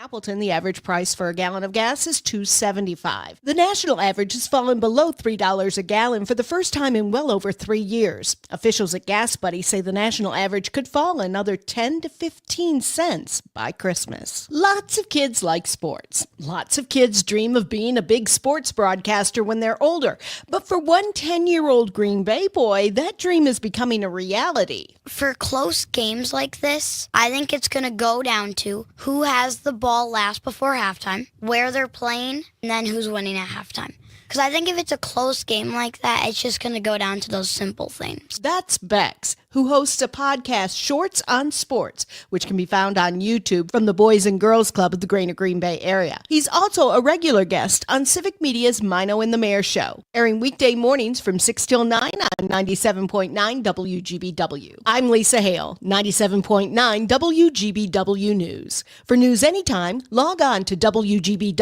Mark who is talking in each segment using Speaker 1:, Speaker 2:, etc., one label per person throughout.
Speaker 1: Appleton, the average price for a gallon of gas is $2.75. The national average has fallen below $3 a gallon for the first time in well over 3 years. Officials at Gas Buddy say the national average could fall another 10 to 15 cents by Christmas. Lots of kids like sports. Lots of kids dream of being a big sports broadcaster when they're older. But for one 10-year-old Green Bay boy, that dream is becoming a reality.
Speaker 2: For close games like this, I think it's going to go down to who has the ball last before halftime, where they're playing, and then who's winning at halftime. Because I think if it's a close game like that, it's just going to go down to those simple things.
Speaker 1: That's Bex, who hosts a podcast, Shorts on Sports, which can be found on YouTube from the Boys and Girls Club of the Greater Green Bay area. He's also a regular guest on Civic Media's Mino and the Mayor Show, airing weekday mornings from 6 till 9 on 97.9 WGBW. I'm Lisa Hale, 97.9 WGBW News. For news anytime, log on to WGBW.FM.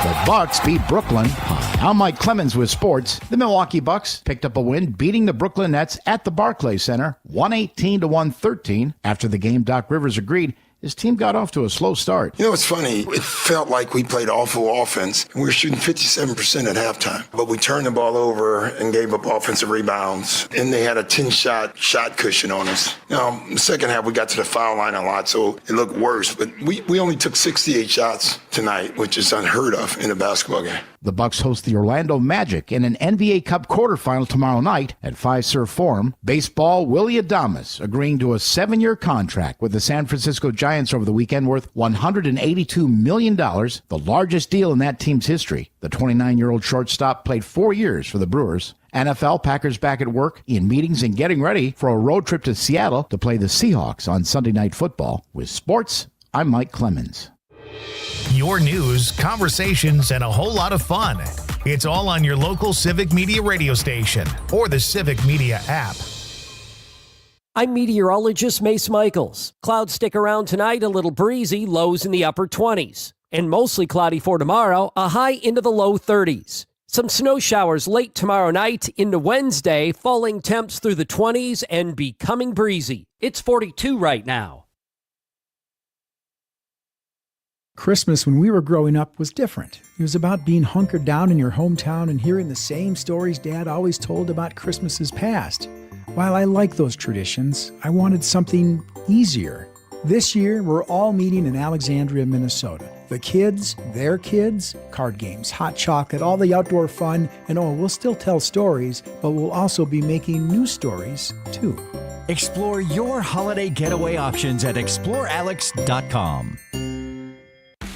Speaker 3: The Bucks beat Brooklyn. I'm Mike Clemens with sports. The Milwaukee Bucks picked up a win, beating the Brooklyn Nets at the Barclays Center, 118 to 113. After the game, Doc Rivers agreed his team got off to a slow start.
Speaker 4: You know, it's funny. It felt like we played awful offense. We were shooting 57% at halftime, but we turned the ball over and gave up offensive rebounds, and they had a 10-shot cushion on us. Now, the second half, we got to the foul line a lot, so it looked worse, but we only took 68 shots tonight, which is unheard of in a basketball game.
Speaker 3: The Bucks host the Orlando Magic in an NBA Cup quarterfinal tomorrow night at Fiserv Forum. Baseball, Willie Adames agreeing to a 7-year contract with the San Francisco Giants over the weekend worth $182 million, the largest deal in that team's history. The 29-year-old shortstop played 4 years for the Brewers. NFL, Packers back at work in meetings and getting ready for a road trip to Seattle to play the Seahawks on Sunday Night Football. With sports, I'm Mike Clemens.
Speaker 5: Your news, conversations, and a whole lot of fun. It's all on your local Civic Media radio station or the Civic Media app.
Speaker 6: I'm meteorologist Mace Michaels. Clouds stick around tonight, a little breezy, lows in the upper 20s. And mostly cloudy for tomorrow, a high into the low 30s. Some snow showers late tomorrow night into Wednesday, falling temps through the 20s and becoming breezy. It's 42 right now.
Speaker 7: Christmas when we were growing up was different. It was about being hunkered down in your hometown and hearing the same stories Dad always told about Christmases past. While I like those traditions, I wanted something easier. This year, we're all meeting in Alexandria, Minnesota. The kids, their kids, card games, hot chocolate, all the outdoor fun, and we'll still tell stories, but we'll also be making new stories, too.
Speaker 8: Explore your holiday getaway options at explorealex.com.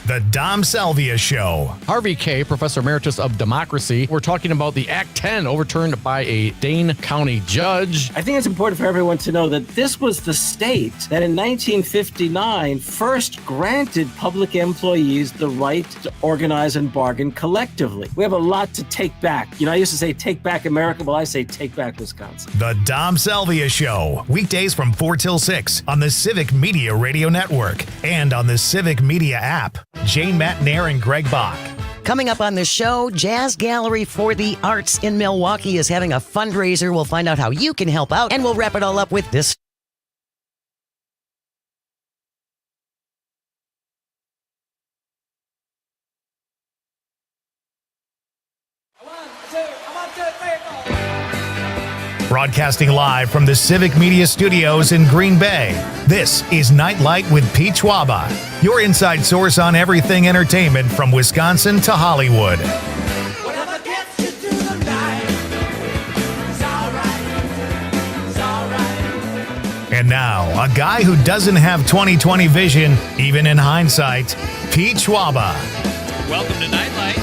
Speaker 5: The Dom Salvia Show.
Speaker 9: Harvey K., Professor Emeritus of Democracy. We're talking about the Act 10 overturned by a Dane County judge.
Speaker 10: I think it's important for everyone to know that this was the state that in 1959 first granted public employees the right to organize and bargain collectively. We have a lot to take back. You know, I used to say take back America. Well, I say take back Wisconsin.
Speaker 5: The Dom Salvia Show. Weekdays from 4 till 6 on the Civic Media Radio Network and on the Civic Media app. Jane Matnair and Greg Bach.
Speaker 11: Coming up on the show, Jazz Gallery for the Arts in Milwaukee is having a fundraiser. We'll find out how you can help out, and we'll wrap it all up with this.
Speaker 5: Broadcasting live from the Civic Media Studios in Green Bay, this is Night Light with Pete Schwaba, your inside source on everything entertainment from Wisconsin to Hollywood. And now, a guy who doesn't have 20/20 vision, even in hindsight, Pete Schwaba.
Speaker 12: Welcome to Night Light.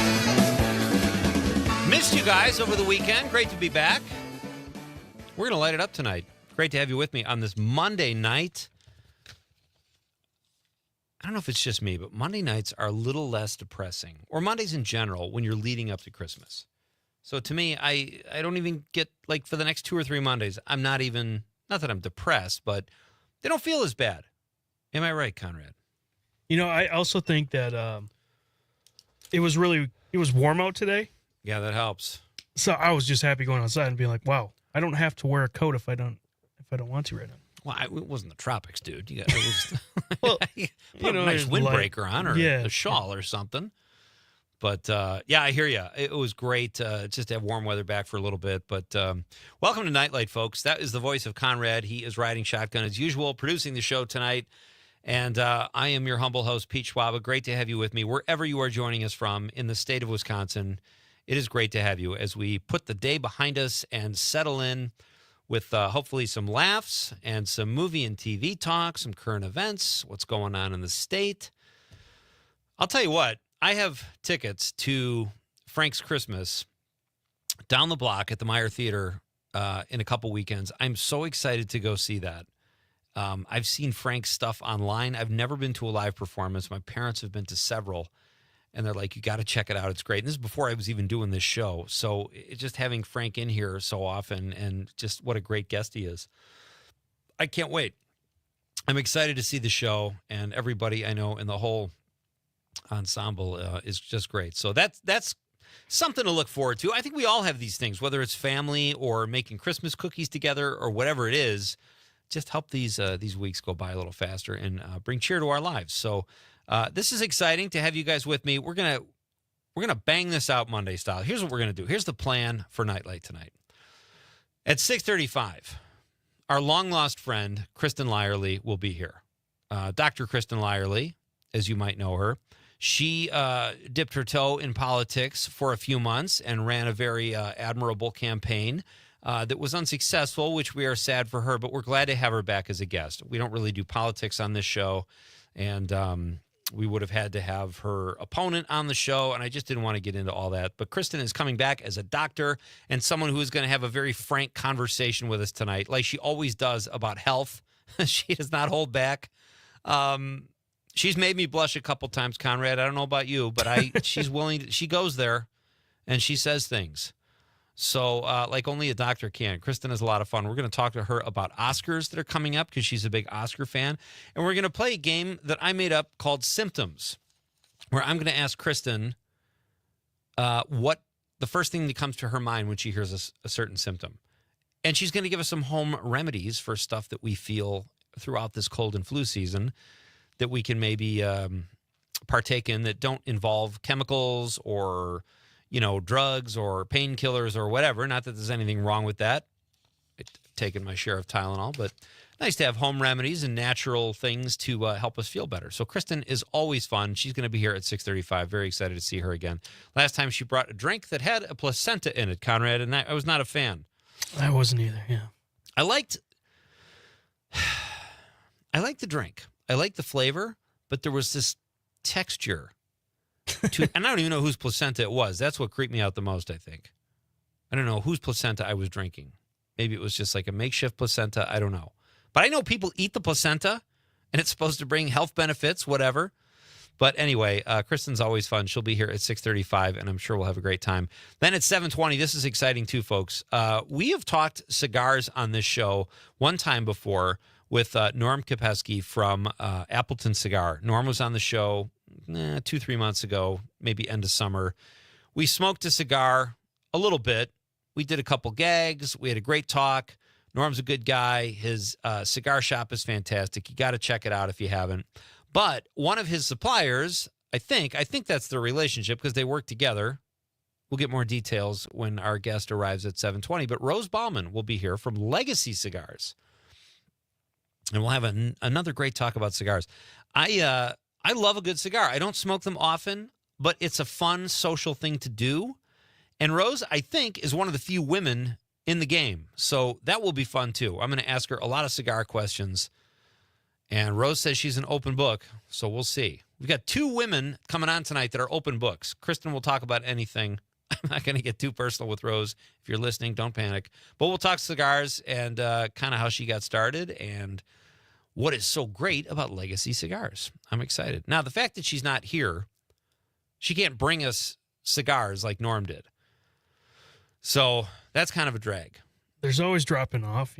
Speaker 12: Missed you guys over the weekend. Great to be back. We're going to light it up tonight. Great to have you with me on this Monday night. I don't know if it's just me, but Monday nights are a little less depressing, or Mondays in general, when you're leading up to Christmas. So to me, I don't even get, like, for the next 2 or 3 Mondays, I'm not even, not that I'm depressed, but they don't feel as bad. Am I right, Conrad?
Speaker 13: You know, I also think that it was warm out today.
Speaker 12: Yeah, that helps.
Speaker 13: So I was just happy going outside and being like, wow, I don't have to wear a coat if I don't want to right now.
Speaker 12: Well, it wasn't the tropics, dude. It was
Speaker 13: Well,
Speaker 12: you put a nice
Speaker 13: it's
Speaker 12: windbreaker on or
Speaker 13: yeah,
Speaker 12: a shawl or something. But, yeah, I hear you. It was great just to have warm weather back for a little bit. But welcome to Nightlight, folks. That is the voice of Conrad. He is riding shotgun as usual, producing the show tonight. And I am your humble host, Pete Schwaba. Great to have you with me wherever you are joining us from in the state of Wisconsin. It is great to have you as we put the day behind us and settle in with hopefully some laughs and some movie and TV talk, some current events, what's going on in the state. I'll tell you what, I have tickets to Frank's Christmas down the block at the Meyer Theater in a couple weekends. I'm so excited to go see that. I've seen Frank's stuff online. I've never been to a live performance. My parents have been to several, and they're like, you got to check it out. It's great. And this is before I was even doing this show. So just having Frank in here so often and just what a great guest he is. I can't wait. I'm excited to see the show, and everybody I know in the whole ensemble is just great. So that's something to look forward to. I think we all have these things, whether it's family or making Christmas cookies together or whatever it is. Just help these weeks go by a little faster and bring cheer to our lives. So this is exciting to have you guys with me. We're gonna bang this out Monday style. Here's what we're gonna do. Here's the plan for Nightlight tonight. At 6:35, our long lost friend Kristen Lyerly will be here. Dr. Kristen Lyerly, as you might know her, she dipped her toe in politics for a few months and ran a very admirable campaign. That was unsuccessful, which we are sad for her, but we're glad to have her back as a guest. We don't really do politics on this show, and we would have had to have her opponent on the show, and I just didn't want to get into all that. But Kristen is coming back as a doctor and someone who is going to have a very frank conversation with us tonight, like she always does about health. She does not hold back. She's made me blush a couple times, Conrad. I don't know about you, but she's willing. She goes there, and she says things. So like only a doctor can. Kristen is a lot of fun. We're going to talk to her about Oscars that are coming up because she's a big Oscar fan. And we're going to play a game that I made up called Symptoms, where I'm going to ask Kristen what the first thing that comes to her mind when she hears a certain symptom. And she's going to give us some home remedies for stuff that we feel throughout this cold and flu season that we can maybe partake in that don't involve chemicals or drugs or painkillers or whatever. Not that there's anything wrong with that. I've taken my share of Tylenol, but nice to have home remedies and natural things to help us feel better. So Kristen is always fun. She's going to be here at 6:35. Very excited to see her again. Last time she brought a drink that had a placenta in it, Conrad, and I was not a fan.
Speaker 13: I wasn't either, yeah.
Speaker 12: I liked the drink. I liked the flavor, but there was this texture and I don't even know whose placenta it was. That's what creeped me out the most, I think. I don't know whose placenta I was drinking. Maybe it was just like a makeshift placenta. I don't know. But I know people eat the placenta, and it's supposed to bring health benefits, whatever. But anyway, Kristen's always fun. She'll be here at 6:35, and I'm sure we'll have a great time. Then at 7:20, this is exciting too, folks. We have talked cigars on this show one time before with Norm Kopesky from Appleton Cigar. Norm was on the show 2-3 months ago, maybe end of summer. We smoked a cigar a little bit. We did a couple gags. We had a great talk. Norm's a good guy. His cigar shop is fantastic. You got to check it out if you haven't. But one of his suppliers, I think that's their relationship because they work together. We'll get more details when our guest arrives at 7:20. But Rose Bauman will be here from Legacy Cigars. And we'll have another great talk about cigars. I love a good cigar. I don't smoke them often, but it's a fun social thing to do. And Rose, I think, is one of the few women in the game. So that will be fun, too. I'm going to ask her a lot of cigar questions. And Rose says she's an open book, so we'll see. We've got 2 women coming on tonight that are open books. Kristen will talk about anything. I'm not going to get too personal with Rose. If you're listening, don't panic. But we'll talk cigars and kind of how she got started and what is so great about Legacy Cigars. I'm excited. Now, the fact that she's not here, she can't bring us cigars like Norm did. So that's kind of a drag.
Speaker 13: There's always dropping off,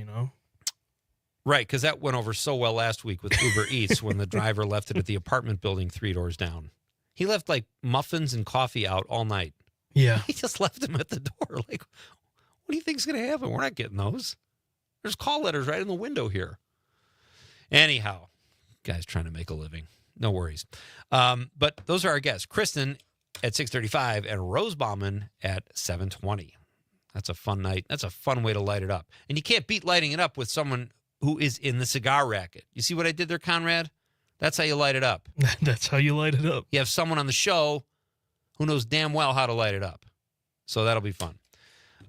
Speaker 12: Right, because that went over so well last week with Uber Eats when the driver left it at the apartment building 3 doors down. He left like muffins and coffee out all night.
Speaker 13: Yeah.
Speaker 12: He just left them at the door. Like, what do you think's going to happen? We're not getting those. There's call letters right in the window here. Anyhow, guys trying to make a living. No worries. But those are our guests. Kristen at 6:35 and Rose Bauman at 7:20. That's a fun night. That's a fun way to light it up. And you can't beat lighting it up with someone who is in the cigar racket. You see what I did there, Conrad? That's how you light it up.
Speaker 13: That's how you light it up.
Speaker 12: You have someone on the show who knows damn well how to light it up. So that'll be fun.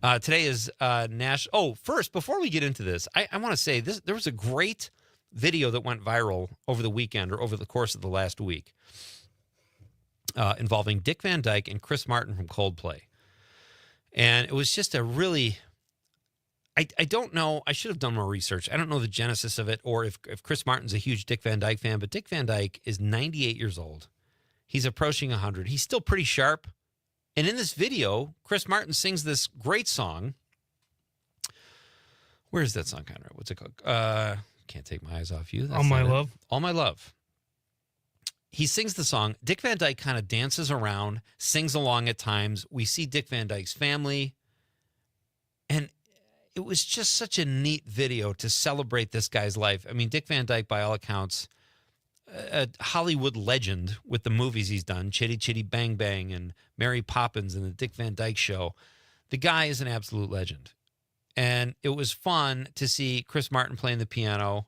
Speaker 12: Today is National. Oh, first, before we get into this, I want to say this. There was a great video that went viral over the weekend or over the course of the last week involving Dick Van Dyke and Chris Martin from Coldplay. And it was just a really, I don't know, I should have done more research. I don't know the genesis of it or if Chris Martin's a huge Dick Van Dyke fan, but Dick Van Dyke is 98 years old. He's approaching 100. He's still pretty sharp. And in this video, Chris Martin sings this great song. Where's that song, Conrad? What's it called? Can't Take My Eyes Off You. That's
Speaker 13: All My Love.
Speaker 12: All My Love. He sings the song. Dick Van Dyke kind of dances around, sings along at times. We see Dick Van Dyke's family. And it was just such a neat video to celebrate this guy's life. I mean, Dick Van Dyke, by all accounts, a Hollywood legend with the movies he's done, Chitty Chitty Bang Bang and Mary Poppins and the Dick Van Dyke Show. The guy is an absolute legend. And it was fun to see Chris Martin playing the piano.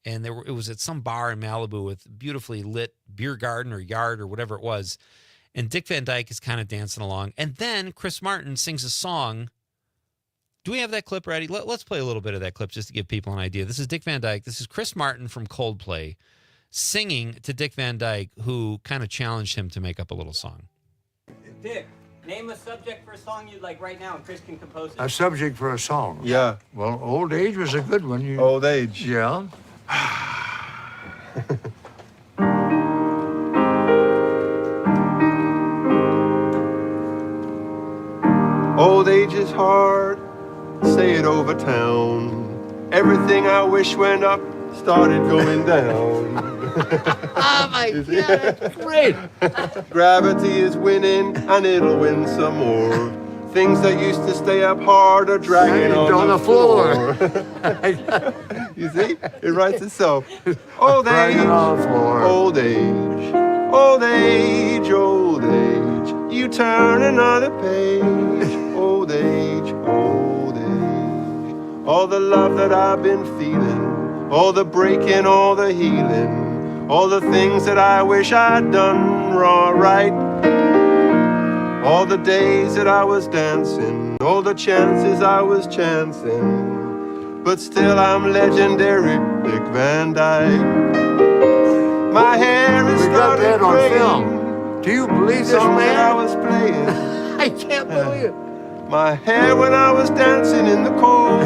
Speaker 12: And it was at some bar in Malibu with beautifully lit beer garden or yard or whatever it was. And Dick Van Dyke is kind of dancing along. And then Chris Martin sings a song. Do we have that clip ready? Let's play a little bit of that clip just to give people an idea. This is Dick Van Dyke. This is Chris Martin from Coldplay singing to Dick Van Dyke, who kind of challenged him to make up a little song.
Speaker 14: Dick, name a subject for a song you'd like right now, and Chris can compose it.
Speaker 15: A subject for a song?
Speaker 14: Yeah.
Speaker 15: Well, old age was a good one.
Speaker 14: Old age.
Speaker 15: Yeah.
Speaker 16: Old age is hard, say it over town. Everything I wish went up started going down.
Speaker 15: Oh my God, great.
Speaker 16: Gravity is winning and it'll win some more. Things that used to stay up hard are dragging on the floor. You see? It writes itself. Old age, old age, old age, old age. You turn another page. Old age, old age. All the love that I've been feeling, all the breaking, all the healing, all the things that I wish I'd done right. All the days that I was dancing, all the chances I was chancing, but still I'm legendary, Dick Van Dyke. My hair is started
Speaker 15: that on
Speaker 16: graying.
Speaker 15: film. Do you believe this,
Speaker 16: Songs
Speaker 15: man?
Speaker 16: that I was playing.
Speaker 15: I can't believe it.
Speaker 16: My hair when I was dancing in the cold.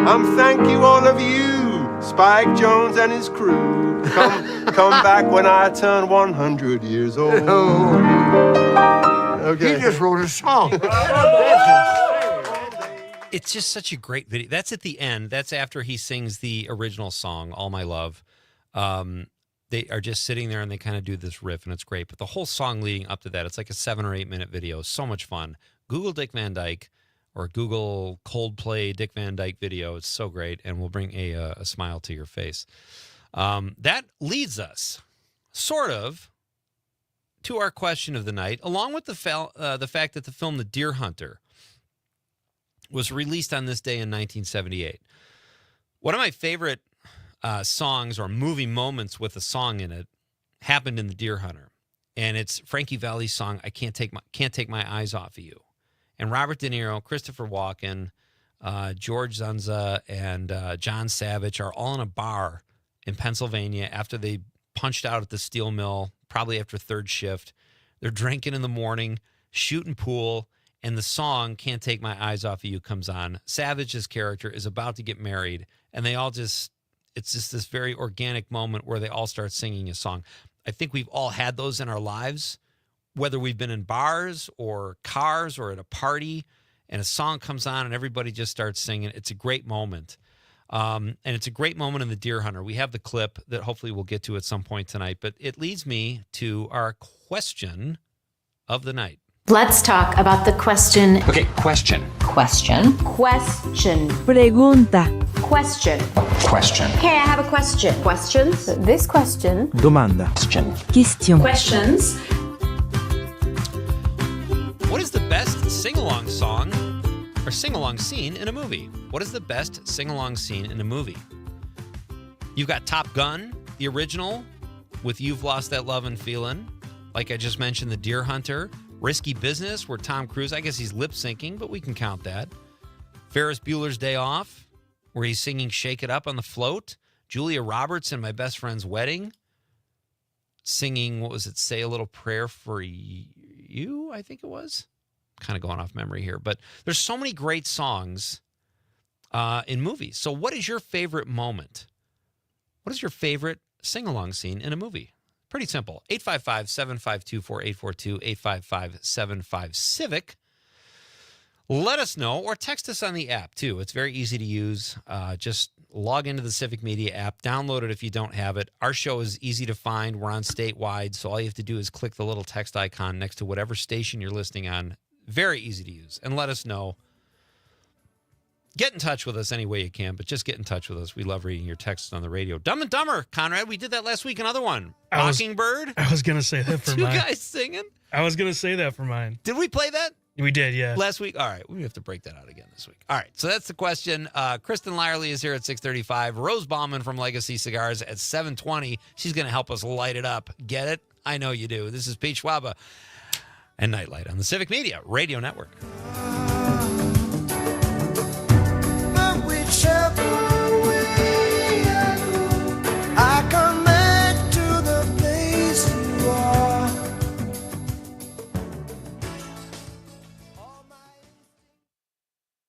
Speaker 16: I'm thank you all of you, Spike Jones and his crew. Come back when I turn 100 years old. Okay.
Speaker 15: He just wrote a song.
Speaker 12: It's just such a great video. That's at the end. That's after he sings the original song, All My Love. They are just sitting there and they kind of do this riff and it's great. But the whole song leading up to that, it's like a 7 or 8 minute video. So much fun. Google Dick Van Dyke or Google Coldplay Dick Van Dyke video. It's so great and will bring a smile to your face. That leads us sort of to our question of the night, along with the fact that the film The Deer Hunter was released on this day in 1978. One of my favorite songs or movie moments with a song in it happened in The Deer Hunter, and it's Frankie Valli's song "I Can't Take My Eyes Off of You." And Robert De Niro, Christopher Walken, George Zunza, and John Savage are all in a bar in Pennsylvania after they punched out at the steel mill, probably after third shift. They're drinking in the morning, shooting pool, and the song "Can't Take My Eyes Off of You" comes on. Savage's character is about to get married, and they all it's just this very organic moment where they all start singing a song. I think we've all had those in our lives, whether we've been in bars or cars or at a party, and a song comes on and everybody just starts singing. It's a great moment. And it's a great moment in The Deer Hunter. We have the clip that hopefully we'll get to at some point tonight, but it leads me to our question of the night.
Speaker 17: Let's talk about the question.
Speaker 18: Okay, question.
Speaker 17: Question.
Speaker 18: Question.
Speaker 17: Pregunta. Question.
Speaker 3: Question.
Speaker 17: Okay, I have a question. Questions? This question.
Speaker 7: Domanda.
Speaker 17: Question. Questions.
Speaker 12: What is the best sing-along song or sing-along scene in a movie? What is the best sing-along scene in a movie? You've got Top Gun, the original, with You've Lost That Love and Feeling. Like I just mentioned, The Deer Hunter. Risky Business, where Tom Cruise, I guess he's lip-syncing, but we can count that. Ferris Bueller's Day Off, where he's singing Shake It Up on the float. Julia Roberts in My Best Friend's Wedding, singing, what was it, Say a Little Prayer for You, I think it was. Kind of going off memory here, but there's so many great songs in movies. So what is your favorite moment? What is your favorite sing-along scene in a movie? Pretty simple. 855-752-4842, 855-75-CIVIC. Let us know, or text us on the app, too. It's very easy to use. Just log into the Civic Media app. Download it if you don't have it. Our show is easy to find. We're on statewide, so all you have to do is click the little text icon next to whatever station you're listening on. Very easy to use. And let us know. Get in touch with us any way you can, but just get in touch with us. We love reading your texts on the radio. Dumb and Dumber, Conrad. We did that last week. Another one. Mockingbird.
Speaker 13: I was going to say that for
Speaker 12: Two
Speaker 13: mine.
Speaker 12: guys singing.
Speaker 13: I was going to say that for mine.
Speaker 12: Did we play that?
Speaker 13: We did, yeah.
Speaker 12: Last week? All right. We have to break that out again this week. All right. So that's the question. Kristen Lyerly is here at 6:35. Rose Bauman from Legacy Cigars at 7:20. She's going to help us light it up. Get it? I know you do. This is Pete Schwaba and Nightlight on the Civic Media Radio Network.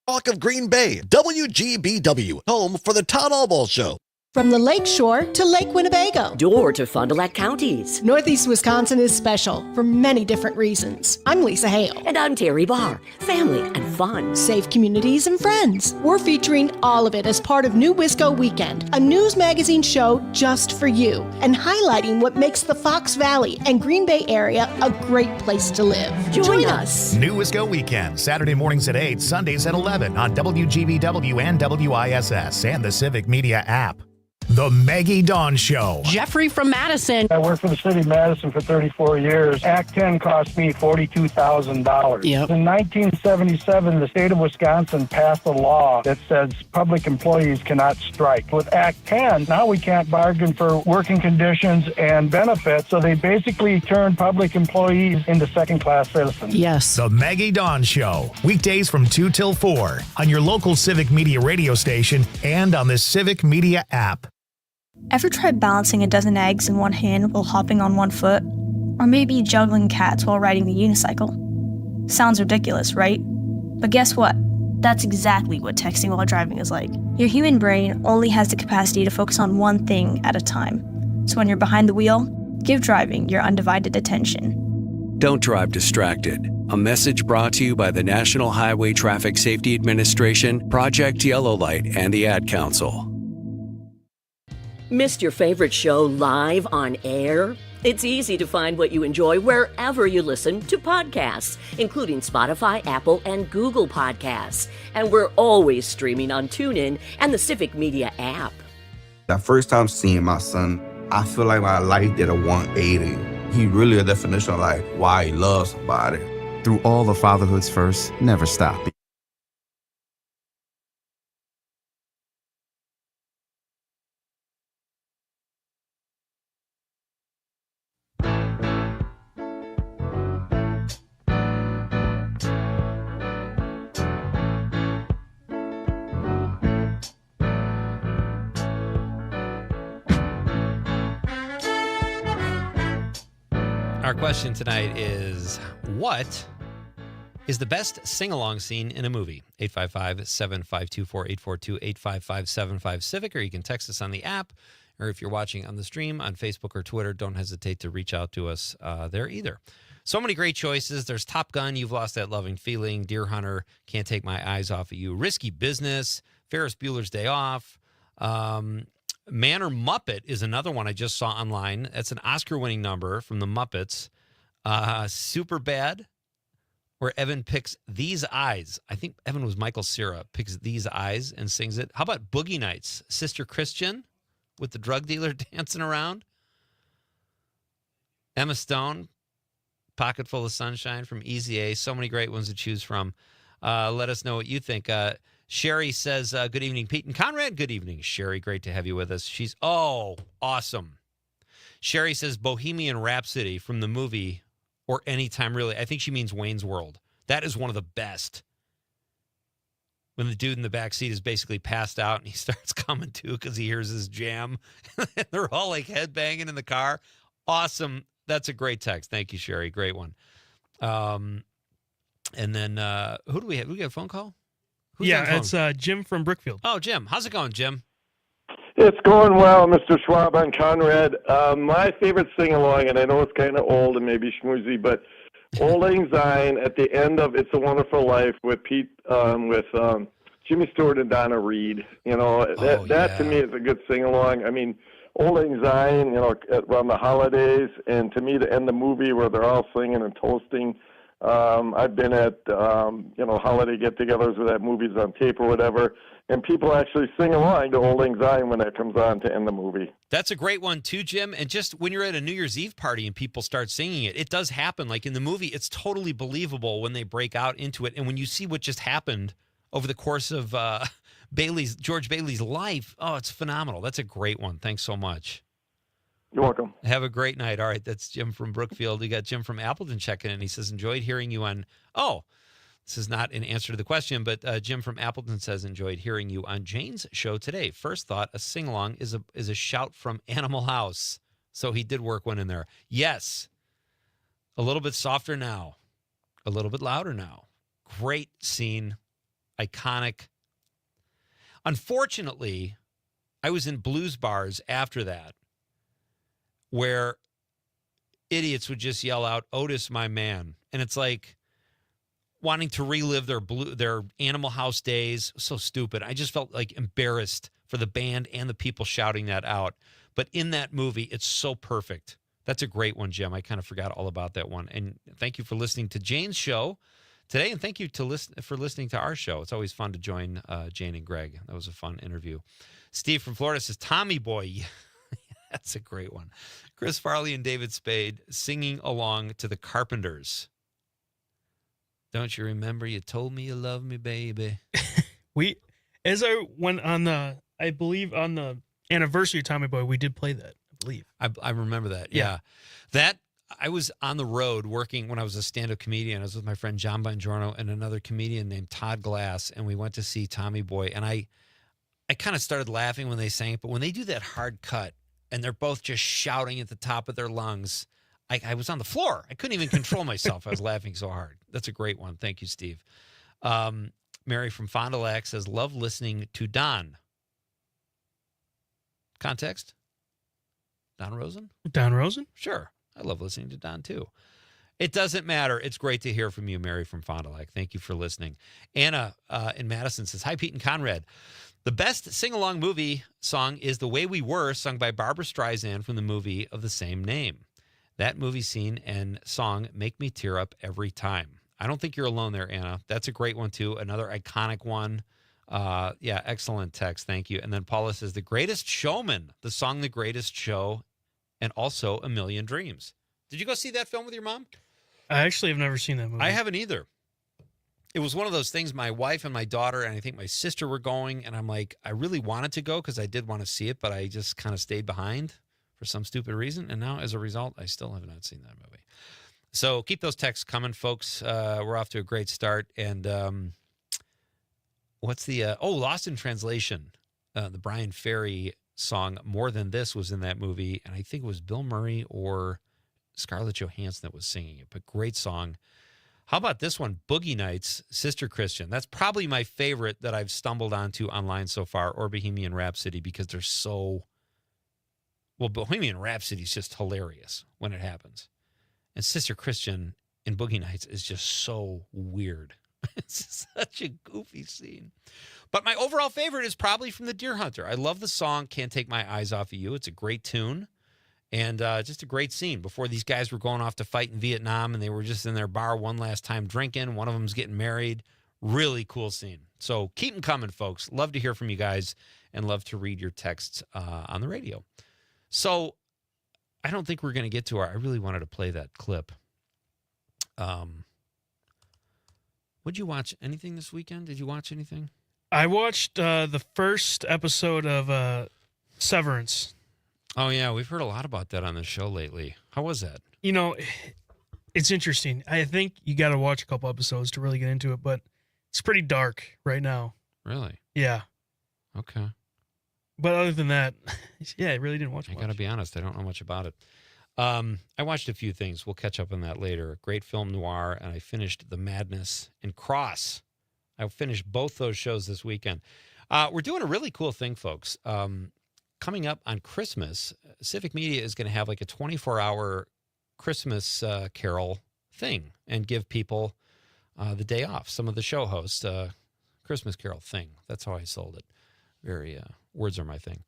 Speaker 18: Talk of Green Bay, WGBW, home for the Todd Allball Show.
Speaker 1: From the Lake Shore to Lake Winnebago.
Speaker 19: Door to Fond du Lac counties.
Speaker 1: Northeast Wisconsin is special for many different reasons. I'm Lisa Hale.
Speaker 19: And I'm Terry Barr. Family and fun.
Speaker 1: Safe communities and friends. We're featuring all of it as part of New Wisco Weekend, a news magazine show just for you, and highlighting what makes the Fox Valley and Green Bay area a great place to live. Join us.
Speaker 5: New Wisco Weekend, Saturday mornings at 8, Sundays at 11 on WGBW and WISS and the Civic Media app. The Maggie Dawn Show.
Speaker 20: Jeffrey from Madison.
Speaker 21: I worked for the city of Madison for 34 years. Act 10 cost me $42,000.
Speaker 20: Yep.
Speaker 21: In 1977, the state of Wisconsin passed a law that says public employees cannot strike. With Act 10, now we can't bargain for working conditions and benefits, so they basically turned public employees into second-class citizens.
Speaker 20: Yes.
Speaker 5: The Maggie Dawn Show. Weekdays from 2 till 4 on your local Civic Media radio station and on the Civic Media app.
Speaker 22: Ever tried balancing a dozen eggs in one hand while hopping on one foot? Or maybe juggling cats while riding the unicycle? Sounds ridiculous, right? But guess what? That's exactly what texting while driving is like. Your human brain only has the capacity to focus on one thing at a time. So when you're behind the wheel, give driving your undivided attention.
Speaker 23: Don't drive distracted. A message brought to you by the National Highway Traffic Safety Administration, Project Yellow Light, and the Ad Council.
Speaker 19: Missed your favorite show live on air? It's easy to find what you enjoy wherever you listen to podcasts, including Spotify, Apple, and Google Podcasts. And we're always streaming on TuneIn and the Civic Media app.
Speaker 24: That first time seeing my son, I feel like my life did a 180. He really a definition of like why he loves somebody.
Speaker 25: Through all the fatherhood's first, never stop.
Speaker 12: Our question tonight is, what is the best sing-along scene in a movie? 855-752-4842, 855-75-CIVIC, or you can text us on the app, or if you're watching on the stream on Facebook or Twitter, don't hesitate to reach out to us there either. So many great choices. There's Top Gun, You've Lost That Loving Feeling, Deer Hunter, Can't Take My Eyes Off of You, Risky Business, Ferris Bueller's Day Off, Man or Muppet is another one I just saw online. That's an Oscar-winning number from the Muppets. Super Bad, where Evan picks These Eyes. I think Evan was Michael Cera, picks These Eyes and sings it. How about Boogie Nights? Sister Christian with the drug dealer dancing around. Emma Stone, Pocket Full of Sunshine from Easy A. So many great ones to choose from. Let us know what you think. Sherry says, good evening, Pete and Conrad. Good evening, Sherry. Great to have you with us. She's, awesome. Sherry says Bohemian Rhapsody from the movie or Anytime Really. I think she means Wayne's World. That is one of the best. When the dude in the back seat is basically passed out and he starts coming to because he hears his jam. And they're all like headbanging in the car. Awesome. That's a great text. Thank you, Sherry. Great one. And then who do we have? Do we get a phone call? Who's on the phone?
Speaker 13: It's Jim from Brookfield.
Speaker 12: Oh, Jim. How's it going, Jim?
Speaker 2: It's going well, Mr. Schwaba and Conrad. My favorite sing-along, and I know it's kind of old and maybe schmoozy, but Old Lang Syne at the end of It's a Wonderful Life with Pete, with Jimmy Stewart and Donna Reed. You know, that to me is a good sing-along. I mean, Old Lang Syne, you know, around the holidays, and to me to end the movie where they're all singing and toasting. I've been at, holiday get-togethers where that movie's on tape or whatever, and people actually sing along to Old Lang Syne when that comes on to end the movie.
Speaker 12: That's a great one, too, Jim. And just when you're at a New Year's Eve party and people start singing it, it does happen. Like in the movie, it's totally believable when they break out into it. And when you see what just happened over the course of George Bailey's life, it's phenomenal. That's a great one. Thanks so much.
Speaker 2: You're welcome.
Speaker 12: Have a great night. All right, that's Jim from Brookfield. We got Jim from Appleton checking in. He says, enjoyed hearing you on... this is not an answer to the question, but Jim from Appleton says, enjoyed hearing you on Jane's show today. First thought, a sing-along is a shout from Animal House. So he did work one in there. Yes. A little bit softer now. A little bit louder now. Great scene. Iconic. Unfortunately, I was in blues bars after that where idiots would just yell out, Otis, my man. And it's like wanting to relive their Animal House days. So stupid. I just felt like embarrassed for the band and the people shouting that out. But in that movie, it's so perfect. That's a great one, Jim. I kind of forgot all about that one. And thank you for listening to Jane's show today. And thank you for listening to our show. It's always fun to join Jane and Greg. That was a fun interview. Steve from Florida says, Tommy Boy. That's a great one. Chris Farley and David Spade singing along to the Carpenters. Don't you remember you told me you love me, baby?
Speaker 13: As I went on I believe on the anniversary of Tommy Boy, we did play that, I believe.
Speaker 12: I remember that. Yeah. That I was on the road working when I was a stand-up comedian. I was with my friend John Bongiorno and another comedian named Todd Glass, and we went to see Tommy Boy. And I kind of started laughing when they sang it, but when they do that hard cut and they're both just shouting at the top of their lungs, I was on the floor. I couldn't even control myself. I was laughing so hard. That's a great one. Thank you, Steve. Mary from Fond du Lac says, love listening to Don. Context? Don Rosen?
Speaker 13: Don Rosen?
Speaker 12: Sure. I love listening to Don, too. It doesn't matter. It's great to hear from you, Mary from Fond du Lac. Thank you for listening. Anna in Madison says, hi, Pete and Conrad. The best sing-along movie song is The Way We Were, sung by Barbra Streisand from the movie of the same name. That movie scene and song make me tear up every time. I don't think you're alone there, Anna. That's a great one, too. Another iconic one. Excellent text. Thank you. And then Paula says, The Greatest Showman, the song The Greatest Show, and also A Million Dreams. Did you go see that film with your mom?
Speaker 13: I actually have never seen that movie.
Speaker 12: I haven't either. It was one of those things, my wife and my daughter and I think my sister were going, and I'm like, I really wanted to go because I did want to see it, but I just kind of stayed behind for some stupid reason. And now, as a result, I still have not seen that movie. So keep those texts coming, folks. We're off to a great start. And what's the Lost in Translation? The Brian Ferry song More Than This was in that movie, and I think it was Bill Murray or Scarlett Johansson that was singing it, but great song. How about this one, Boogie Nights, Sister Christian? That's probably my favorite that I've stumbled onto online so far, or Bohemian Rhapsody, because they're so... Well, Bohemian Rhapsody is just hilarious when it happens. And Sister Christian in Boogie Nights is just so weird. It's such a goofy scene. But my overall favorite is probably from The Deer Hunter. I love the song, Can't Take My Eyes Off of You. It's a great tune. And just a great scene before these guys were going off to fight in Vietnam, and they were just in their bar one last time drinking. One of them's getting married. Really cool scene. So keep them coming, folks. Love to hear from you guys and love to read your texts on the radio. So I don't think we're going to get to I really wanted to play that clip. Would you watch anything this weekend? Did you watch anything?
Speaker 13: I watched the first episode of Severance.
Speaker 12: Oh, yeah. We've heard a lot about that on the show lately. How was that?
Speaker 13: You know, it's interesting. I think you got to watch a couple episodes to really get into it, but it's pretty dark right now.
Speaker 12: Really?
Speaker 13: Yeah.
Speaker 12: Okay.
Speaker 13: But other than that, yeah, I really didn't watch
Speaker 12: I
Speaker 13: much.
Speaker 12: got to be honest. I don't know much about it. I watched a few things. We'll catch up on that later. Great film noir, and I finished The Madness and Cross. I finished both those shows this weekend. We're doing a really cool thing, folks. Coming up on Christmas, Civic Media is going to have like a 24-hour Christmas carol thing and give people the day off. Some of the show hosts, Christmas carol thing. That's how I sold it. Very words are my thing.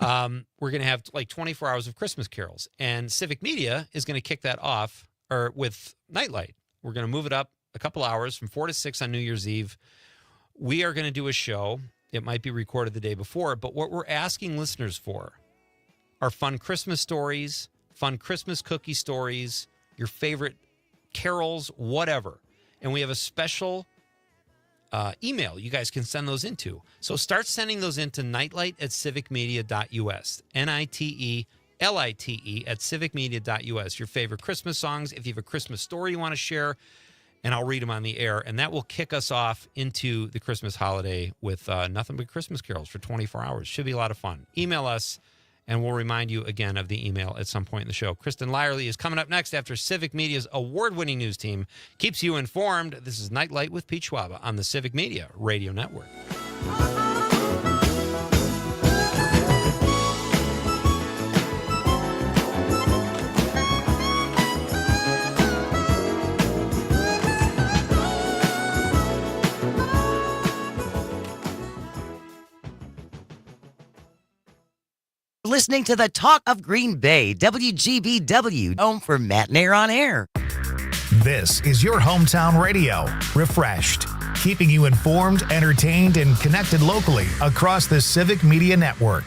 Speaker 12: We're going to have like 24 hours of Christmas carols, and Civic Media is going to kick that off with Nite Lite. We're going to move it up a couple hours from 4 to 6 on New Year's Eve. We are going to do a show. It might be recorded the day before, but what we're asking listeners for are fun Christmas stories, fun Christmas cookie stories, your favorite carols, whatever. And we have a special email you guys can send those into. So start sending those into nitelite@civicmedia.us. NITELITE at civicmedia.us. Your favorite Christmas songs. If you have a Christmas story you want to share, and I'll read them on the air. And that will kick us off into the Christmas holiday with nothing but Christmas carols for 24 hours. Should be a lot of fun. Email us, and we'll remind you again of the email at some point in the show. Kristen Lyerly is coming up next after Civic Media's award-winning news team keeps you informed. This is Nite Lite with Pete Schwaba on the Civic Media Radio Network.
Speaker 11: Listening to the Talk of Green Bay, WGBW, home for Matt and Air on Air.
Speaker 5: This is your hometown radio, refreshed, keeping you informed, entertained, and connected locally across the Civic Media Network.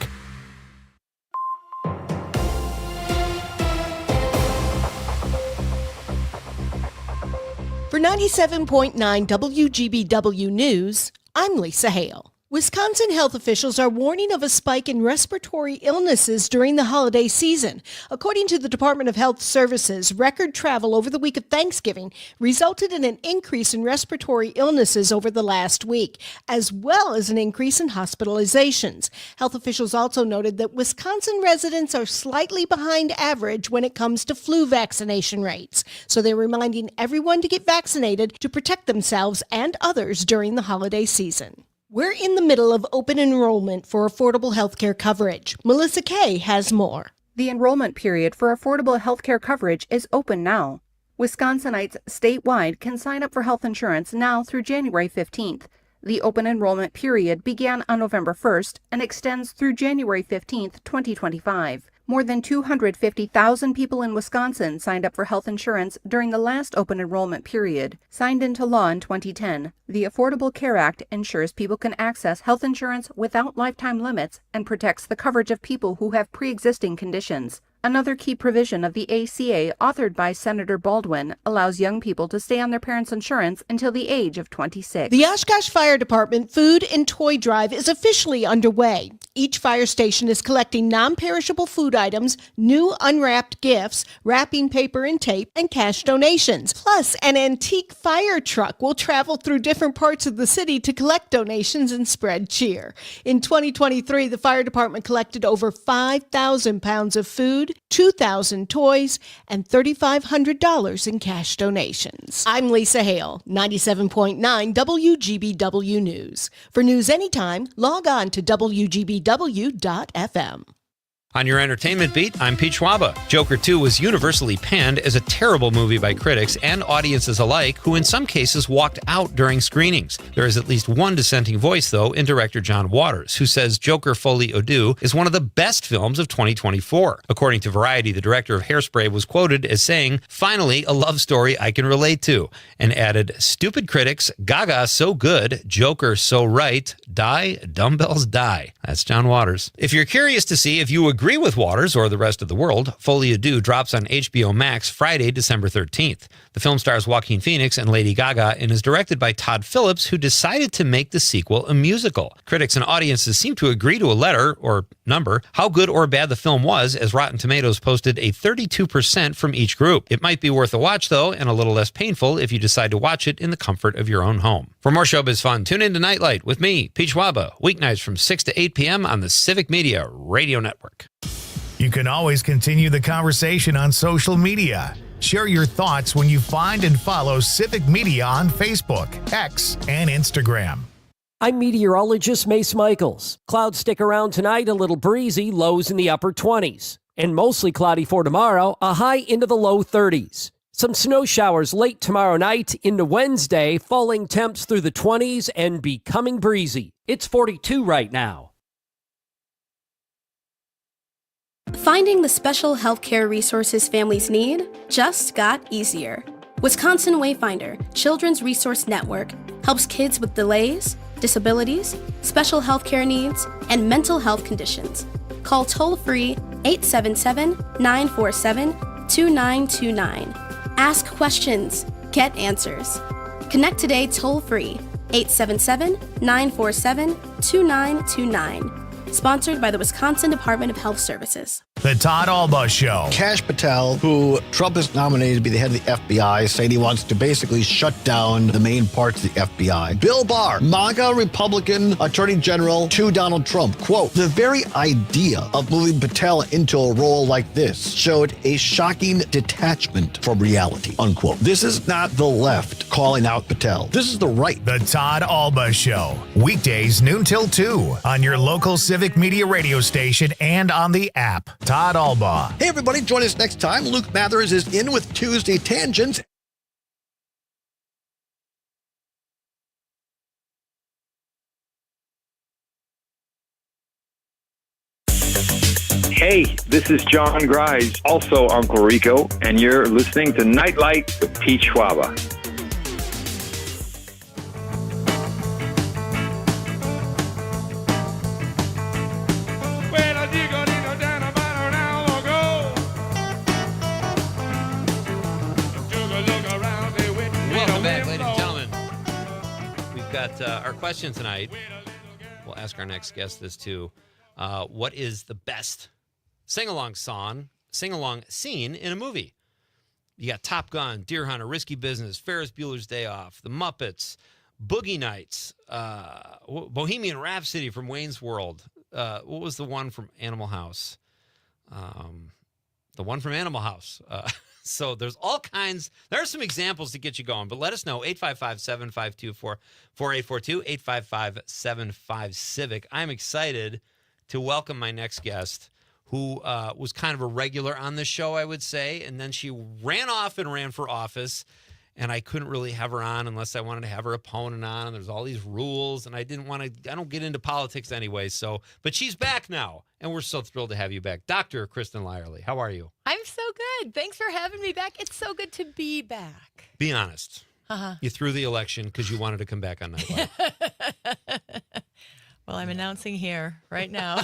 Speaker 1: For 97.9 WGBW News, I'm Lisa Hale. Wisconsin health officials are warning of a spike in respiratory illnesses during the holiday season. According to the Department of Health Services, record travel over the week of Thanksgiving resulted in an increase in respiratory illnesses over the last week, as well as an increase in hospitalizations. Health officials also noted that Wisconsin residents are slightly behind average when it comes to flu vaccination rates. So they're reminding everyone to get vaccinated to protect themselves and others during the holiday season. We're in the middle of open enrollment for affordable health care coverage. Melissa Kay has more.
Speaker 4: The enrollment period for affordable health care coverage is open now. Wisconsinites statewide can sign up for health insurance now through January 15th. The open enrollment period began on November 1st and extends through January 15th, 2025. More than 250,000 people in Wisconsin signed up for health insurance during the last open enrollment period. Signed into law in 2010, the Affordable Care Act ensures people can access health insurance without lifetime limits and protects the coverage of people who have pre-existing conditions. Another key provision of the ACA, authored by Senator Baldwin, allows young people to stay on their parents' insurance until the age of 26.
Speaker 1: The Oshkosh Fire Department Food and Toy Drive is officially underway. Each fire station is collecting non-perishable food items, new unwrapped gifts, wrapping paper and tape, and cash donations. Plus, an antique fire truck will travel through different parts of the city to collect donations and spread cheer. In 2023, the fire department collected over 5,000 pounds of food, 2,000 toys, and $3,500 in cash donations. I'm Lisa Hale, 97.9 WGBW News. For news anytime, log on to WGBW.FM.
Speaker 12: On your entertainment beat, I'm Pete Schwaba. Joker 2 was universally panned as a terrible movie by critics and audiences alike, who in some cases walked out during screenings. There is at least one dissenting voice, though, in director John Waters, who says Joker Folie à Deux is one of the best films of 2024. According to Variety, the director of Hairspray was quoted as saying, "Finally, a love story I can relate to," and added, "Stupid critics, Gaga so good, Joker so right, die, dumbbells die." That's John Waters. If you're curious to see if you agree with Waters or the rest of the world, Folie à Deux drops on HBO Max Friday, December 13th. The film stars Joaquin Phoenix and Lady Gaga and is directed by Todd Phillips, who decided to make the sequel a musical. Critics and audiences seem to agree to a letter, or number, how good or bad the film was, as Rotten Tomatoes posted a 32% from each group. It might be worth a watch, though, and a little less painful if you decide to watch it in the comfort of your own home. For more showbiz fun, tune in to Night Light with me, Pete Schwaba, weeknights from 6 to 8 p.m. on the Civic Media Radio Network.
Speaker 5: You can always continue the conversation on social media. Share your thoughts when you find and follow Civic Media on Facebook, X, and Instagram.
Speaker 6: I'm meteorologist Mace Michaels. Clouds stick around tonight, a little breezy, lows in the upper 20s. And mostly cloudy for tomorrow, a high into the low 30s. Some snow showers late tomorrow night into Wednesday, falling temps through the 20s and becoming breezy. It's 42 right now.
Speaker 8: Finding the special healthcare resources families need just got easier. Wisconsin Wayfinder Children's Resource Network helps kids with delays, disabilities, special healthcare needs, and mental health conditions. Call toll-free 877-947-2929. Ask questions, get answers. Connect today toll-free 877-947-2929. Sponsored by the Wisconsin Department of Health Services.
Speaker 5: The Todd Alba Show.
Speaker 9: Kash Patel, who Trump has nominated to be the head of the FBI, saying he wants to basically shut down the main parts of the FBI. Bill Barr, MAGA Republican Attorney General to Donald Trump. Quote, "The very idea of moving Patel into a role like this showed a shocking detachment from reality." Unquote. This is not the left calling out Patel. This is the right.
Speaker 5: The Todd Alba Show. Weekdays noon till 2 on your local Civic Media radio station and on the app. Todd Alba.
Speaker 9: Hey, everybody, join us next time. Luke Mathers is in with Tuesday Tangents.
Speaker 10: Hey, this is John Grise, also Uncle Rico, and you're listening to Night Light with Pete Schwaba.
Speaker 12: Welcome back, ladies and gentlemen. We've got our question tonight. We'll ask our next guest this too. What is the best sing-along scene in a movie? You got Top Gun, Deer Hunter, Risky Business, Ferris Bueller's Day Off, The Muppets, Boogie Nights, Bohemian Rhapsody from Wayne's World. What was the one from Animal House? The one from Animal House. So there's all kinds. There are some examples to get you going, but let us know. 855-752-4842, 855-75-CIVIC. I'm excited to welcome my next guest, who was kind of a regular on this show, I would say, and then she ran off and ran for office, and I couldn't really have her on unless I wanted to have her opponent on, and there's all these rules, and I don't get into politics anyway, but she's back now, and we're so thrilled to have you back. Dr. Kristen Lyerly, how are you?
Speaker 20: I'm so good. Thanks for having me back. It's so good to be back.
Speaker 12: Be honest.
Speaker 20: Uh-huh.
Speaker 12: You threw the election because you wanted to come back on Night Light.
Speaker 20: Well, I'm announcing here right now.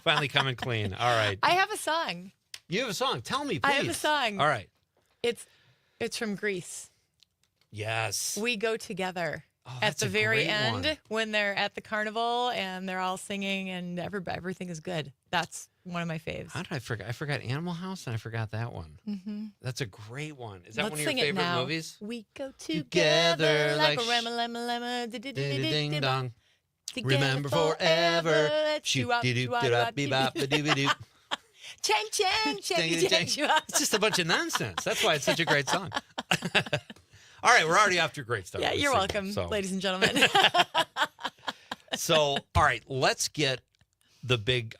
Speaker 12: Finally coming clean. All right.
Speaker 20: I have a song.
Speaker 12: You have a song. Tell me, please.
Speaker 20: I have a song.
Speaker 12: All right.
Speaker 20: It's from Grease.
Speaker 12: Yes.
Speaker 20: We Go Together.
Speaker 12: Oh,
Speaker 20: at the very
Speaker 12: great
Speaker 20: end,
Speaker 12: one.
Speaker 20: when they're at the carnival and they're all singing and everything is good. That's one of my faves.
Speaker 12: How did I forget? I forgot Animal House and I forgot that one.
Speaker 20: Mm-hmm.
Speaker 12: That's a great one. Is that
Speaker 20: Let's
Speaker 12: one of your
Speaker 20: sing it
Speaker 12: favorite
Speaker 20: now.
Speaker 12: movies?
Speaker 20: We go together like a
Speaker 12: ding
Speaker 20: ding
Speaker 12: dong. Remember forever. Shoot-de-doop-de-dop-be-bop-a-doo-be-doop.
Speaker 20: Chang, chang, chang, chang.
Speaker 12: It's just a bunch of nonsense. That's why it's such a great song. All right, we're already off to a great start.
Speaker 20: Yeah, you're welcome, ladies and gentlemen.
Speaker 12: So, all right, let's get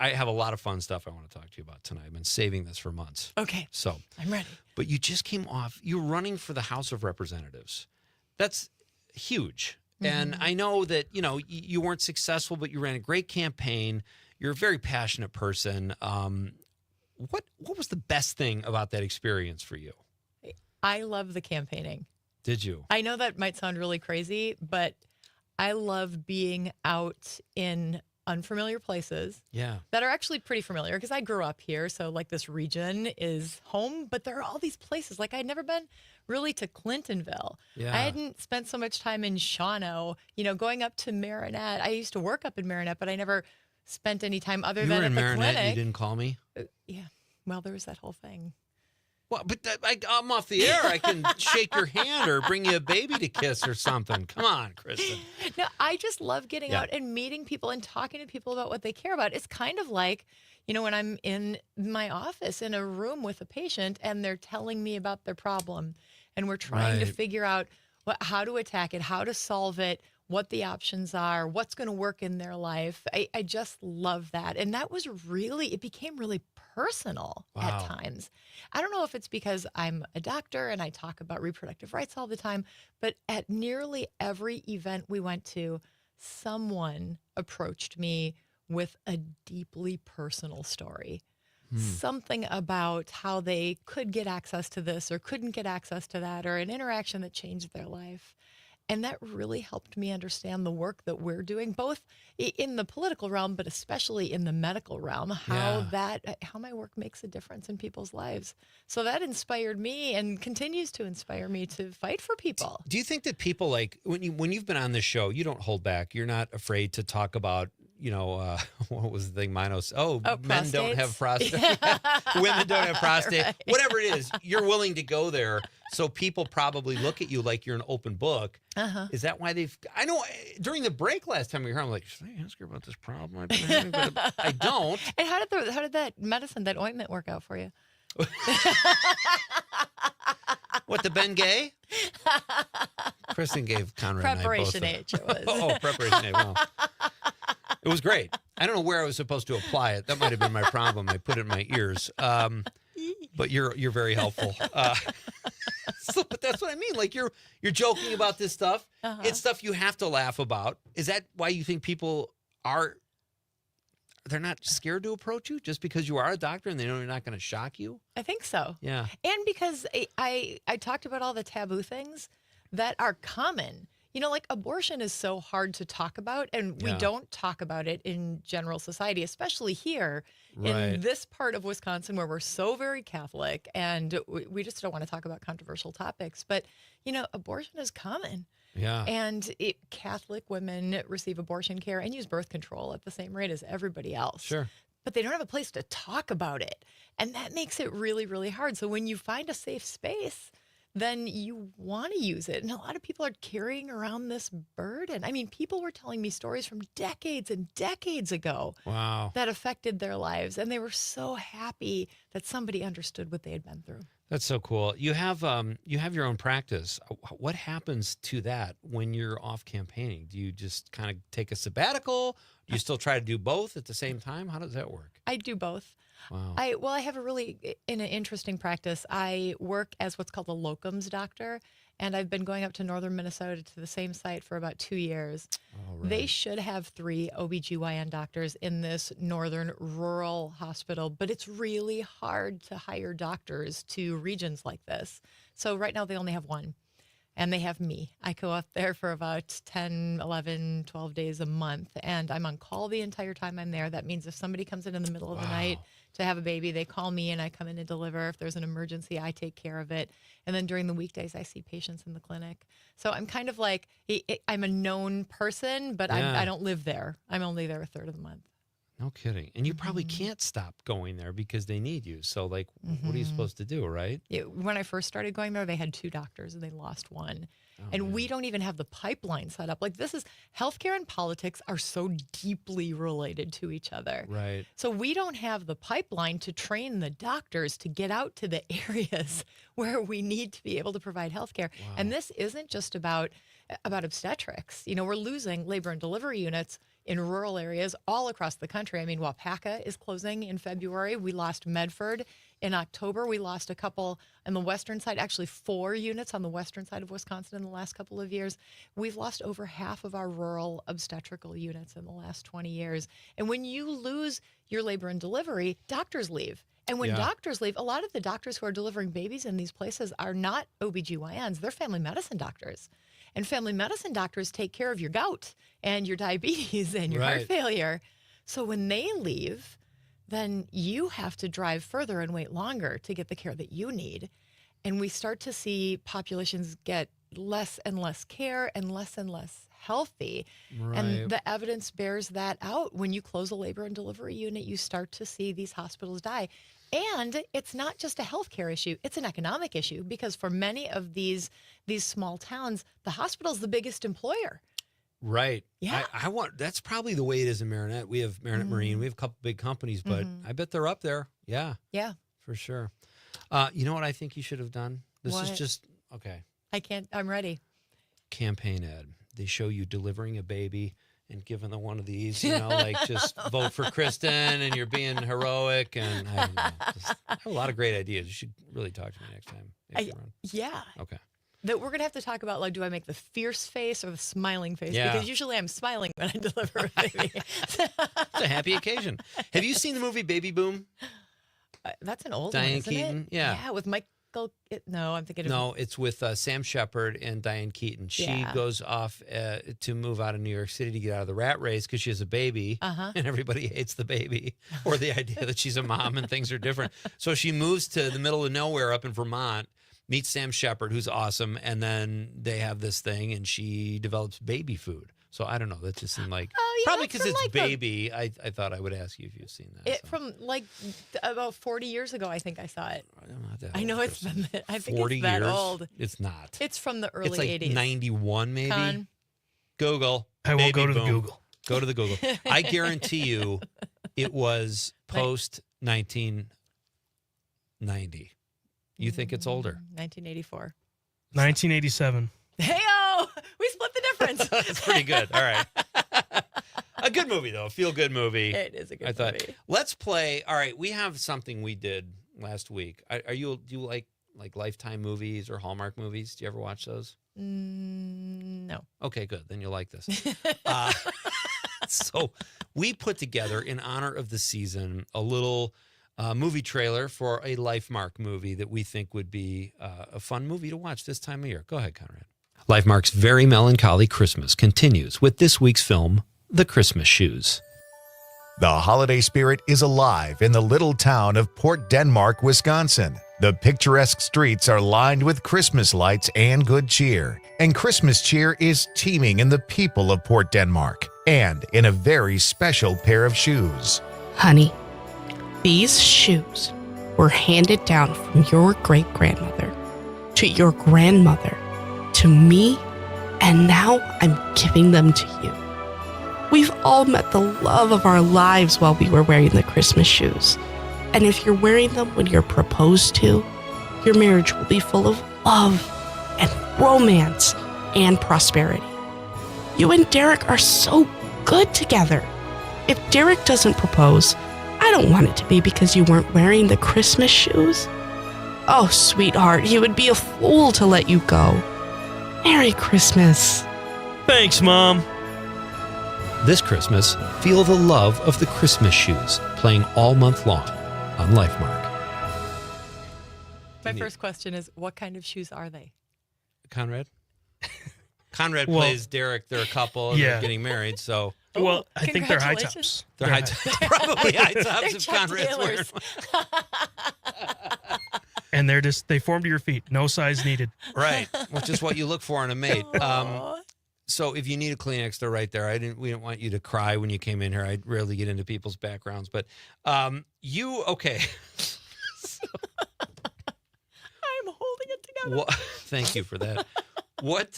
Speaker 12: I have a lot of fun stuff I want to talk to you about tonight. I've been saving this for months.
Speaker 20: Okay.
Speaker 12: So
Speaker 20: I'm ready.
Speaker 12: But you just came off, you're running for the House of Representatives. That's huge. And I know that, you weren't successful, but you ran a great campaign. You're a very passionate person. What was the best thing about that experience for you?
Speaker 20: I love the campaigning.
Speaker 12: Did you?
Speaker 20: I know that might sound really crazy, but I love being out in unfamiliar places that are actually pretty familiar because I grew up here. So like this region is home, but there are all these places. Like I'd never been really to Clintonville.
Speaker 12: Yeah.
Speaker 20: I hadn't spent so much time in Shawano, going up to Marinette. I used to work up in Marinette, but I never spent any time other
Speaker 12: You
Speaker 20: than
Speaker 12: were
Speaker 20: at
Speaker 12: in
Speaker 20: the
Speaker 12: Marinette
Speaker 20: clinic.
Speaker 12: and you didn't call me?
Speaker 20: Yeah. Well, there was that whole thing.
Speaker 12: Well, but I'm off the air. I can shake your hand or bring you a baby to kiss or something. Come on, Kristen.
Speaker 20: No, I just love getting out and meeting people and talking to people about what they care about. It's kind of like, when I'm in my office in a room with a patient and they're telling me about their problem and we're trying to figure out how to attack it, how to solve it, what the options are, what's going to work in their life. I just love that. And that was it became really personal at times. I don't know if it's because I'm a doctor and I talk about reproductive rights all the time, but at nearly every event we went to, someone approached me with a deeply personal story. Something about how they could get access to this or couldn't get access to that, or an interaction that changed their life. And that really helped me understand the work that we're doing, both in the political realm, but especially in the medical realm, how my work makes a difference in people's lives. So that inspired me and continues to inspire me to fight for people.
Speaker 12: Do you think that people, like, when you've been on this show, you don't hold back? You're not afraid to talk about, what was the thing? Men don't have prostate. Women don't have prostate.
Speaker 20: Right.
Speaker 12: Whatever it is, you're willing to go there. So people probably look at you like you're an open book. Is that why I know during the break last time we were here, I'm like, should I ask her about this problem I've been having? But I don't.
Speaker 20: And how did that medicine, that ointment work out for you?
Speaker 12: What, the Ben Gay? Kristen gave Conrad
Speaker 20: Preparation
Speaker 12: and I both
Speaker 20: H it was.
Speaker 12: Oh, Preparation H. Well, it was great. I don't know where I was supposed to apply it. That might have been my problem. I put it in my ears. But you're very helpful. But that's what I mean. Like you're joking about this stuff. It's stuff you have to laugh about. Is that why you think people they're not scared to approach you just because you are a doctor and they know you're not going to shock you?
Speaker 20: I think so.
Speaker 12: Yeah.
Speaker 20: And because I talked about all the taboo things that are common. Like abortion is so hard to talk about, and we don't talk about it in general society, especially here in this part of Wisconsin where we're so very Catholic, and we just don't want to talk about controversial topics. But, abortion is common.
Speaker 12: Yeah.
Speaker 20: And Catholic women receive abortion care and use birth control at the same rate as everybody else.
Speaker 12: Sure.
Speaker 20: But they don't have a place to talk about it. And that makes it really, really hard. So when you find a safe space, then you want to use it. And a lot of people are carrying around this burden. I mean, people were telling me stories from decades and decades ago that affected their lives. And they were so happy that somebody understood what they had been through.
Speaker 12: That's so cool. You have your own practice. What happens to that when you're off campaigning? Do you just kind of take a sabbatical? Do you still try to do both at the same time? How does that work?
Speaker 20: I do both.
Speaker 12: Wow.
Speaker 20: I have in an interesting practice. I work as what's called a locums doctor, and I've been going up to northern Minnesota to the same site for about 2 years. They should have 3 OBGYN doctors in this northern rural hospital, but it's really hard to hire doctors to regions like this. So right now they only have 1. And they have me. I go up there for about 10, 11, 12 days a month, and I'm on call the entire time I'm there. That means if somebody comes in the middle of the night to have a baby, they call me and I come in and deliver. If there's an emergency, I take care of it. And then during the weekdays, I see patients in the clinic. So I'm kind of like, I'm a known person, but I don't live there. I'm only there a third of the month.
Speaker 12: No kidding. And you probably can't stop going there because they need you. So, like, what are you supposed to do, right?
Speaker 20: When I first started going there, they had 2 doctors and they lost 1. And we don't even have the pipeline set up. Like, healthcare and politics are so deeply related to each other.
Speaker 12: Right.
Speaker 20: So we don't have the pipeline to train the doctors to get out to the areas where we need to be able to provide healthcare. And this isn't just about obstetrics. We're losing labor and delivery units in rural areas all across the country. I mean, Wapaka is closing in February. We lost Medford in October. We lost a couple on the western side, actually 4 units on the western side of Wisconsin in the last couple of years. We've lost over half of our rural obstetrical units in the last 20 years. And when you lose your labor and delivery, doctors leave. And when doctors leave, a lot of the doctors who are delivering babies in these places are not OBGYNs, they're family medicine doctors. And family medicine doctors take care of your gout and your diabetes and your heart failure. So when they leave, then you have to drive further and wait longer to get the care that you need. And we start to see populations get less and less care and less healthy.
Speaker 12: Right.
Speaker 20: And the evidence bears that out. When you close a labor and delivery unit, you start to see these hospitals die. And it's not just a healthcare issue, it's an economic issue, because for many of these small towns, the hospital's the biggest employer.
Speaker 12: Right.
Speaker 20: Yeah.
Speaker 12: I want, that's probably the way it is in Marinette. We have Marinette Marine. We have a couple big companies, but I bet they're up there. Yeah.
Speaker 20: Yeah.
Speaker 12: For sure. You know what I think you should have done? This is just, okay.
Speaker 20: I'm ready.
Speaker 12: Campaign ad. They show you delivering a baby and giving them one of these, you know, like just vote for Kristen and you're being heroic. And I don't know. I have a lot of great ideas. You should really talk to me next time.
Speaker 20: Yeah.
Speaker 12: Okay.
Speaker 20: That we're going to have to talk about, like, do I make the fierce face or the smiling face?
Speaker 12: Yeah.
Speaker 20: Because usually I'm smiling when I deliver a baby.
Speaker 12: It's a happy occasion. Have you seen the movie Baby Boom?
Speaker 20: That's an old
Speaker 12: Diane
Speaker 20: one, isn't
Speaker 12: Keaton?
Speaker 20: it?
Speaker 12: Yeah.
Speaker 20: Yeah, with Michael. No, I'm thinking of.
Speaker 12: No, it's with Sam Shepard and Diane Keaton. She goes off to move out of New York City to get out of the rat race because she has a baby, and everybody hates the baby or the idea that she's a mom and things are different. So she moves to the middle of nowhere up in Vermont, meets Sam Shepard, who's awesome, and then they have this thing, and she develops baby food. So I don't know. That just seemed like probably because it's baby. I thought I would ask you if you've seen that.
Speaker 20: From like about 40 years ago, I think I saw it.
Speaker 12: Not that
Speaker 20: I know
Speaker 12: old,
Speaker 20: it's been. I think
Speaker 12: 40
Speaker 20: it's that
Speaker 12: years?
Speaker 20: old.
Speaker 12: It's not.
Speaker 20: It's from the early
Speaker 12: It's like
Speaker 20: 80s.
Speaker 12: 91 maybe.
Speaker 20: Con.
Speaker 12: Google.
Speaker 13: I will go to the
Speaker 12: Boom.
Speaker 13: Google.
Speaker 12: Go to the Google. I guarantee you it was post 1990. You think it's older?
Speaker 20: 1984.
Speaker 13: 1987.
Speaker 20: Hey-o! We split the difference.
Speaker 12: That's pretty good. All right. A good movie, though. A feel-good movie.
Speaker 20: It is a good movie.
Speaker 12: Let's play. All right, we have something we did last week. Do you like Lifetime movies or Hallmark movies? Do you ever watch those?
Speaker 20: No.
Speaker 12: Okay, good. Then you'll like this. So we put together, in honor of the season, a little movie trailer for a Lifemark movie that we think would be a fun movie to watch this time of year. Go ahead, Conrad. Lifemark's very melancholy Christmas continues with this week's film, The Christmas Shoes.
Speaker 5: The holiday spirit is alive in the little town of Port Denmark, Wisconsin. The picturesque streets are lined with Christmas lights and good cheer. And Christmas cheer is teeming in the people of Port Denmark and in a very special pair of shoes.
Speaker 3: Honey, these shoes were handed down from your great-grandmother to your grandmother to me, and now I'm giving them to you. We've all met the love of our lives while we were wearing the Christmas shoes. And if you're wearing them when you're proposed to, your marriage will be full of love and romance and prosperity. You and Derek are so good together. If Derek doesn't propose, I don't want it to be because you weren't wearing the Christmas shoes. Oh, sweetheart, he would be a fool to let you go. Merry Christmas.
Speaker 13: Thanks, Mom.
Speaker 12: This Christmas, feel the love of the Christmas shoes, playing all month long on Lifemark.
Speaker 20: My first question is, what kind of shoes are they?
Speaker 12: Conrad? Conrad plays Derek. They're a couple and they're getting married, so...
Speaker 13: Well, I think they're high tops.
Speaker 12: They're high tops. Probably high tops if Conrad's wearing them.
Speaker 13: And they form to your feet. No size needed.
Speaker 12: Right, which is what you look for in a mate. So if you need a Kleenex, they're right there. We didn't want you to cry when you came in here. I rarely get into people's backgrounds, but okay.
Speaker 20: I'm holding it together.
Speaker 12: Thank you for that. What's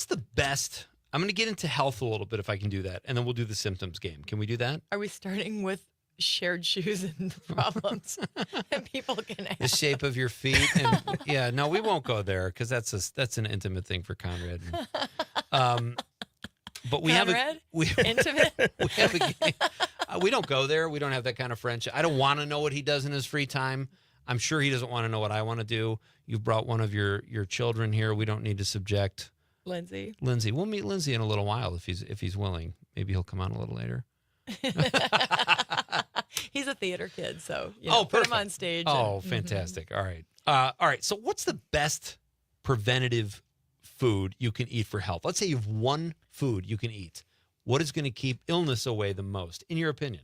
Speaker 12: the best? I'm going to get into health a little bit if I can do that, and then we'll do the symptoms game. Can we do that?
Speaker 20: Are we starting with shared shoes and problems that people can have?
Speaker 12: The shape of your feet, and no, we won't go there because that's an intimate thing for Conrad. but we have
Speaker 20: Conrad?
Speaker 12: a
Speaker 20: Intimate?
Speaker 12: we have a game. We don't go there. We don't have that kind of friendship. I don't want to know what he does in his free time. I'm sure he doesn't want to know what I want to do. You've brought one of your children here. We don't need to subject
Speaker 20: Lindsay.
Speaker 12: We'll meet Lindsay in a little while if he's willing. Maybe he'll come on a little later.
Speaker 20: He's a theater kid, so put him on stage.
Speaker 12: Oh, fantastic. All right. All right. So what's the best preventative food you can eat for health? Let's say you have one food you can eat. What is going to keep illness away the most, in your opinion?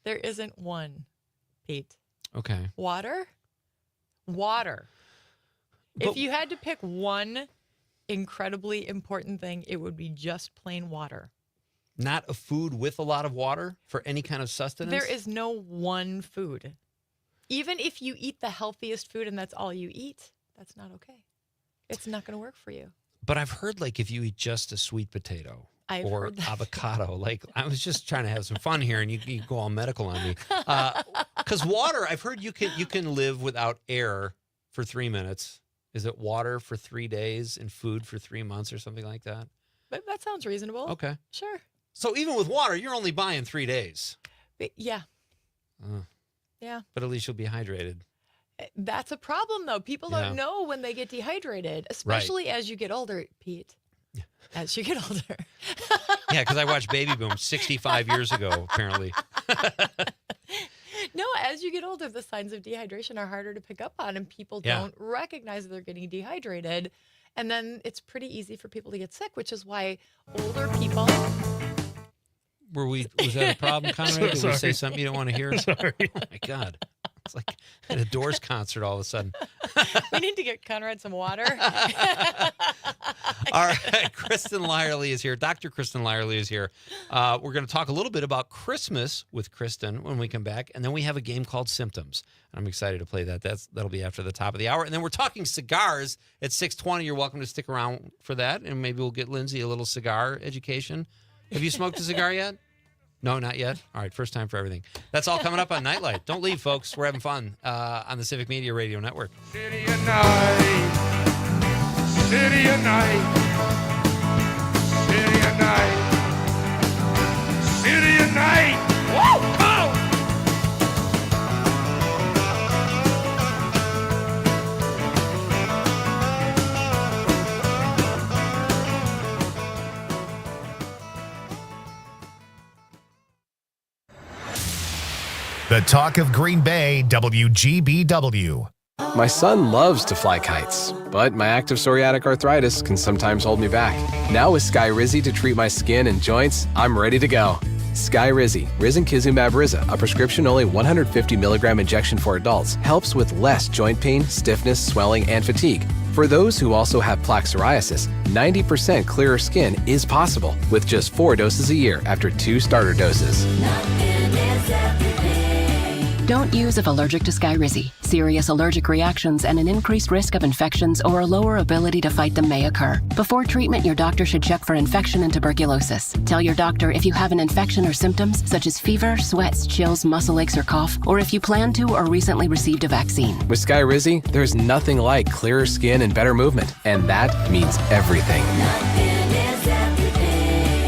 Speaker 20: There isn't one, Pete.
Speaker 12: Okay.
Speaker 20: Water? If you had to pick one incredibly important thing, it would be just plain water.
Speaker 12: Not a food with a lot of water for any kind of sustenance?
Speaker 20: There is no one food. Even if you eat the healthiest food and that's all you eat, that's not okay. It's not going to work for you.
Speaker 12: But I've heard if you eat just a sweet potato or avocado, I was just trying to have some fun here and you go all medical on me. Because water, I've heard you can live without air for 3 minutes. Is it water for 3 days and food for 3 months or something like that?
Speaker 20: But that sounds reasonable.
Speaker 12: Okay.
Speaker 20: Sure.
Speaker 12: So even with water, you're only buying 3 days.
Speaker 20: Yeah. Yeah.
Speaker 12: But at least you'll be hydrated.
Speaker 20: That's a problem, though. People don't know when they get dehydrated, especially as you get older, Pete. As you get older.
Speaker 12: Yeah, because I watched Baby Boom 65 years ago, apparently.
Speaker 20: No, as you get older, the signs of dehydration are harder to pick up on, and people don't recognize that they're getting dehydrated. And then it's pretty easy for people to get sick, which is why older people...
Speaker 12: Was that a problem, Conrad? Did we say something you don't want to hear?
Speaker 13: Sorry.
Speaker 12: Oh, my God. It's like at a Doors concert all of a sudden.
Speaker 20: We need to get Conrad some water.
Speaker 12: All right. Kristen Lyerly is here. Dr. Kristen Lyerly is here. We're going to talk a little bit about Christmas with Kristen when we come back. And then we have a game called Symptoms. I'm excited to play that. That'll be after the top of the hour. And then we're talking cigars at 6:20. You're welcome to stick around for that. And maybe we'll get Lindsay a little cigar education. Have you smoked a cigar yet? No, not yet. All right, first time for everything. That's all coming up on Nightlight. Don't leave, folks. We're having fun on the Civic Media Radio Network.
Speaker 7: City of night, city of night, city of night, city of night. Woo! Come on!
Speaker 5: The talk of Green Bay, WGBW.
Speaker 14: My son loves to fly kites, but my active psoriatic arthritis can sometimes hold me back. Now with Skyrizi to treat my skin and joints, I'm ready to go. Skyrizi, risankizumab Riza, a prescription-only 150 milligram injection for adults, helps with less joint pain, stiffness, swelling, and fatigue. For those who also have plaque psoriasis, 90% clearer skin is possible with just 4 doses a year after 2 starter doses.
Speaker 15: Don't use if allergic to Skyrizi. Serious allergic reactions and an increased risk of infections or a lower ability to fight them may occur. Before treatment, your doctor should check for infection and tuberculosis. Tell your doctor if you have an infection or symptoms such as fever, sweats, chills, muscle aches, or cough, or if you plan to or recently received a vaccine.
Speaker 14: With Skyrizi, there's nothing like clearer skin and better movement, and that means everything.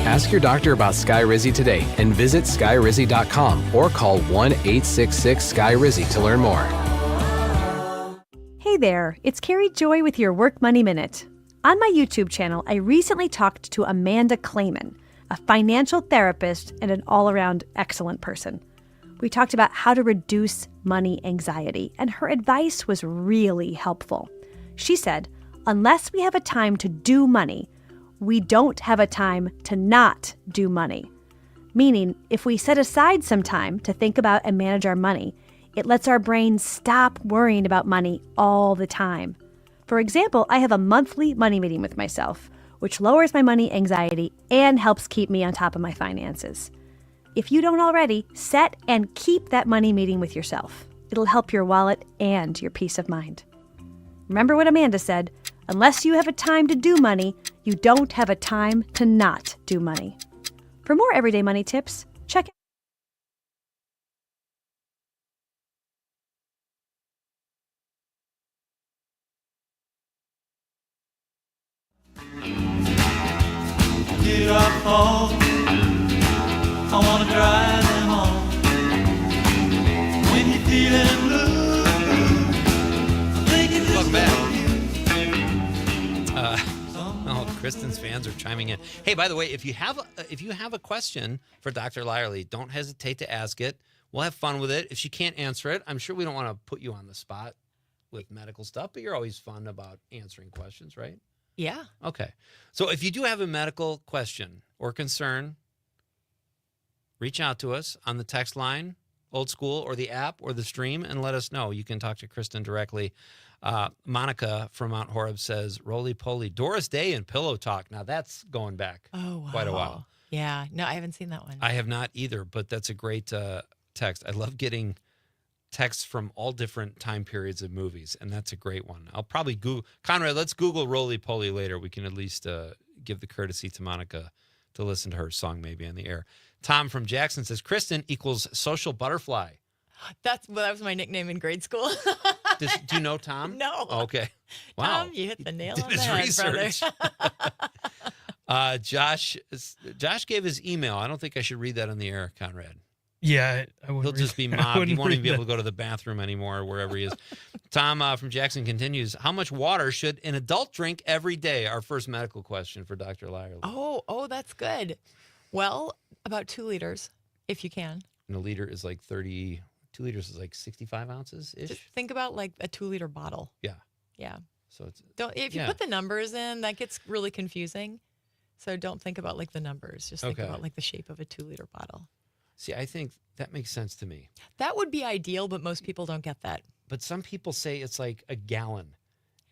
Speaker 14: Ask your doctor about Skyrizi today and visit skyrizi.com or call 1-866-SKYRIZI to learn more.
Speaker 16: Hey there, it's Carrie Joy with your Work Money Minute. On my YouTube channel, I recently talked to Amanda Clayman, a financial therapist and an all-around excellent person. We talked about how to reduce money anxiety, and her advice was really helpful. She said, unless we have a time to do money, we don't have a time to not do money. Meaning, if we set aside some time to think about and manage our money, it lets our brain stop worrying about money all the time. For example, I have a monthly money meeting with myself, which lowers my money anxiety and helps keep me on top of my finances. If you don't already, set and keep that money meeting with yourself. It'll help your wallet and your peace of mind. Remember what Amanda said, unless you have a time to do money, you don't have a time to not do money. For more everyday money tips, check out
Speaker 17: I wanna dry them off. When you're feeling blue, thinking
Speaker 12: Welcome back. Kristen's fans are chiming in. Hey, by the way, if you have a question for Dr. Lyerly, don't hesitate to ask it. We'll have fun with it. If she can't answer it, I'm sure we don't want to put you on the spot with medical stuff, but you're always fun about answering questions, right?
Speaker 20: Yeah.
Speaker 12: Okay. So if you do have a medical question or concern, reach out to us on the text line, old school, or the app, or the stream, and let us know. You can talk to Kristen directly. Monica from Mount Horeb says, roly-poly, Doris Day and Pillow Talk. Now, that's going back quite a while.
Speaker 20: Yeah. No, I haven't seen that one.
Speaker 12: I have not either, but that's a great text. I love getting texts from all different time periods of movies, and that's a great one. I'll probably Google. Conrad, let's Google roly-poly later. We can at least give the courtesy to Monica to listen to her song maybe on the air. Tom from Jackson says, Kristen equals social butterfly.
Speaker 20: That was my nickname in grade school.
Speaker 12: Do you know Tom?
Speaker 20: No.
Speaker 12: Okay. Wow.
Speaker 20: Tom, you hit the nail
Speaker 12: Did
Speaker 20: on
Speaker 12: his
Speaker 20: the head,
Speaker 12: research.
Speaker 20: brother.
Speaker 12: Josh gave his email. I don't think I should read that on the air, Conrad.
Speaker 13: Yeah, I wouldn't.
Speaker 12: He'll just be
Speaker 13: I
Speaker 12: mobbed. He
Speaker 13: wouldn't
Speaker 12: won't even be
Speaker 13: read
Speaker 12: able to go to the bathroom anymore, wherever he is. Tom from Jackson continues, how much water should an adult drink every day? Our first medical question for Dr. Lyerly.
Speaker 20: Oh, that's good. Well, about 2 liters, if you can.
Speaker 12: And a liter is like 2 liters is like 65 ounces-ish?
Speaker 20: Just think about like a 2-liter bottle.
Speaker 12: Yeah.
Speaker 20: Yeah.
Speaker 12: So it's
Speaker 20: if you put the numbers in, that gets really confusing. So don't think about like the numbers. Just think about like the shape of a 2-liter bottle.
Speaker 12: See, I think that makes sense to me.
Speaker 20: That would be ideal, but most people don't get that.
Speaker 12: But some people say it's like a gallon.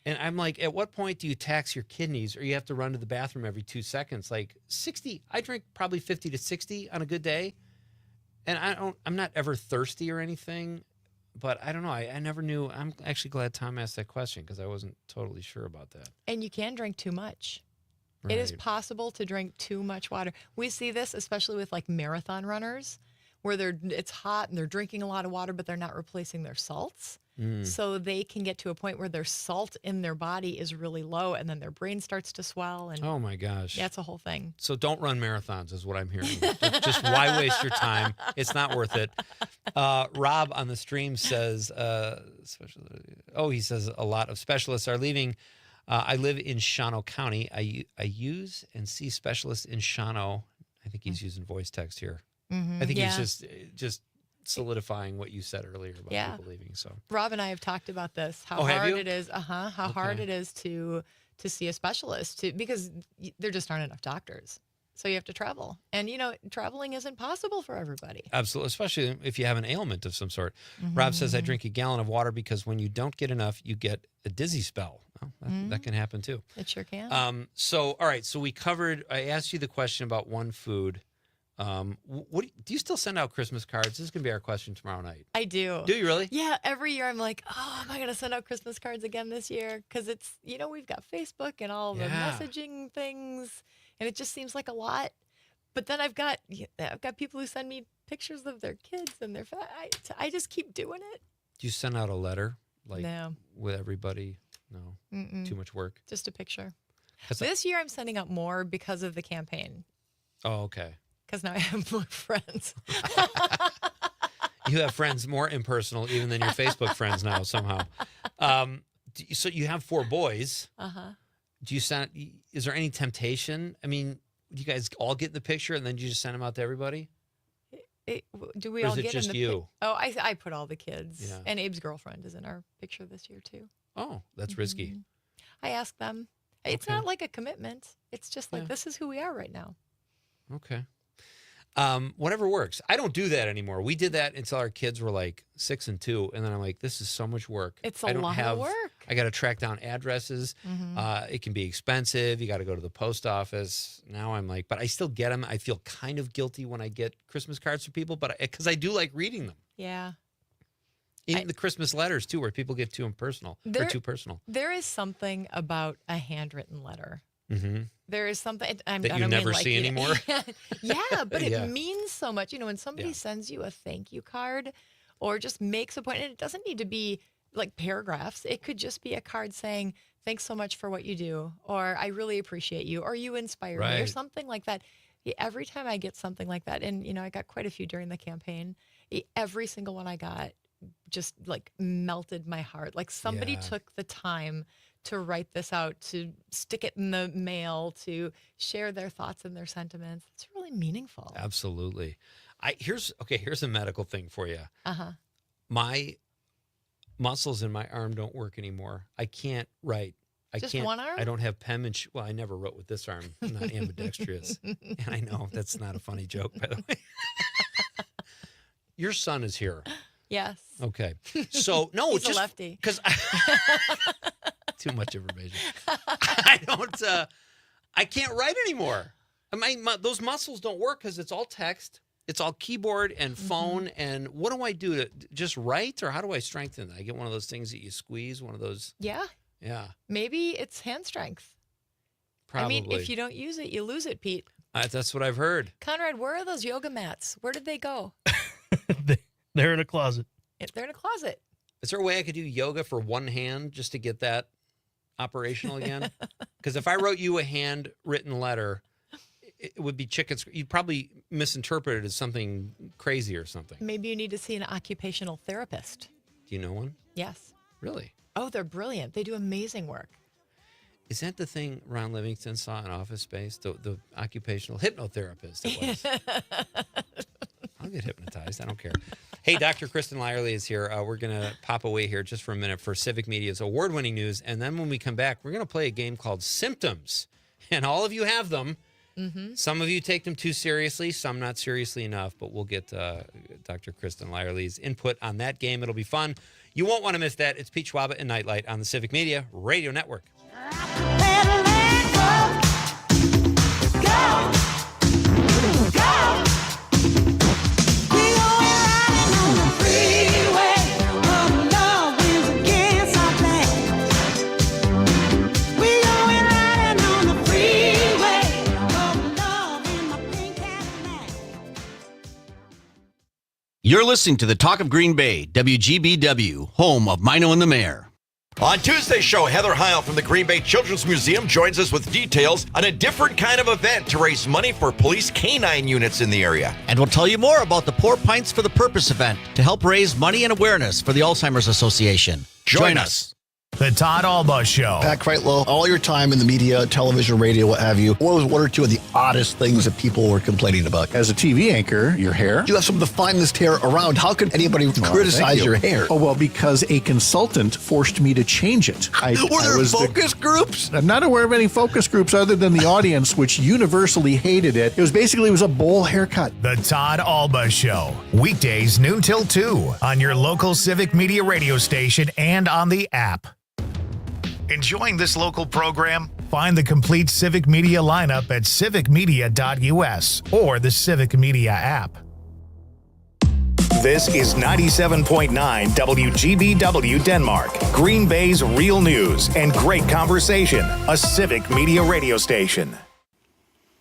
Speaker 12: And I'm like, at what point do you tax your kidneys or you have to run to the bathroom every 2 seconds? Like 60, I drink probably 50 to 60 on a good day. And I'm not ever thirsty or anything, but I don't know. I never knew. I'm actually glad Tom asked that question because I wasn't totally sure about that.
Speaker 20: And you can drink too much.
Speaker 12: Right.
Speaker 20: It is possible to drink too much water. We see this especially with like marathon runners where it's hot and they're drinking a lot of water, but they're not replacing their salts. So they can get to a point where their salt in their body is really low and then their brain starts to swell. And
Speaker 12: oh, my gosh.
Speaker 20: Yeah, it's a whole thing.
Speaker 12: So don't run marathons is what I'm hearing. Just why waste your time? It's not worth it. Rob on the stream says, he says a lot of specialists are leaving. I live in Shawano County. I use and see specialists in Shawano. I think he's using voice text here.
Speaker 20: Mm-hmm.
Speaker 12: I think he's just solidifying what you said earlier about people leaving. So
Speaker 20: Rob and I have talked about this, how hard it is. How hard it is to see a specialist because there just aren't enough doctors. So you have to travel. And, traveling isn't possible for everybody.
Speaker 12: Absolutely, especially if you have an ailment of some sort.
Speaker 20: Mm-hmm.
Speaker 12: Rob says, I drink a gallon of water because when you don't get enough, you get a dizzy spell. Well, that can happen too.
Speaker 20: It sure can.
Speaker 12: All right. So I asked you the question about one food. What do you still send out Christmas cards? This is going to be our question tomorrow night.
Speaker 20: I do.
Speaker 12: Do you really?
Speaker 20: Yeah. Every year I'm like, am I going to send out Christmas cards again this year? Because it's, we've got Facebook and all the messaging things, and it just seems like a lot. But then I've got people who send me pictures of their kids and their I just keep doing it.
Speaker 12: Do you send out a letter
Speaker 20: no.
Speaker 12: with everybody? No.
Speaker 20: Mm-mm.
Speaker 12: Too much work.
Speaker 20: Just a picture. This year I'm sending out more because of the campaign.
Speaker 12: Oh, okay.
Speaker 20: Because now I have more friends.
Speaker 12: You have friends more impersonal even than your Facebook friends now somehow. So you have 4 boys.
Speaker 20: Uh-huh.
Speaker 12: Is there any temptation? I mean, do you guys all get in the picture and then you just send them out to everybody?
Speaker 20: Do we
Speaker 12: or
Speaker 20: all
Speaker 12: is it
Speaker 20: get
Speaker 12: just
Speaker 20: in the
Speaker 12: you?
Speaker 20: I put all the kids.
Speaker 12: Yeah.
Speaker 20: And Abe's girlfriend is in our picture this year too.
Speaker 12: Oh, that's risky.
Speaker 20: I ask them. It's not like a commitment. It's just like this is who we are right now.
Speaker 12: Okay. Whatever works. I don't do that anymore. We did that until our kids were like 6 and 2, and then I'm like, this is so much work.
Speaker 20: It's a lot of work.
Speaker 12: I got to track down addresses. It can be expensive. You got to go to the post office. Now I'm like, but I still get them. I feel kind of guilty when I get Christmas cards from people, but because I do like reading them.
Speaker 20: Yeah.
Speaker 12: Even the Christmas letters too, where people get too impersonal or too personal.
Speaker 20: There is something about a handwritten letter.
Speaker 12: Mm-hmm.
Speaker 20: There is something
Speaker 12: that you never see anymore.
Speaker 20: Yeah, but it means so much. When somebody sends you a thank you card or just makes a point, and it doesn't need to be like paragraphs. It could just be a card saying, thanks so much for what you do, or I really appreciate you, or you inspire me, or something like that. Every time I get something like that, and, I got quite a few during the campaign, every single one I got just like melted my heart. Like somebody took the time to write this out, to stick it in the mail, to share their thoughts and their sentiments. It's really meaningful.
Speaker 12: Absolutely. Here's a medical thing for you.
Speaker 20: Uh-huh.
Speaker 12: My muscles in my arm don't work anymore. I can't write.
Speaker 20: Just one arm?
Speaker 12: I don't have penmanship. Well, I never wrote with this arm. I'm not ambidextrous. And I know that's not a funny joke, by the way. Your son is here.
Speaker 20: Yes.
Speaker 12: Okay. So, no,
Speaker 20: He's
Speaker 12: just
Speaker 20: a lefty.
Speaker 12: because too much information. I can't write anymore. Those muscles don't work because it's all text. It's all keyboard and phone. And what do I do to just write, or how do I strengthen that? I get one of those things that you squeeze, one of those.
Speaker 20: Yeah.
Speaker 12: Yeah.
Speaker 20: Maybe it's hand strength.
Speaker 12: Probably.
Speaker 20: I mean, if you don't use it, you lose it, Pete.
Speaker 12: That's what I've heard.
Speaker 20: Conrad, where are those yoga mats? Where did they go?
Speaker 13: They're in a closet.
Speaker 20: They're in a closet.
Speaker 12: Is there a way I could do yoga for one hand just to get that operational again? Because if I wrote you a handwritten letter, it would be chicken. You'd probably misinterpret it as something crazy or something.
Speaker 20: Maybe you need to see an occupational therapist.
Speaker 12: Do you know one?
Speaker 20: Yes.
Speaker 12: Really?
Speaker 20: Oh, they're brilliant. They do amazing work.
Speaker 12: Is that the thing Ron Livingston saw in Office Space? The occupational hypnotherapist it was. I'll get hypnotized. I don't care. Hey, Dr. Kristen Lyerly is here. We're going to pop away here just for a minute for Civic Media's award-winning news. And then when we come back, we're going to play a game called Symptoms. And all of you have them.
Speaker 20: Mm-hmm.
Speaker 12: Some of you take them too seriously, some not seriously enough. But we'll get Dr. Kristen Lyerly's input on that game. It'll be fun. You won't want to miss that. It's Pete Schwaba and Nite Lite on the Civic Media Radio Network.
Speaker 18: You're listening to the Talk of Green Bay, WGBW, home of Mino and the Mayor.
Speaker 19: On Tuesday's show, Heather Heil from the Green Bay Children's Museum joins us with details on a different kind of event to raise money for police canine units in the area.
Speaker 18: And we'll tell you more about the Pour Pints for the Purpose event to help raise money and awareness for the Alzheimer's Association. Join us.
Speaker 5: The Todd Alba Show.
Speaker 9: Pat Kreitlow, all your time in the media, television, radio, what have you, what was one or two of the oddest things that people were complaining about?
Speaker 21: As a TV anchor, your hair.
Speaker 9: You have some of the finest hair around. How could anybody criticize your hair?
Speaker 21: Oh, well, because a consultant forced me to change it.
Speaker 9: Were there focus groups?
Speaker 21: I'm not aware of any focus groups other than the audience, which universally hated it. It was a bowl haircut.
Speaker 5: The Todd Alba Show. Weekdays noon till 2 on your local Civic Media radio station and on the app. Enjoying this local program? Find the complete Civic Media lineup at civicmedia.us or the Civic Media app. This is 97.9 WGBW Denmark, Green Bay's real news and great conversation, a Civic Media radio station.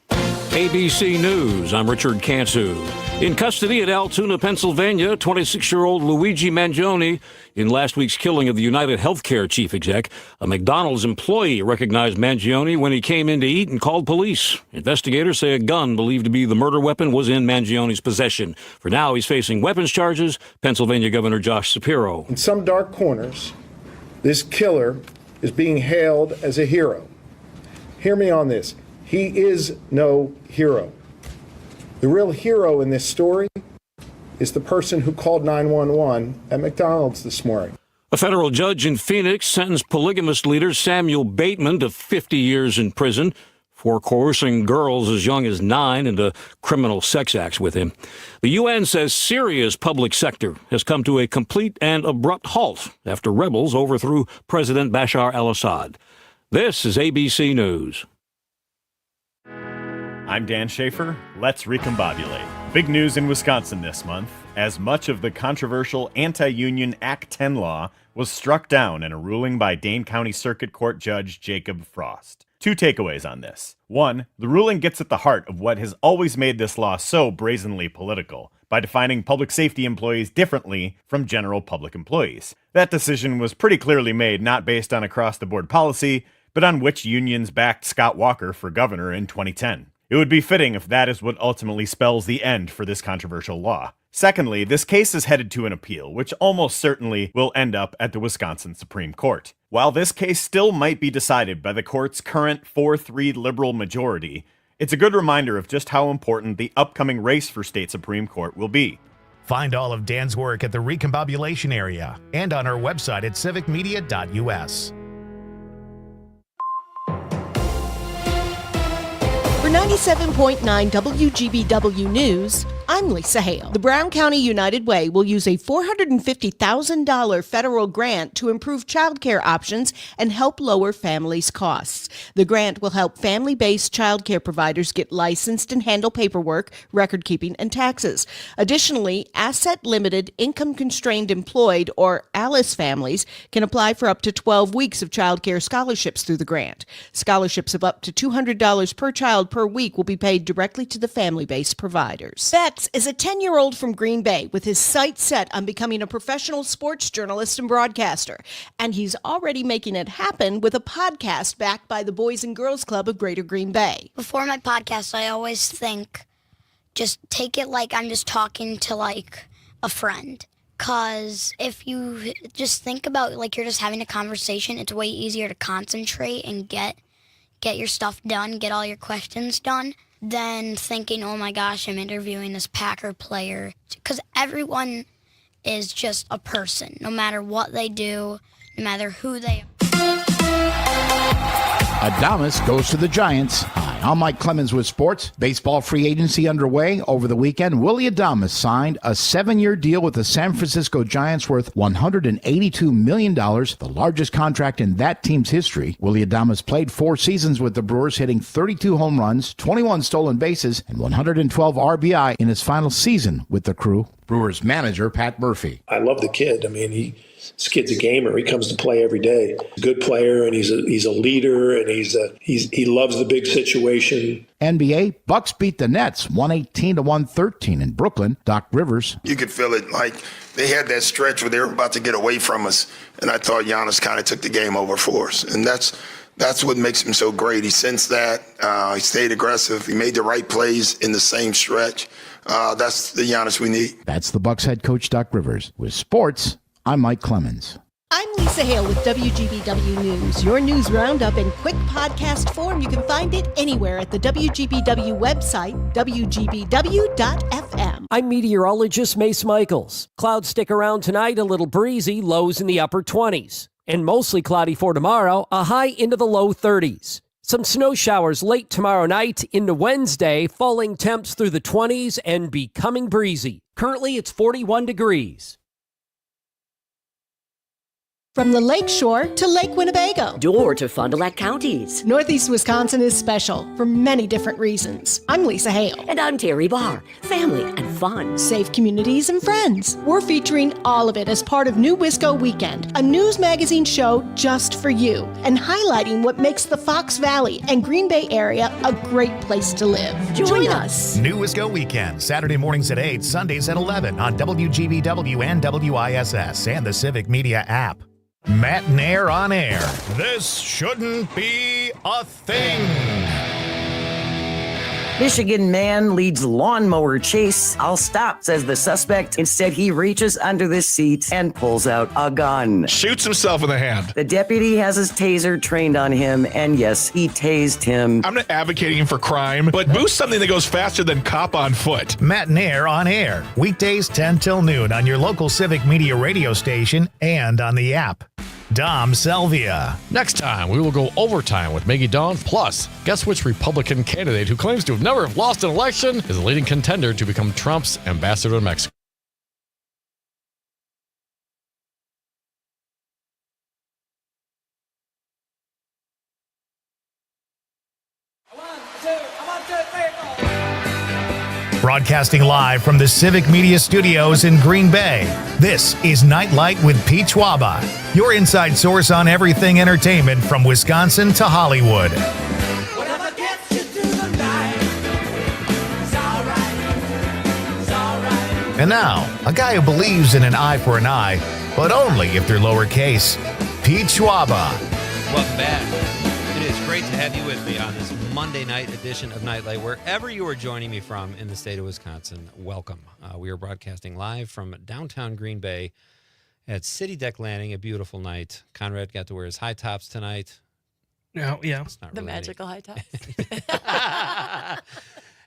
Speaker 22: ABC News, I'm Richard Cantu. In custody at Altoona, Pennsylvania, 26-year-old Luigi Mangione, in last week's killing of the United Healthcare chief exec, a McDonald's employee recognized Mangione when he came in to eat and called police. Investigators say a gun believed to be the murder weapon was in Mangione's possession. For now, he's facing weapons charges, Pennsylvania Governor Josh Shapiro.
Speaker 23: In some dark corners, this killer is being hailed as a hero. Hear me on this. He is no hero. The real hero in this story is the person who called 911 at McDonald's this morning.
Speaker 22: A federal judge in Phoenix sentenced polygamist leader Samuel Bateman to 50 years in prison for coercing girls as young as 9 into criminal sex acts with him. The UN says Syria's public sector has come to a complete and abrupt halt after rebels overthrew President Bashar al-Assad. This is ABC News.
Speaker 26: I'm Dan Schaefer. Let's recombobulate. Big news in Wisconsin this month, as much of the controversial anti-union Act 10 law was struck down in a ruling by Dane County Circuit Court Judge Jacob Frost. Two takeaways on this. One, the ruling gets at the heart of what has always made this law so brazenly political, by defining public safety employees differently from general public employees. That decision was pretty clearly made not based on across-the-board policy, but on which unions backed Scott Walker for governor in 2010. It would be fitting if that is what ultimately spells the end for this controversial law. Secondly, this case is headed to an appeal, which almost certainly will end up at the Wisconsin Supreme Court. While this case still might be decided by the court's current 4-3 liberal majority, it's a good reminder of just how important the upcoming race for state Supreme Court will be.
Speaker 5: Find all of Dan's work at the Recombobulation area and on our website at civicmedia.us.
Speaker 1: For 97.9 WGBW News, I'm Lisa Hale. The Brown County United Way will use a $450,000 federal grant to improve childcare options and help lower families' costs. The grant will help family-based childcare providers get licensed and handle paperwork, record-keeping, and taxes. Additionally, asset-limited, income-constrained employed, or ALICE families can apply for up to 12 weeks of childcare scholarships through the grant. Scholarships of up to $200 per child per week will be paid directly to the family-based providers. Bex is a 10-year-old from Green Bay with his sights set on becoming a professional sports journalist and broadcaster, and he's already making it happen with a podcast backed by the Boys and Girls Club of Greater Green Bay.
Speaker 2: Before my podcast, I always think, just take it like I'm just talking to like a friend. Because if you just think about like you're just having a conversation, it's way easier to concentrate and get your stuff done, get all your questions done, than thinking, oh my gosh, I'm interviewing this Packer player. Because everyone is just a person, no matter what they do, no matter who they are.
Speaker 4: Adames goes to the Giants. Hi, I'm Mike Clemens with sports. Baseball free agency underway. Over the weekend, Willie Adames signed a 7-year deal with the San Francisco Giants worth $182 million, the largest contract in that team's history. Willie Adames played 4 seasons with the Brewers, hitting 32 home runs, 21 stolen bases, and 112 RBI in his final season with the Crew. Brewers manager Pat Murphy.
Speaker 11: I love the kid. I mean, this kid's a gamer. He comes to play every day. He's a good player, and he's a leader, and he loves the big situation.
Speaker 4: NBA, Bucks beat the Nets 118-113 in Brooklyn. Doc Rivers.
Speaker 24: You could feel it like they had that stretch where they were about to get away from us, and I thought Giannis kind of took the game over for us, and that's what makes him so great. He sensed that. He stayed aggressive. He made the right plays in the same stretch. That's the Giannis we need.
Speaker 4: That's the Bucks head coach, Doc Rivers. With sports, I'm Mike Clemens.
Speaker 1: I'm Lisa Hale with WGBW News, your news roundup in quick podcast form. You can find it anywhere at the WGBW website, WGBW.FM.
Speaker 6: I'm meteorologist Mace Michaels. Clouds stick around tonight, a little breezy, lows in the upper 20s. And mostly cloudy for tomorrow, a high into the low 30s. Some snow showers late tomorrow night into Wednesday, falling temps through the 20s and becoming breezy. Currently, it's 41 degrees.
Speaker 1: From the Lake Shore to Lake Winnebago.
Speaker 25: Door to Fond du Lac counties.
Speaker 1: Northeast Wisconsin is special for many different reasons. I'm Lisa Hale.
Speaker 25: And I'm Terry Barr. Family and fun.
Speaker 1: Safe communities and friends. We're featuring all of it as part of New Wisco Weekend, a news magazine show just for you, and highlighting what makes the Fox Valley and Green Bay area a great place to live. Join us.
Speaker 5: New Wisco Weekend, Saturday mornings at 8, Sundays at 11 on WGBW and WISS and the Civic Media app. Matt Nair on air. This shouldn't be a thing.
Speaker 27: Michigan man leads lawnmower chase. I'll stop, says the suspect. Instead, he reaches under the seat and pulls out a gun.
Speaker 28: Shoots himself in the hand.
Speaker 27: The deputy has his taser trained on him, and yes, he tased him.
Speaker 28: I'm not advocating for crime, but boost something that goes faster than cop on foot.
Speaker 5: Matt Nair on air. Weekdays 10 till noon on your local Civic Media radio station and on the app. Dom Selvia.
Speaker 29: Next time, we will go overtime with Maggie Dawn. Plus, guess which Republican candidate who claims to have never lost an election is a leading contender to become Trump's ambassador to Mexico.
Speaker 5: Broadcasting live from the Civic Media Studios in Green Bay, this is Nite Lite with Pete Schwaba, your inside source on everything entertainment from Wisconsin to Hollywood. And now, a guy who believes in an eye for an eye, but only if they're lowercase, Pete Schwaba.
Speaker 12: Welcome back. It is great great to have you with me on this Monday night edition of Night Light. Wherever you are joining me from in the state of Wisconsin, welcome. We are broadcasting live from downtown Green Bay at City Deck Landing, a beautiful night. Conrad got to wear his high tops tonight.
Speaker 3: Yeah.
Speaker 12: It's not
Speaker 20: The
Speaker 12: really
Speaker 20: magical high tops.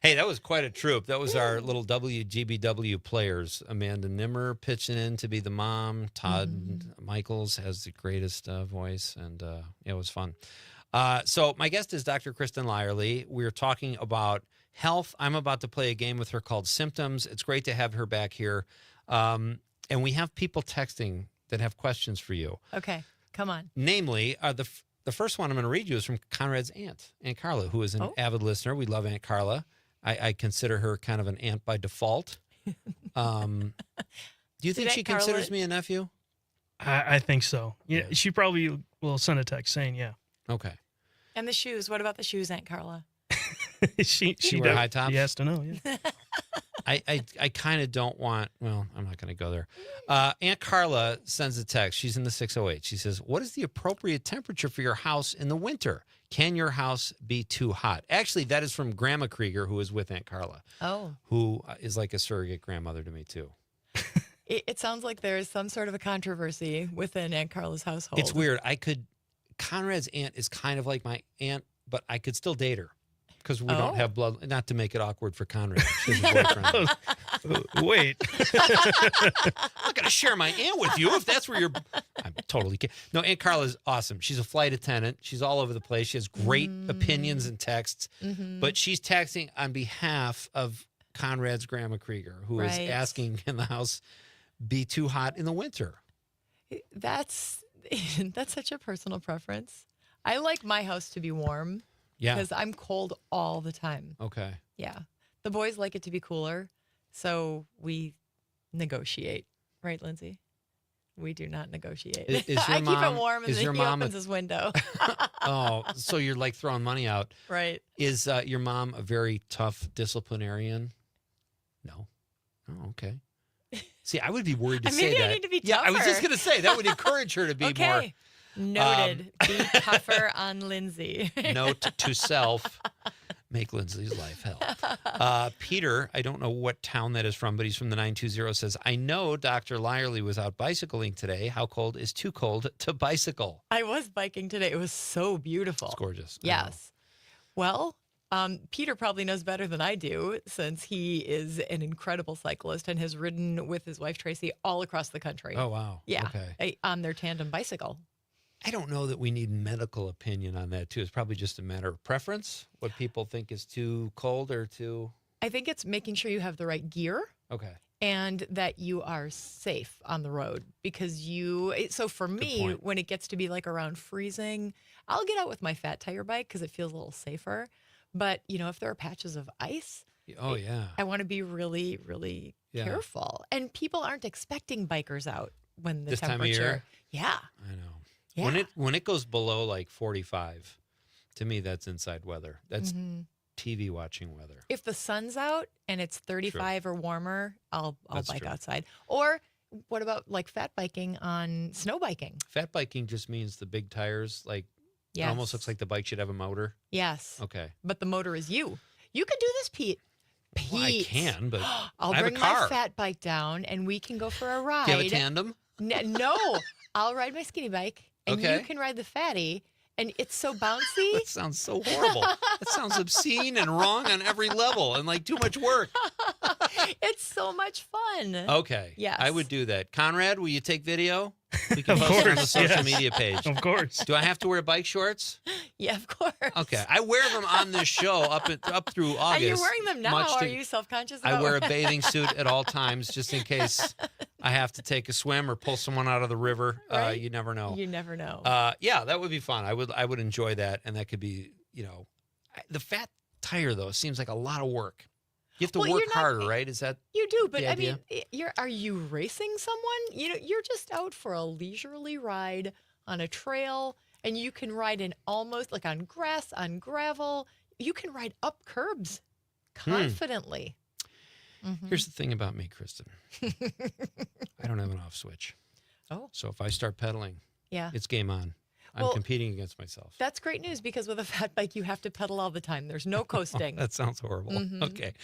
Speaker 12: Hey, that was quite a troop. That was our little WGBW players. Amanda Nimmer pitching in to be the mom. Todd Michaels has the greatest voice, and it was fun. So my guest is Dr. Kristen Lyerly. We're talking about health. I'm about to play a game with her called Symptoms. It's great to have her back here. And we have people texting that have questions for you.
Speaker 20: Okay, come on.
Speaker 12: Namely, the first one I'm going to read you is from Conrad's aunt, Aunt Carla, who is an avid listener. We love Aunt Carla. I consider her kind of an aunt by default. Do you think she considers me a nephew?
Speaker 3: I think so. Yeah, she probably will send a text saying, yeah.
Speaker 12: Okay.
Speaker 20: And the shoes. What about the shoes, Aunt Carla?
Speaker 3: she
Speaker 12: wear high tops?
Speaker 3: He has to know, yeah.
Speaker 12: I kind of don't want, well, I'm not going to go there. Aunt Carla sends a text. She's in the 608. She says, what is the appropriate temperature for your house in the winter? Can your house be too hot? Actually, that is from Grandma Krieger, who is with Aunt Carla.
Speaker 20: Oh.
Speaker 12: Who is like a surrogate grandmother to me, too.
Speaker 20: It sounds like there is some sort of a controversy within Aunt Carla's household.
Speaker 12: It's weird. Conrad's aunt is kind of like my aunt, but I could still date her. Because we don't have blood, not to make it awkward for Conrad. She's a boyfriend.
Speaker 3: Wait.
Speaker 12: I'm not going to share my aunt with you if that's where you're. I'm totally kidding. No, Aunt Carla's awesome. She's a flight attendant. She's all over the place. She has great opinions and texts. But she's texting on behalf of Conrad's Grandma Krieger, who is asking, can the house be too hot in the winter?
Speaker 20: That's such a personal preference. I like my house to be warm.
Speaker 12: Yeah.
Speaker 20: Because I'm cold all the time.
Speaker 12: Okay.
Speaker 20: Yeah. The boys like it to be cooler, so we negotiate. Right, Lindsay? We do not negotiate. I keep it warm and then he opens his window.
Speaker 12: Oh, so you're like throwing money out.
Speaker 20: Right.
Speaker 12: Is your mom a very tough disciplinarian? No. Oh, okay. See, I would be worried to say
Speaker 20: maybe
Speaker 12: that.
Speaker 20: I need to be
Speaker 12: Yeah, I was just
Speaker 20: tougher.
Speaker 12: going to say that would encourage her to be more.
Speaker 20: Noted. Be tougher on Lindsay.
Speaker 12: Note to self, make Lindsay's life hell. Peter, I don't know what town that is from, but he's from the 920, says, I know Dr. Lyerly was out bicycling today. How cold is too cold to bicycle?
Speaker 20: I was biking today. It was so beautiful.
Speaker 12: It's gorgeous.
Speaker 20: Yes. Well, Peter probably knows better than I do since he is an incredible cyclist and has ridden with his wife, Tracy, all across the country.
Speaker 12: Oh, wow.
Speaker 20: Yeah.
Speaker 12: Okay.
Speaker 20: On their tandem bicycle.
Speaker 12: I don't know that we need medical opinion on that, too. It's probably just a matter of preference, what people think is too cold or too...
Speaker 20: I think it's making sure you have the right gear.
Speaker 12: Okay.
Speaker 20: And that you are safe on the road because so for me, when it gets to be like around freezing, I'll get out with my fat tire bike because it feels a little safer. But, if there are patches of ice, I want to be really, really careful. And people aren't expecting bikers out when the
Speaker 12: this
Speaker 20: temperature.
Speaker 12: Time of year?
Speaker 20: Yeah.
Speaker 12: I know.
Speaker 20: Yeah.
Speaker 12: When it goes below like 45, to me that's inside weather. That's TV watching weather.
Speaker 20: If the sun's out and it's 35 or warmer, I'll bike
Speaker 12: true.
Speaker 20: outside. Or what about like fat biking on snow biking?
Speaker 12: Fat biking just means the big tires, like it almost looks like the bike should have a motor.
Speaker 20: Yes.
Speaker 12: Okay.
Speaker 20: But the motor is you. You can do this, Pete.
Speaker 12: Well, I can, but
Speaker 20: I'll
Speaker 12: I have
Speaker 20: bring
Speaker 12: a car.
Speaker 20: my fat bike down and we can go for a ride.
Speaker 12: Do you have a tandem?
Speaker 20: No, I'll ride my skinny bike and you can ride the fatty. And it's so bouncy.
Speaker 12: That sounds so horrible. That sounds obscene and wrong on every level and like too much work.
Speaker 20: It's so much fun.
Speaker 12: Okay.
Speaker 20: Yes.
Speaker 12: I would do that. Conrad, will you take video? We can
Speaker 3: Of
Speaker 12: post it on the
Speaker 3: course,
Speaker 12: social
Speaker 3: yes.
Speaker 12: media page.
Speaker 3: Of course.
Speaker 12: Do I have to wear bike shorts?
Speaker 20: Yeah, of course.
Speaker 12: Okay. I wear them on this show up through August.
Speaker 20: Are you wearing them now?
Speaker 12: much
Speaker 20: Are
Speaker 12: to-
Speaker 20: you self-conscious
Speaker 12: I
Speaker 20: about
Speaker 12: wear a bathing suit at all times just in case I have to take a swim or pull someone out of the river.
Speaker 20: Right?
Speaker 12: You never know.
Speaker 20: You never know.
Speaker 12: Yeah, that would be fun. I would enjoy that, and that could be, the fat tire though seems like a lot of work. You have to work harder, right? Is that
Speaker 20: you do? But
Speaker 12: the
Speaker 20: I
Speaker 12: idea?
Speaker 20: mean, are you racing someone? You're just out for a leisurely ride on a trail, and you can ride in almost like on grass, on gravel. You can ride up curbs confidently.
Speaker 12: Here's the thing about me, Kristen. I don't have an off switch.
Speaker 20: Oh.
Speaker 12: So if I start pedaling,
Speaker 20: Yeah.
Speaker 12: it's game on. I'm competing against myself.
Speaker 20: That's great news because with a fat bike, you have to pedal all the time. There's no coasting.
Speaker 12: That sounds horrible.
Speaker 20: Mhm.
Speaker 12: Okay.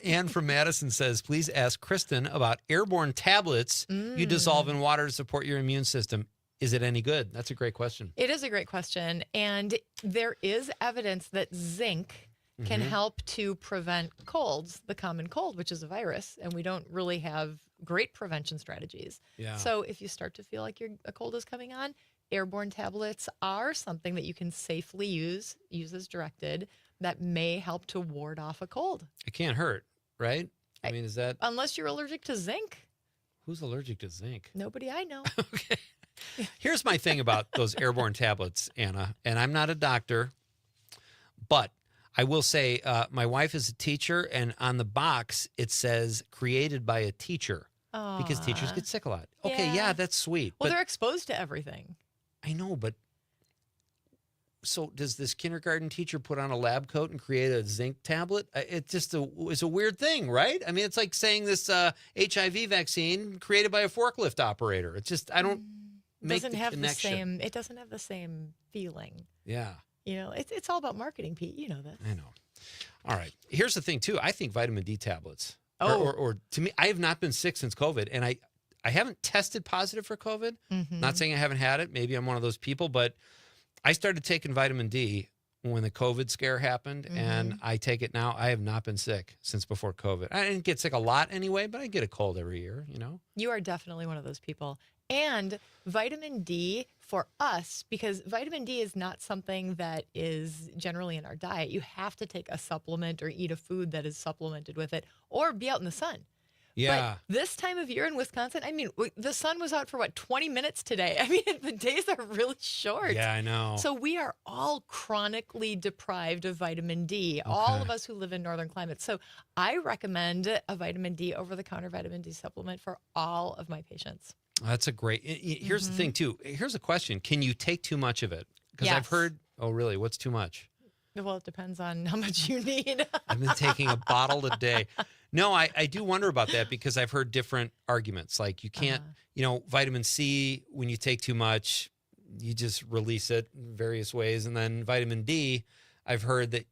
Speaker 12: Anne from Madison says, please ask Kristen about airborne tablets you dissolve in water to support your immune system. Is it any good? That's a great question.
Speaker 20: It is a great question. And there is evidence that zinc can help to prevent colds, the common cold, which is a virus. And we don't really have great prevention strategies.
Speaker 12: Yeah.
Speaker 20: So if you start to feel like a cold is coming on, airborne tablets are something that you can safely use as directed, that may help to ward off a cold.
Speaker 12: It can't hurt, right? I mean, is that...
Speaker 20: Unless you're allergic to zinc.
Speaker 12: Who's allergic to zinc?
Speaker 20: Nobody I know.
Speaker 12: Here's my thing about those airborne tablets, Anna, and I'm not a doctor, but I will say my wife is a teacher, and on the box it says created by a teacher because teachers get sick a lot. Okay, yeah, that's sweet.
Speaker 20: Well,
Speaker 12: but
Speaker 20: they're exposed to everything.
Speaker 12: I know, but so does this kindergarten teacher put on a lab coat and create a zinc tablet? It's just it's a weird thing, right? I mean, it's like saying this HIV vaccine created by a forklift operator. It's just, I don't make the connection.
Speaker 20: It doesn't have the same feeling.
Speaker 12: Yeah.
Speaker 20: You know, it's all about marketing, Pete. You know this.
Speaker 12: I know. All right. Here's the thing, too. I think vitamin D tablets.
Speaker 20: Oh.
Speaker 12: Or to me, I have not been sick since COVID, and I haven't tested positive for COVID. Not saying I haven't had it. Maybe I'm one of those people, but I started taking vitamin D when the COVID scare happened, and I take it now. I have not been sick since before COVID. I didn't get sick a lot anyway, but I get a cold every year, you know?
Speaker 20: You are definitely one of those people. And vitamin D for us, because vitamin D is not something that is generally in our diet. You have to take a supplement or eat a food that is supplemented with it or be out in the sun.
Speaker 12: Yeah.
Speaker 20: But this time of year in Wisconsin, I mean, the sun was out for 20 minutes today. I mean, the days are really short.
Speaker 12: Yeah, I know.
Speaker 20: So we are all chronically deprived of vitamin D, all of us who live in northern climates. So I recommend a vitamin D over-the-counter vitamin D supplement for all of my patients.
Speaker 12: That's a great, here's the thing too. Here's a question. Can you take too much of it? Because I've heard, oh really, what's too much?
Speaker 20: Well, it depends on how much you need.
Speaker 12: I've been taking a bottle a day. No, I do wonder about that because I've heard different arguments. Like you can't, you know, vitamin C, when you take too much, you just release it in various ways. And then vitamin D, I've heard that,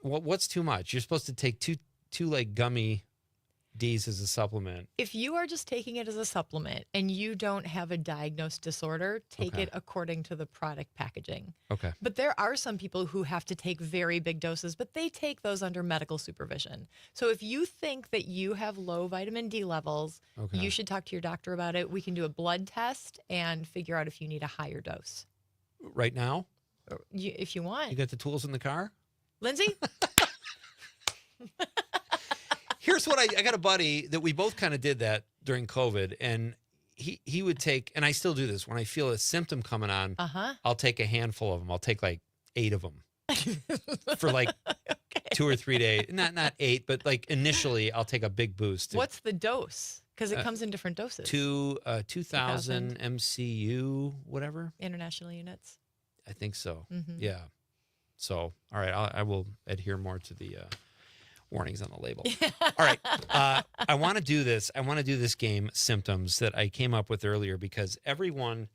Speaker 12: what's too much? You're supposed to take two like gummy D's as a supplement.
Speaker 20: If you are just taking it as a supplement and you don't have a diagnosed disorder, take it according to the product packaging.
Speaker 12: Okay.
Speaker 20: But there are some people who have to take very big doses, but they take those under medical supervision. So if you think that you have low vitamin D levels, you should talk to your doctor about it. We can do a blood test and figure out if you need a higher dose.
Speaker 12: Right now?
Speaker 20: If you want.
Speaker 12: You got the tools in the car?
Speaker 20: Lindsay?
Speaker 12: Here's what I got a buddy that we both kind of did that during COVID, and he would take, and I still do this, when I feel a symptom coming on, I'll take a handful of them. I'll take like 8 of them for like 2 or 3 days. Not 8, but like initially I'll take a big boost.
Speaker 20: What's the dose? Because it comes in different doses.
Speaker 12: 2,000 MCU, whatever.
Speaker 20: International units.
Speaker 12: I think so. Yeah. So, all right, I will adhere more to the warnings on the label. All right. I want to do this. I want to do this game, Symptoms, that I came up with earlier because everyone,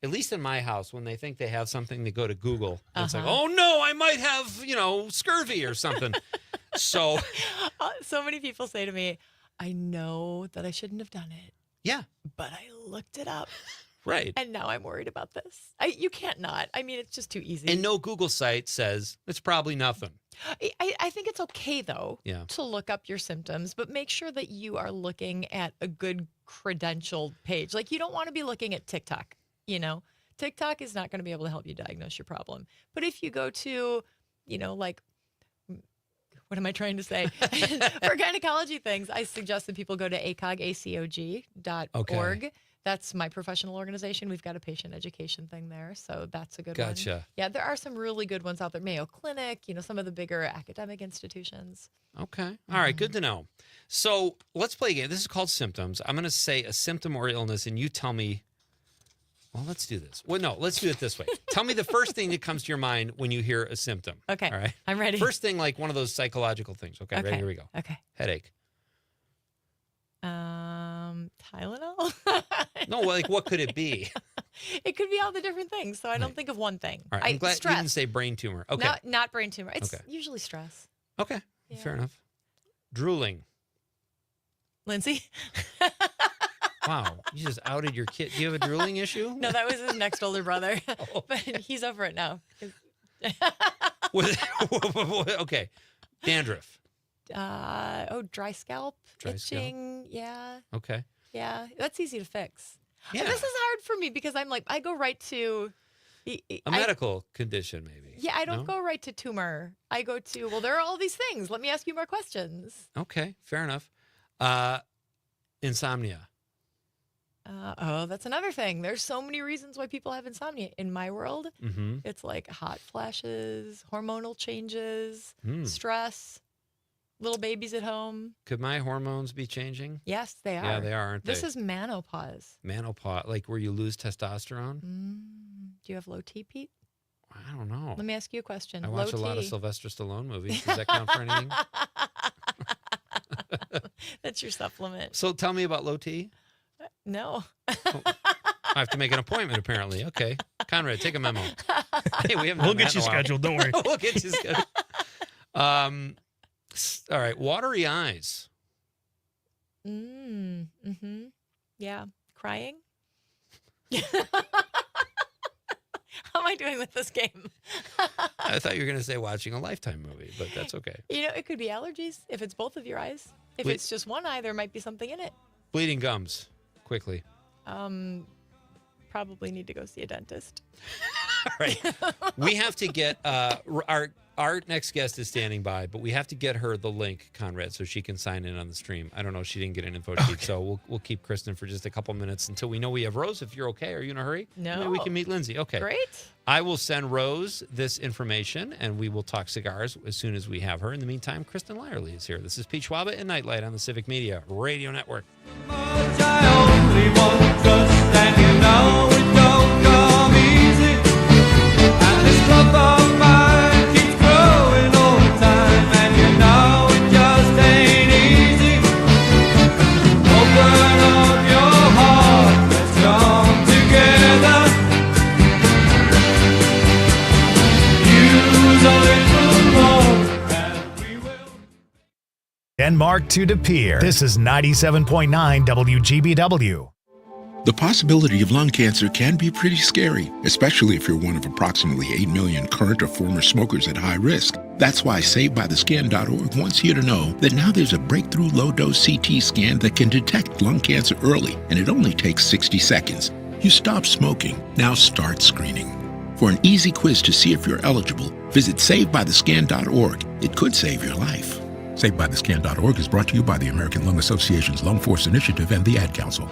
Speaker 12: at least in my house, when they think they have something, they go to Google. And it's like, oh, no, I might have, scurvy or something. So
Speaker 20: many people say to me, I know that I shouldn't have done it.
Speaker 12: Yeah.
Speaker 20: But I looked it up.
Speaker 12: Right.
Speaker 20: And now I'm worried about this. You can't not. I mean, it's just too easy.
Speaker 12: And no Google site says it's probably nothing.
Speaker 20: I think it's okay, though, to look up your symptoms, but make sure that you are looking at a good credentialed page. Like, you don't want to be looking at TikTok, TikTok is not going to be able to help you diagnose your problem. But if you go to, what am I trying to say? For gynecology things, I suggest that people go to acog.org.
Speaker 12: Okay.
Speaker 20: That's my professional organization. We've got a patient education thing there, so that's a good one.
Speaker 12: Gotcha.
Speaker 20: Yeah, there are some really good ones out there. Mayo Clinic, some of the bigger academic institutions.
Speaker 12: Okay. All right, good to know. So let's play a game. This is called Symptoms. I'm going to say a symptom or illness, and you tell me, well, let's do this. Well, no, let's do it this way. Tell me the first thing that comes to your mind when you hear a symptom.
Speaker 20: Okay.
Speaker 12: All right.
Speaker 20: I'm ready.
Speaker 12: First thing, like one of those psychological things. Okay, ready? Here we go.
Speaker 20: Okay.
Speaker 12: Headache.
Speaker 20: Tylenol?
Speaker 12: No, like what could it be?
Speaker 20: It could be all the different things. So I don't think of one thing.
Speaker 12: All right. I'm glad
Speaker 20: stress.
Speaker 12: you didn't say brain tumor. Okay.
Speaker 20: Not brain tumor. It's usually stress.
Speaker 12: Okay. Fair enough. Drooling.
Speaker 20: Lindsay?
Speaker 12: Wow. You just outed your kid. Do you have a drooling issue?
Speaker 20: No, that was his next older brother. But he's over it now.
Speaker 12: Okay. Dandruff.
Speaker 20: Dry scalp, itching. Yeah.
Speaker 12: Okay.
Speaker 20: Yeah. That's easy to fix.
Speaker 12: Yeah.
Speaker 20: And this is hard for me because I'm like, I go right to
Speaker 12: A medical condition, maybe.
Speaker 20: Yeah, I don't go right to tumor. I go to, well, there are all these things. Let me ask you more questions.
Speaker 12: Okay. Fair enough. Insomnia.
Speaker 20: That's another thing. There's so many reasons why people have insomnia. In my world, it's like hot flashes, hormonal changes, stress, little babies at home.
Speaker 12: Could my hormones be changing?
Speaker 20: Yes, they are.
Speaker 12: Yeah, they are, aren't they?
Speaker 20: This is menopause.
Speaker 12: Menopause, like where you lose testosterone?
Speaker 20: Do you have low T, Pete?
Speaker 12: I don't know.
Speaker 20: Let me ask you a question.
Speaker 12: I watch a lot of Sylvester Stallone movies. Does that count for anything?
Speaker 20: That's your supplement.
Speaker 12: So tell me about low T.
Speaker 20: No.
Speaker 12: I have to make an appointment, apparently. Okay. Conrad, take a memo. Hey,
Speaker 3: we'll get you scheduled. Don't worry.
Speaker 12: We'll get you scheduled. All right. Watery eyes.
Speaker 20: Yeah. Crying. How am I doing with this game?
Speaker 12: I thought you were going to say watching a Lifetime movie, but that's okay.
Speaker 20: It could be allergies if it's both of your eyes. If it's just one eye, there might be something in it.
Speaker 12: Bleeding gums, quickly.
Speaker 20: Probably need to go see a dentist.
Speaker 12: All right. We have to get our next guest is standing by, but we have to get her the link, Conrad, so she can sign in on the stream. I don't know. She didn't get an info sheet, so we'll keep Kristen for just a couple minutes until we know we have Rose. If you're okay, are you in a hurry?
Speaker 20: No.
Speaker 12: Maybe we can meet Lindsay. Okay.
Speaker 20: Great.
Speaker 12: I will send Rose this information, and we will talk cigars as soon as we have her. In the meantime, Kristen Lyerly is here. This is Pete Schwaba and Nite Lite on the Civic Media Radio Network.
Speaker 5: Denmark to De Pere. This is 97.9 WGBW.
Speaker 7: The possibility of lung cancer can be pretty scary, especially if you're one of approximately 8 million current or former smokers at high risk. That's why SaveByTheScan.org wants you to know that now there's a breakthrough low-dose CT scan that can detect lung cancer early, and it only takes 60 seconds. You stop smoking, now start screening. For an easy quiz to see if you're eligible, visit SaveByTheScan.org. It could save your life. SaveByTheScan.org is brought to you by the American Lung Association's Lung Force Initiative and the Ad Council.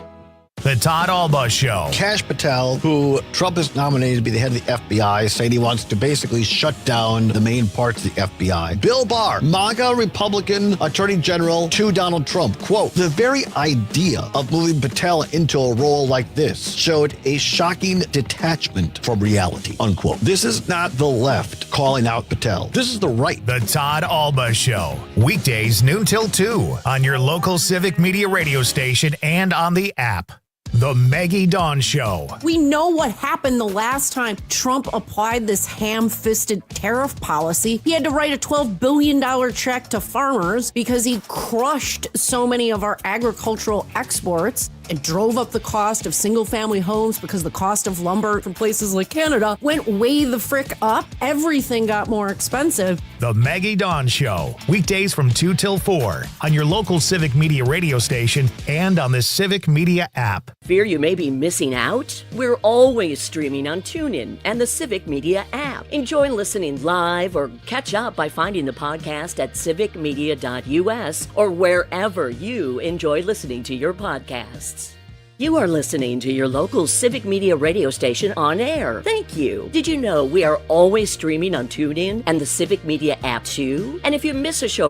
Speaker 5: The Todd Alba Show.
Speaker 9: Kash Patel, who Trump has nominated to be the head of the FBI, saying he wants to basically shut down the main parts of the FBI. Bill Barr, MAGA Republican Attorney General to Donald Trump. Quote, the very idea of moving Patel into a role like this showed a shocking detachment from reality, unquote. This is not the left calling out Patel. This is the right.
Speaker 5: The Todd Alba Show. Weekdays noon till 2 on your local Civic Media radio station and on the app. The Maggie Dawn Show.
Speaker 8: We know what happened the last time Trump applied this ham-fisted tariff policy. He had to write a $12 billion check to farmers because he crushed so many of our agricultural exports and drove up the cost of single-family homes because the cost of lumber from places like Canada went way the frick up. Everything got more expensive.
Speaker 5: The Maggie Dawn Show. Weekdays from 2 till 4 on your local Civic Media radio station and on the Civic Media app.
Speaker 25: Fear you may be missing out? We're always streaming on TuneIn and the Civic Media app. Enjoy listening live or catch up by finding the podcast at civicmedia.us or wherever you enjoy listening to your podcasts. You are listening to your local Civic Media radio station on air. Thank you. Did you know we are always streaming on TuneIn and the Civic Media app too? And if you miss a show,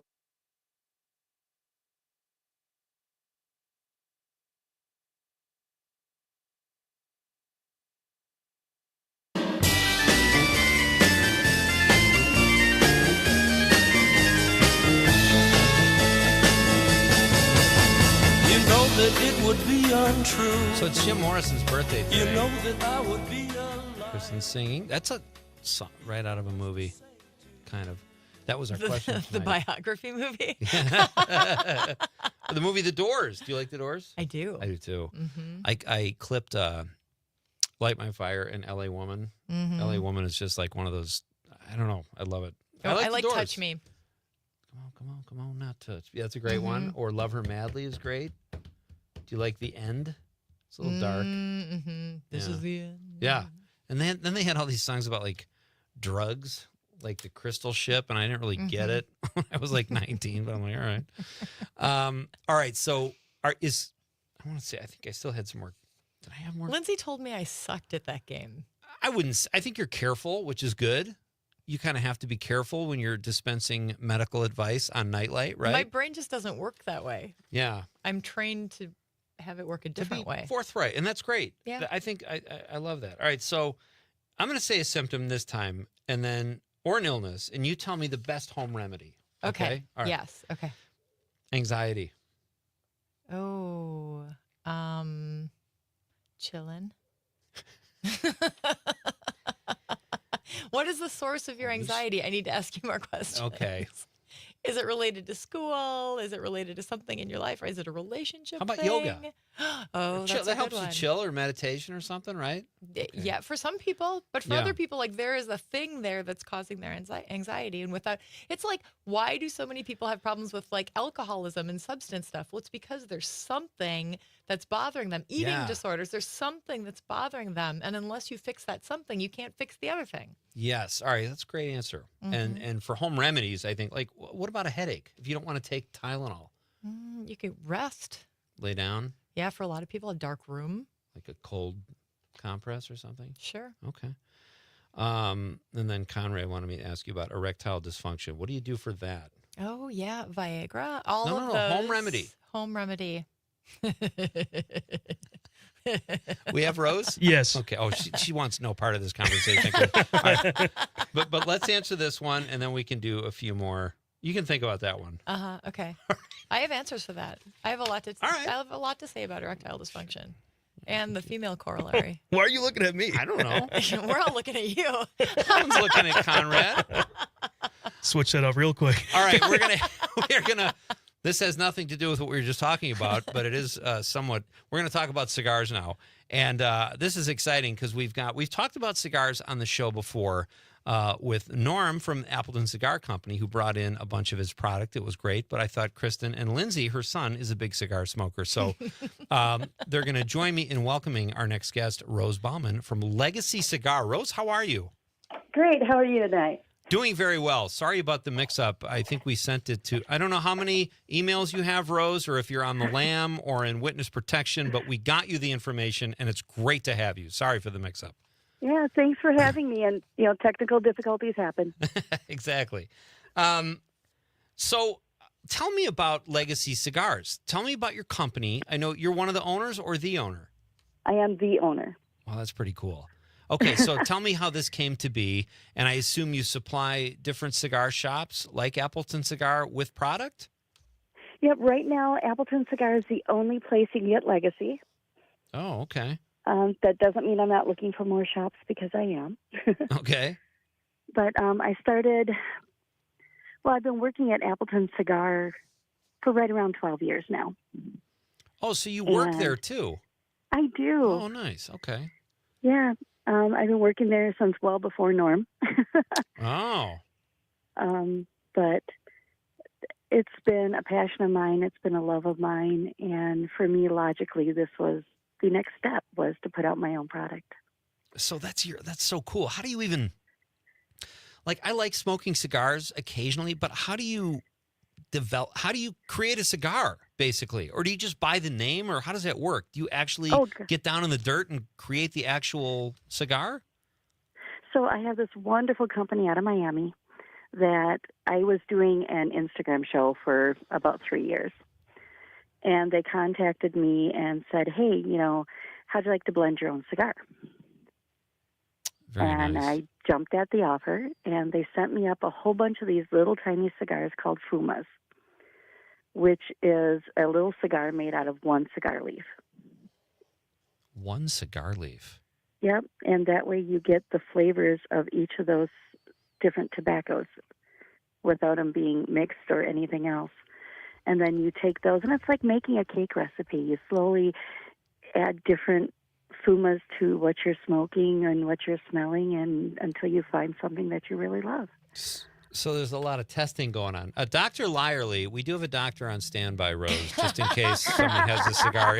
Speaker 10: You know that it would be untrue.
Speaker 12: So it's Jim Morrison's birthday today.
Speaker 10: You know that I would be
Speaker 12: Kristen's singing. That's a song right out of a movie, kind of. That was our question
Speaker 20: The
Speaker 12: tonight.
Speaker 20: biography movie.
Speaker 12: The movie The Doors. Do you like The Doors?
Speaker 20: I do.
Speaker 12: I do too.
Speaker 20: Mhm.
Speaker 12: I clipped Light My Fire and LA Woman.
Speaker 20: Mhm.
Speaker 12: LA Woman is just like one of those, I don't know. I love it.
Speaker 20: I
Speaker 12: The
Speaker 20: like
Speaker 12: Doors.
Speaker 20: Touch Me.
Speaker 12: Come on, not touch. Yeah, that's a great one. Or Love Her Madly is great. Do you like The End? It's a little dark.
Speaker 20: Mm-hmm. This
Speaker 12: Yeah.
Speaker 20: is the end.
Speaker 12: Yeah. And then they had all these songs about like drugs, like the Crystal Ship, and I didn't really get it when I was like 19, but I'm like, all right. All right, so I want to say, I think I still had some more. Did I have more?
Speaker 20: Lindsay told me I sucked at that game.
Speaker 12: I think you're careful, which is good. You kind of have to be careful when you're dispensing medical advice on Nightlight, right?
Speaker 20: My brain just doesn't work that way.
Speaker 12: Yeah.
Speaker 20: I'm trained to have it work a different way.
Speaker 12: Forthright, and that's great.
Speaker 20: Yeah.
Speaker 12: I think I love that. All right, so I'm going to say a symptom this time, and then or an illness, and you tell me the best home remedy.
Speaker 20: Okay.
Speaker 12: All right.
Speaker 20: Yes. Okay.
Speaker 12: Anxiety.
Speaker 20: Oh, chillin'. What is the source of your anxiety? I need to ask you more questions.
Speaker 12: Okay.
Speaker 20: Is it related to school? Is it related to something in your life? Or is it a relationship
Speaker 12: How about
Speaker 20: thing?
Speaker 12: yoga?
Speaker 20: Oh,
Speaker 12: Chill,
Speaker 20: that's
Speaker 12: that
Speaker 20: a
Speaker 12: helps
Speaker 20: good
Speaker 12: you
Speaker 20: one.
Speaker 12: chill or meditation or something, right?
Speaker 20: Yeah, for some people, but for
Speaker 12: Yeah.
Speaker 20: other people, like there is a thing there that's causing their anxiety. And without, it's like, why do so many people have problems with like alcoholism and substance stuff? Well, it's because there's something that's bothering them. Eating
Speaker 12: Yeah.
Speaker 20: disorders, there's something that's bothering them. And unless you fix that something, you can't fix the other thing.
Speaker 12: Yes. All right, that's a great answer. And for home remedies, I think, like, what about a headache? If you don't want to take Tylenol,
Speaker 20: You could rest.
Speaker 12: lay down,
Speaker 20: Yeah, for a lot of people, a dark room.
Speaker 12: like a cold compress or something.
Speaker 20: Sure.
Speaker 12: Okay. And then Conrad wanted me to ask you about erectile dysfunction. What do you do for that?
Speaker 20: Oh, yeah, Viagra. All
Speaker 12: No,
Speaker 20: of
Speaker 12: no, no,
Speaker 20: those.
Speaker 12: home remedy.
Speaker 20: Home remedy.
Speaker 12: We have Rose?
Speaker 3: Yes.
Speaker 12: Okay. Oh, she wants no part of this conversation. All right. But let's answer this one, and then we can do a few more. You can think about that one.
Speaker 20: Okay. I have answers for that. I have a lot to. I have a lot to say about erectile dysfunction, and the female corollary.
Speaker 3: Why are you looking at me?
Speaker 12: I don't know.
Speaker 20: We're all looking at you.
Speaker 12: Someone's looking at Conrad.
Speaker 3: Switch that up real quick.
Speaker 12: All right, we're gonna. This has nothing to do with what we were just talking about, but it is somewhat. We're going to talk about cigars now, and this is exciting because we've talked about cigars on the show before with Norm from Appleton Cigar Company, who brought in a bunch of his product. It was great, but I thought Kristen and Lindsay, her son, is a big cigar smoker, so they're going to join me in welcoming our next guest, Rose Bauman from Legacy Cigar. Rose, how are you?
Speaker 13: Great. How are you tonight?
Speaker 12: Doing very well. Sorry about the mix-up. I think we sent it to, I don't know how many emails you have, Rose, or if you're on the lam or in witness protection, but we got you the information, and it's great to have you. Sorry for the mix-up.
Speaker 13: Yeah, thanks for having me. And, technical difficulties happen.
Speaker 12: Exactly. So tell me about Legacy Cigars. Tell me about your company. I know you're one of the owners or the owner?
Speaker 13: I am the owner.
Speaker 12: Well, that's pretty cool. Okay, so tell me how this came to be, and I assume you supply different cigar shops like Appleton Cigar with product?
Speaker 13: Yep, right now, Appleton Cigar is the only place you can get Legacy.
Speaker 12: Oh, okay.
Speaker 13: That doesn't mean I'm not looking for more shops, because I am.
Speaker 12: Okay.
Speaker 13: But I've been working at Appleton Cigar for right around 12 years now.
Speaker 12: Oh, so you work
Speaker 13: And
Speaker 12: there too?
Speaker 13: I do.
Speaker 12: Oh, nice. Okay.
Speaker 13: Yeah, I've been working there since well before Norm.
Speaker 12: Oh.
Speaker 13: But it's been a passion of mine. It's been a love of mine. And for me, logically, this was the next step was to put out my own product.
Speaker 12: So that's so cool. How do you even, I like smoking cigars occasionally, but how do you create a cigar, basically? Or do you just buy the name, or how does that work? Do you actually get down in the dirt and create the actual cigar?
Speaker 13: So I have this wonderful company out of Miami that I was doing an Instagram show for about 3 years. And they contacted me and said, hey, how'd you like to blend your own cigar?
Speaker 12: Very
Speaker 13: and
Speaker 12: nice.
Speaker 13: I jumped at the offer, and they sent me up a whole bunch of these little tiny cigars called Fumas. which is a little cigar made out of one cigar leaf.
Speaker 12: One cigar leaf.
Speaker 13: Yep, and that way you get the flavors of each of those different tobaccos without them being mixed or anything else. And then you take those, and it's like making a cake recipe. You slowly add different fumas to what you're smoking and what you're smelling, and until you find something that you really love.
Speaker 12: So there's a lot of testing going on. Dr. Lyerly, we do have a doctor on standby, Rose, just in case someone has a cigar.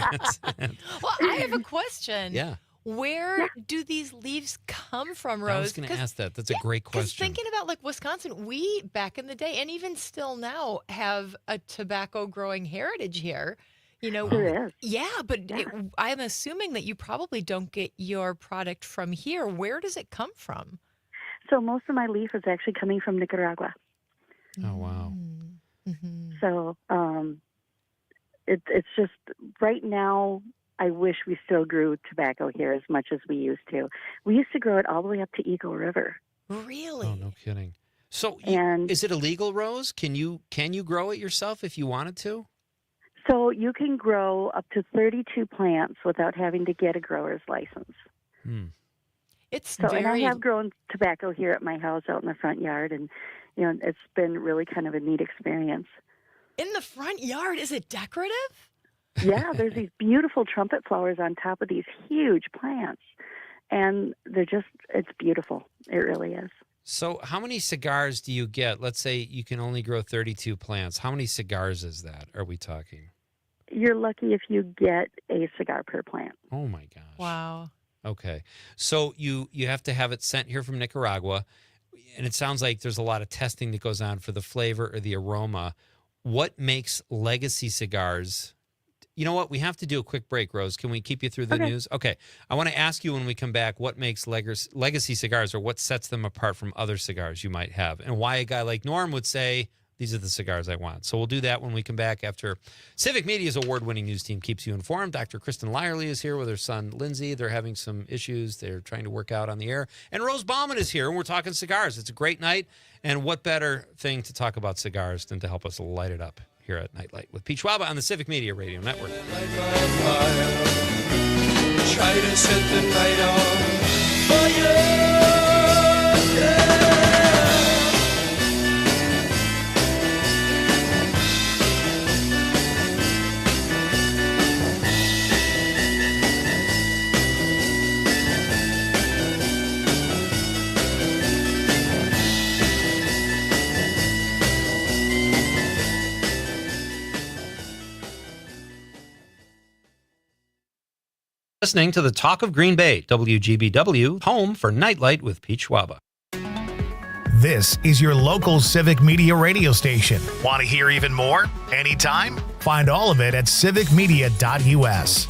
Speaker 20: Well, I have a question.
Speaker 12: Yeah.
Speaker 20: Where do these leaves come from, Rose?
Speaker 12: I was going to ask that. That's a great question.
Speaker 20: Thinking about like Wisconsin, we back in the day, and even still now, have a tobacco growing heritage here. You know,
Speaker 13: there is.
Speaker 20: Yeah, but I'm assuming that you probably don't get your product from here. Where does it come from?
Speaker 13: So most of my leaf is actually coming from Nicaragua.
Speaker 12: Oh, wow.
Speaker 20: Mm-hmm.
Speaker 13: So it's just right now, I wish we still grew tobacco here as much as we used to. We used to grow it all the way up to Eagle River.
Speaker 20: Really?
Speaker 12: Oh, no kidding. So
Speaker 13: And-
Speaker 12: is it illegal, Rose? Can you grow it yourself if you wanted to?
Speaker 13: So you can grow up to 32 plants without having to get a grower's license.
Speaker 20: It's
Speaker 13: And I have grown tobacco here at my house out in the front yard, and it's been really kind of a neat experience.
Speaker 20: In the front yard, is it decorative?
Speaker 13: Yeah, there's these beautiful trumpet flowers on top of these huge plants, and it's beautiful. It really is.
Speaker 12: So how many cigars do you get? Let's say you can only grow 32 plants. How many cigars is that? Are we talking?
Speaker 13: You're lucky if you get a cigar per plant.
Speaker 12: Oh, my gosh.
Speaker 20: Wow.
Speaker 12: Okay. So you have to have it sent here from Nicaragua, and it sounds like there's a lot of testing that goes on for the flavor or the aroma. What makes legacy cigars? You know what? We have to do a quick break, Rose. Can we keep you through the news? Okay. I want to ask you when we come back what makes legacy cigars, or what sets them apart from other cigars you might have, and why a guy like Norm would say, these are the cigars I want. So we'll do that when we come back after Civic Media's award-winning news team keeps you informed. Dr. Kristen Lyerly is here with her son, Lindsay. They're having some issues they're trying to work out on the air. And Rose Bauman is here, and we're talking cigars. It's a great night, and what better thing to talk about cigars than to help us light it up here at Night Light with Pete Schwaba on the Civic Media Radio Network.
Speaker 10: Try to set the night on fire.
Speaker 12: Listening to the Talk of Green Bay, WGBW, home for Nightlight with Pete Schwaba.
Speaker 5: This is your local Civic Media radio station. Want to hear even more? Anytime? Find all of it at civicmedia.us.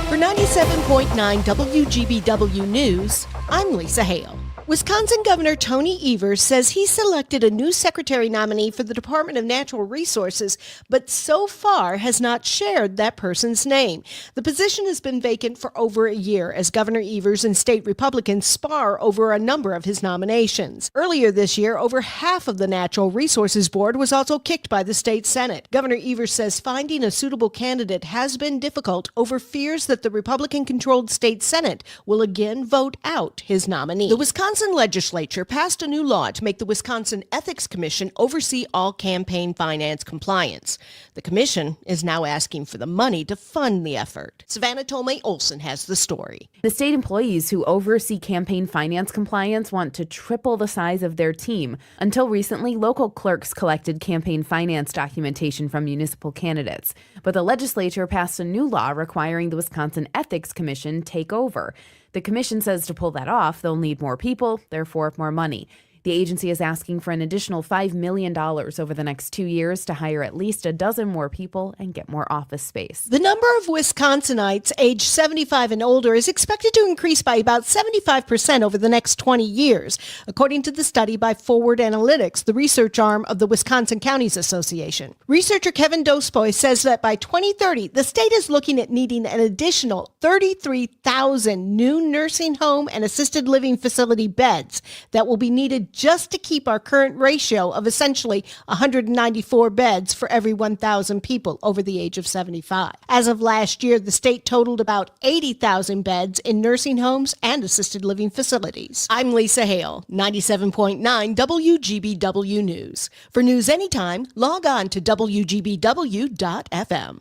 Speaker 1: For 97.9 WGBW News, I'm Lisa Hale. Wisconsin Governor Tony Evers says he selected a new secretary nominee for the Department of Natural Resources, but so far has not shared that person's name. The position has been vacant for over a year as Governor Evers and state Republicans spar over a number of his nominations. Earlier this year, over half of the Natural Resources Board was also kicked by the state Senate. Governor Evers says finding a suitable candidate has been difficult over fears that the Republican-controlled state Senate will again vote out his nominee. The Wisconsin legislature passed a new law to make the Wisconsin Ethics Commission oversee all campaign finance compliance. The commission is now asking for the money to fund the effort. Savannah Tomei Olson has the story.
Speaker 14: The state employees who oversee campaign finance compliance want to triple the size of their team. Until recently, local clerks collected campaign finance documentation from municipal candidates. But the legislature passed a new law requiring the Wisconsin Ethics Commission take over. The commission says to pull that off, they'll need more people, therefore more money. The agency is asking for an additional $5 million over the next 2 years to hire at least a dozen more people and get more office space.
Speaker 1: The number of Wisconsinites aged 75 and older is expected to increase by about 75% over the next 20 years, according to the study by Forward Analytics, the research arm of the Wisconsin Counties Association. Researcher Kevin Dospoy says that by 2030, the state is looking at needing an additional 33,000 new nursing home and assisted living facility beds that will be needed just to keep our current ratio of essentially 194 beds for every 1,000 people over the age of 75. As of last year, the state totaled about 80,000 beds in nursing homes and assisted living facilities. I'm Lisa Hale, 97.9 WGBW News. For news anytime, log on to WGBW.FM.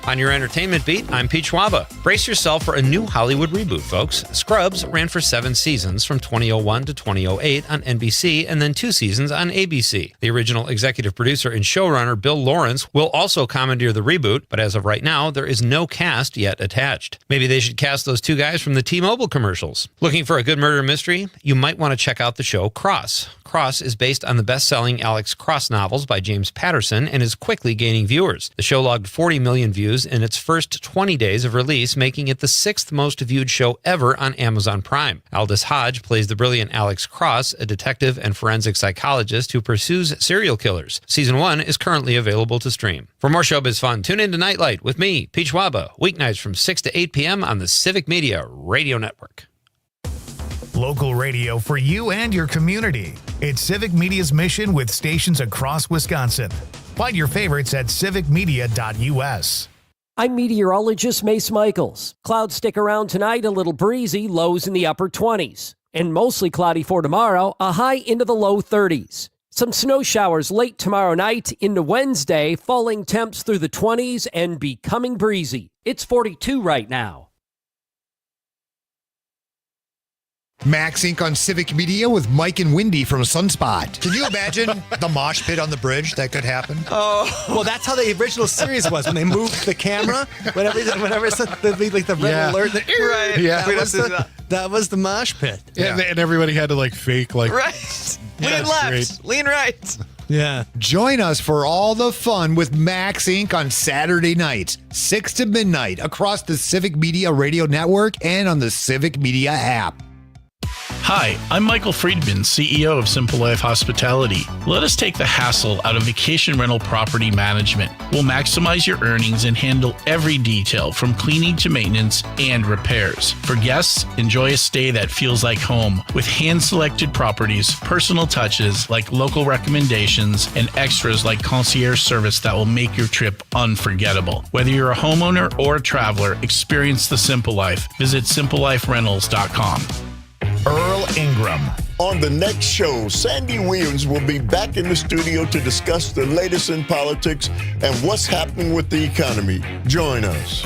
Speaker 12: On your entertainment beat, I'm Pete Schwaba. Brace yourself for a new Hollywood reboot, folks. Scrubs ran for 7 seasons from 2001 to 2008 on NBC and then 2 seasons on ABC. The original executive producer and showrunner Bill Lawrence will also commandeer the reboot, but as of right now, there is no cast yet attached. Maybe they should cast those 2 guys from the T-Mobile commercials. Looking for a good murder mystery? You might want to check out the show Cross. Cross is based on the best-selling Alex Cross novels by James Patterson and is quickly gaining viewers. The show logged 40 million views in its first 20 days of release, making it the 6th most viewed show ever on Amazon Prime. Aldous Hodge plays the brilliant Alex Cross, a detective and forensic psychologist who pursues serial killers. Season 1 is currently available to stream. For more showbiz fun, tune in to Nightlight with me, Pete Schwaba, weeknights from 6 to 8 p.m. on the Civic Media Radio Network.
Speaker 5: Local radio for you and your community. It's Civic Media's mission with stations across Wisconsin. Find your favorites at civicmedia.us.
Speaker 6: I'm meteorologist Mace Michaels. Clouds stick around tonight, a little breezy, lows in the upper 20s. And mostly cloudy for tomorrow, a high into the low 30s. Some snow showers late tomorrow night into Wednesday, falling temps through the 20s and becoming breezy. It's 42 right now.
Speaker 15: Max Inc. on Civic Media with Mike and Wendy from Sunspot.
Speaker 16: Can you imagine the mosh pit on the bridge that could happen?
Speaker 17: Oh, well, that's how the original series was when they moved the camera. Whenever it's like the red alert, right?
Speaker 15: Yeah,
Speaker 17: that was the mosh pit.
Speaker 28: Yeah. And everybody had to like fake like
Speaker 17: right. Lean left, lean right.
Speaker 16: Yeah. Join us for all the fun with Max Inc. on Saturday nights, 6 to midnight, across the Civic Media Radio Network and on the Civic Media app.
Speaker 18: Hi, I'm Michael Friedman, CEO of Simple Life Hospitality. Let us take the hassle out of vacation rental property management. We'll maximize your earnings and handle every detail from cleaning to maintenance and repairs. For guests, enjoy a stay that feels like home with hand-selected properties, personal touches like local recommendations, and extras like concierge service that will make your trip unforgettable. Whether you're a homeowner or a traveler, experience the Simple Life. Visit simpleliferentals.com.
Speaker 5: Earl Ingram.
Speaker 19: On the next show, Sandy Williams will be back in the studio to discuss the latest in politics and what's happening with the economy. Join us.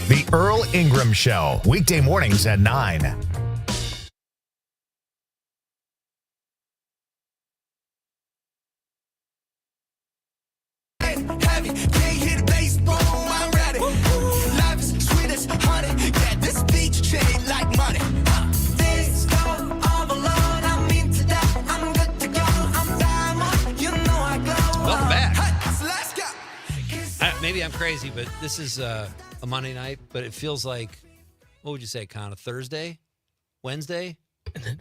Speaker 5: The Earl Ingram Show, weekday mornings at 9.
Speaker 12: Maybe I'm crazy, but this is a Monday night, but it feels like, what would you say, Con? A Thursday? Wednesday?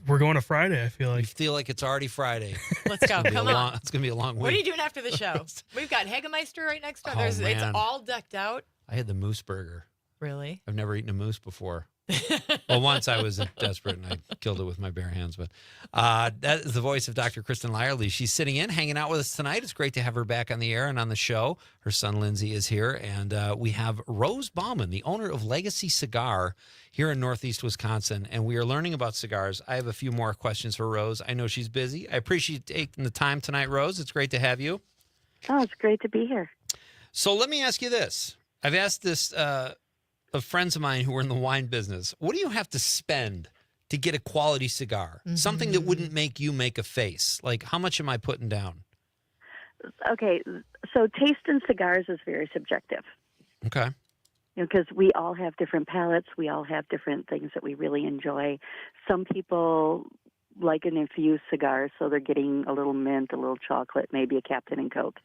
Speaker 3: We're going to Friday, I feel like.
Speaker 12: You feel like it's already Friday.
Speaker 20: Let's go. Come on.
Speaker 12: It's going to be a long week.
Speaker 20: What are you doing after the show? We've got Hagemeister right next door. It's all decked out.
Speaker 12: I had the moose burger.
Speaker 20: Really?
Speaker 12: I've never eaten a moose before. Well, once I was desperate and I killed it with my bare hands. But that is the voice of Dr. Kristen Lyerly. She's sitting in, hanging out with us tonight. It's great to have her back on the air and on the show. Her son, Lindsay, is here. And we have Rose Bauman, the owner of Legacy Cigar here in Northeast Wisconsin. And we are learning about cigars. I have a few more questions for Rose. I know she's busy. I appreciate taking the time tonight, Rose. It's great to have you.
Speaker 13: Oh, it's great to be here.
Speaker 12: So let me ask you this. I've asked this of friends of mine who are in the wine business. What do you have to spend to get a quality cigar? Mm-hmm. Something that wouldn't make you make a face. Like, how much am I putting down?
Speaker 13: Okay, so taste in cigars is very subjective.
Speaker 12: Okay.
Speaker 13: Because we all have different palates. We all have different things that we really enjoy. Some people like an infused cigar, so they're getting a little mint, a little chocolate, maybe a Captain and Coke.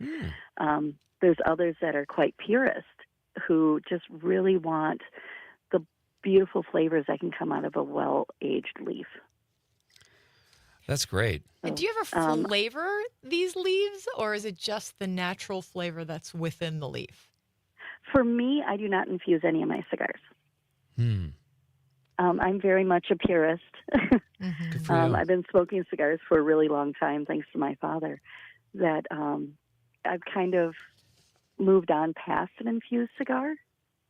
Speaker 13: There's others that are quite purist, who just really want the beautiful flavors that can come out of a well-aged leaf.
Speaker 12: That's great.
Speaker 20: And do you ever flavor these leaves, or is it just the natural flavor that's within the leaf?
Speaker 13: For me, I do not infuse any of my cigars. I'm very much a purist.
Speaker 12: Good for you.
Speaker 13: I've been smoking cigars for a really long time, thanks to my father. That I've kind of moved on past an infused cigar.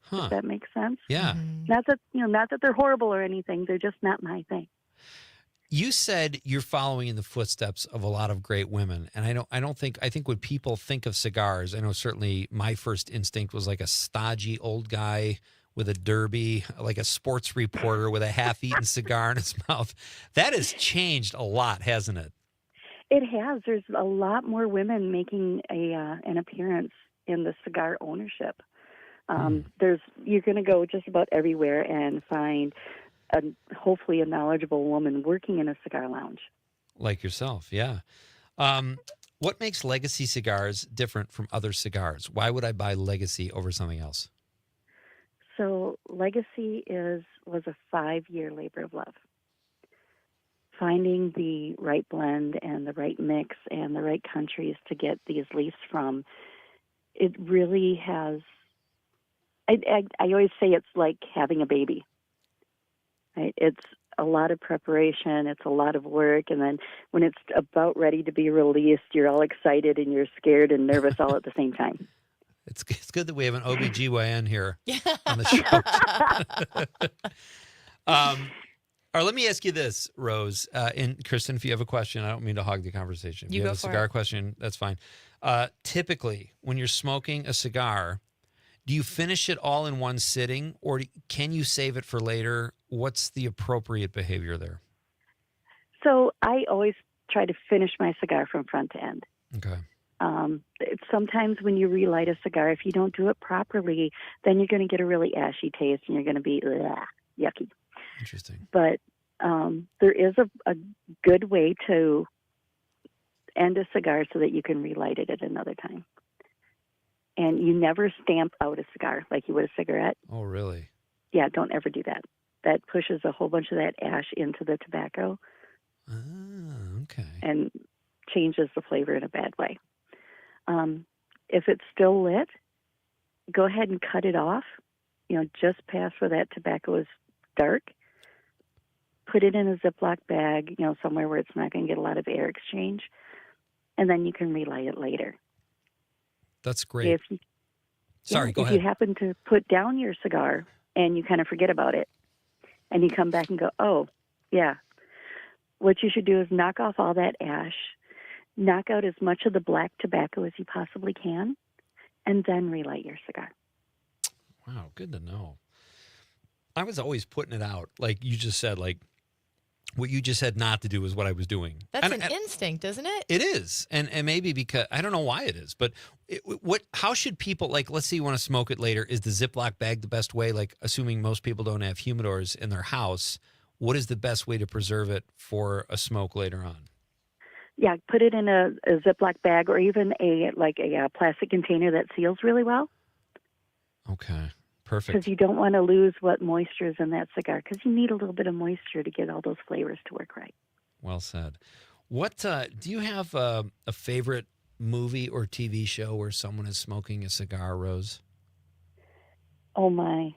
Speaker 12: Huh.
Speaker 13: If that makes sense.
Speaker 12: Yeah.
Speaker 13: Not that they're horrible or anything. They're just not my thing.
Speaker 12: You said you're following in the footsteps of a lot of great women, and I think when people think of cigars, I know certainly my first instinct was like a stodgy old guy with a derby, like a sports reporter with a half-eaten cigar in his mouth. That has changed a lot, hasn't it?
Speaker 13: It has. There's a lot more women making an appearance in the cigar ownership. You're going to go just about everywhere and find hopefully a knowledgeable woman working in a cigar lounge.
Speaker 12: Like yourself, yeah. What makes Legacy cigars different from other cigars? Why would I buy Legacy over something else?
Speaker 13: So Legacy was a 5-year labor of love. Finding the right blend and the right mix and the right countries to get these leaves from, it really has... I always say it's like having a baby. Right? It's a lot of preparation, it's a lot of work, and then when it's about ready to be released, you're all excited and you're scared and nervous all at the same time.
Speaker 12: It's good that we have an OBGYN here on the show. All right, let me ask you this, Rose. And Kristen, if you have a question, I don't mean to hog the conversation. If you have a cigar question, that's fine. Typically, when you're smoking a cigar, do you finish it all in one sitting, or can you save it for later? What's the appropriate behavior there?
Speaker 13: So I always try to finish my cigar from front to end.
Speaker 12: Okay.
Speaker 13: Sometimes when you relight a cigar, if you don't do it properly, then you're going to get a really ashy taste and you're going to be yucky.
Speaker 12: Interesting.
Speaker 13: But there is a good way to end a cigar so that you can relight it at another time. And you never stamp out a cigar like you would a cigarette.
Speaker 12: Oh, really?
Speaker 13: Yeah, don't ever do that. That pushes a whole bunch of that ash into the tobacco.
Speaker 12: Okay.
Speaker 13: And changes the flavor in a bad way. If it's still lit, go ahead and cut it off, just past where that tobacco is dark. Put it in a Ziploc bag, somewhere where it's not going to get a lot of air exchange. And then you can relight it later.
Speaker 12: That's great.
Speaker 13: Go
Speaker 12: ahead.
Speaker 13: If you happen to put down your cigar and you kind of forget about it, and you come back and go, oh, yeah, what you should do is knock off all that ash, knock out as much of the black tobacco as you possibly can, and then relight your cigar.
Speaker 12: Wow, good to know. I was always putting it out, like you just said, like what you just said not to do is what I was doing.
Speaker 20: That's an instinct, isn't it?
Speaker 12: It is. And maybe because, I don't know why it is, but how should people, like, let's say you want to smoke it later, is the Ziploc bag the best way? Like, assuming most people don't have humidors in their house, what is the best way to preserve it for a smoke later on?
Speaker 13: Yeah, put it in a Ziploc bag or even a plastic container that seals really well.
Speaker 12: Okay, perfect.
Speaker 13: Because you don't want to lose what moisture is in that cigar, because you need a little bit of moisture to get all those flavors to work right.
Speaker 12: Well said. What do you have a favorite movie or TV show where someone is smoking a cigar, Rose?
Speaker 13: Oh, my.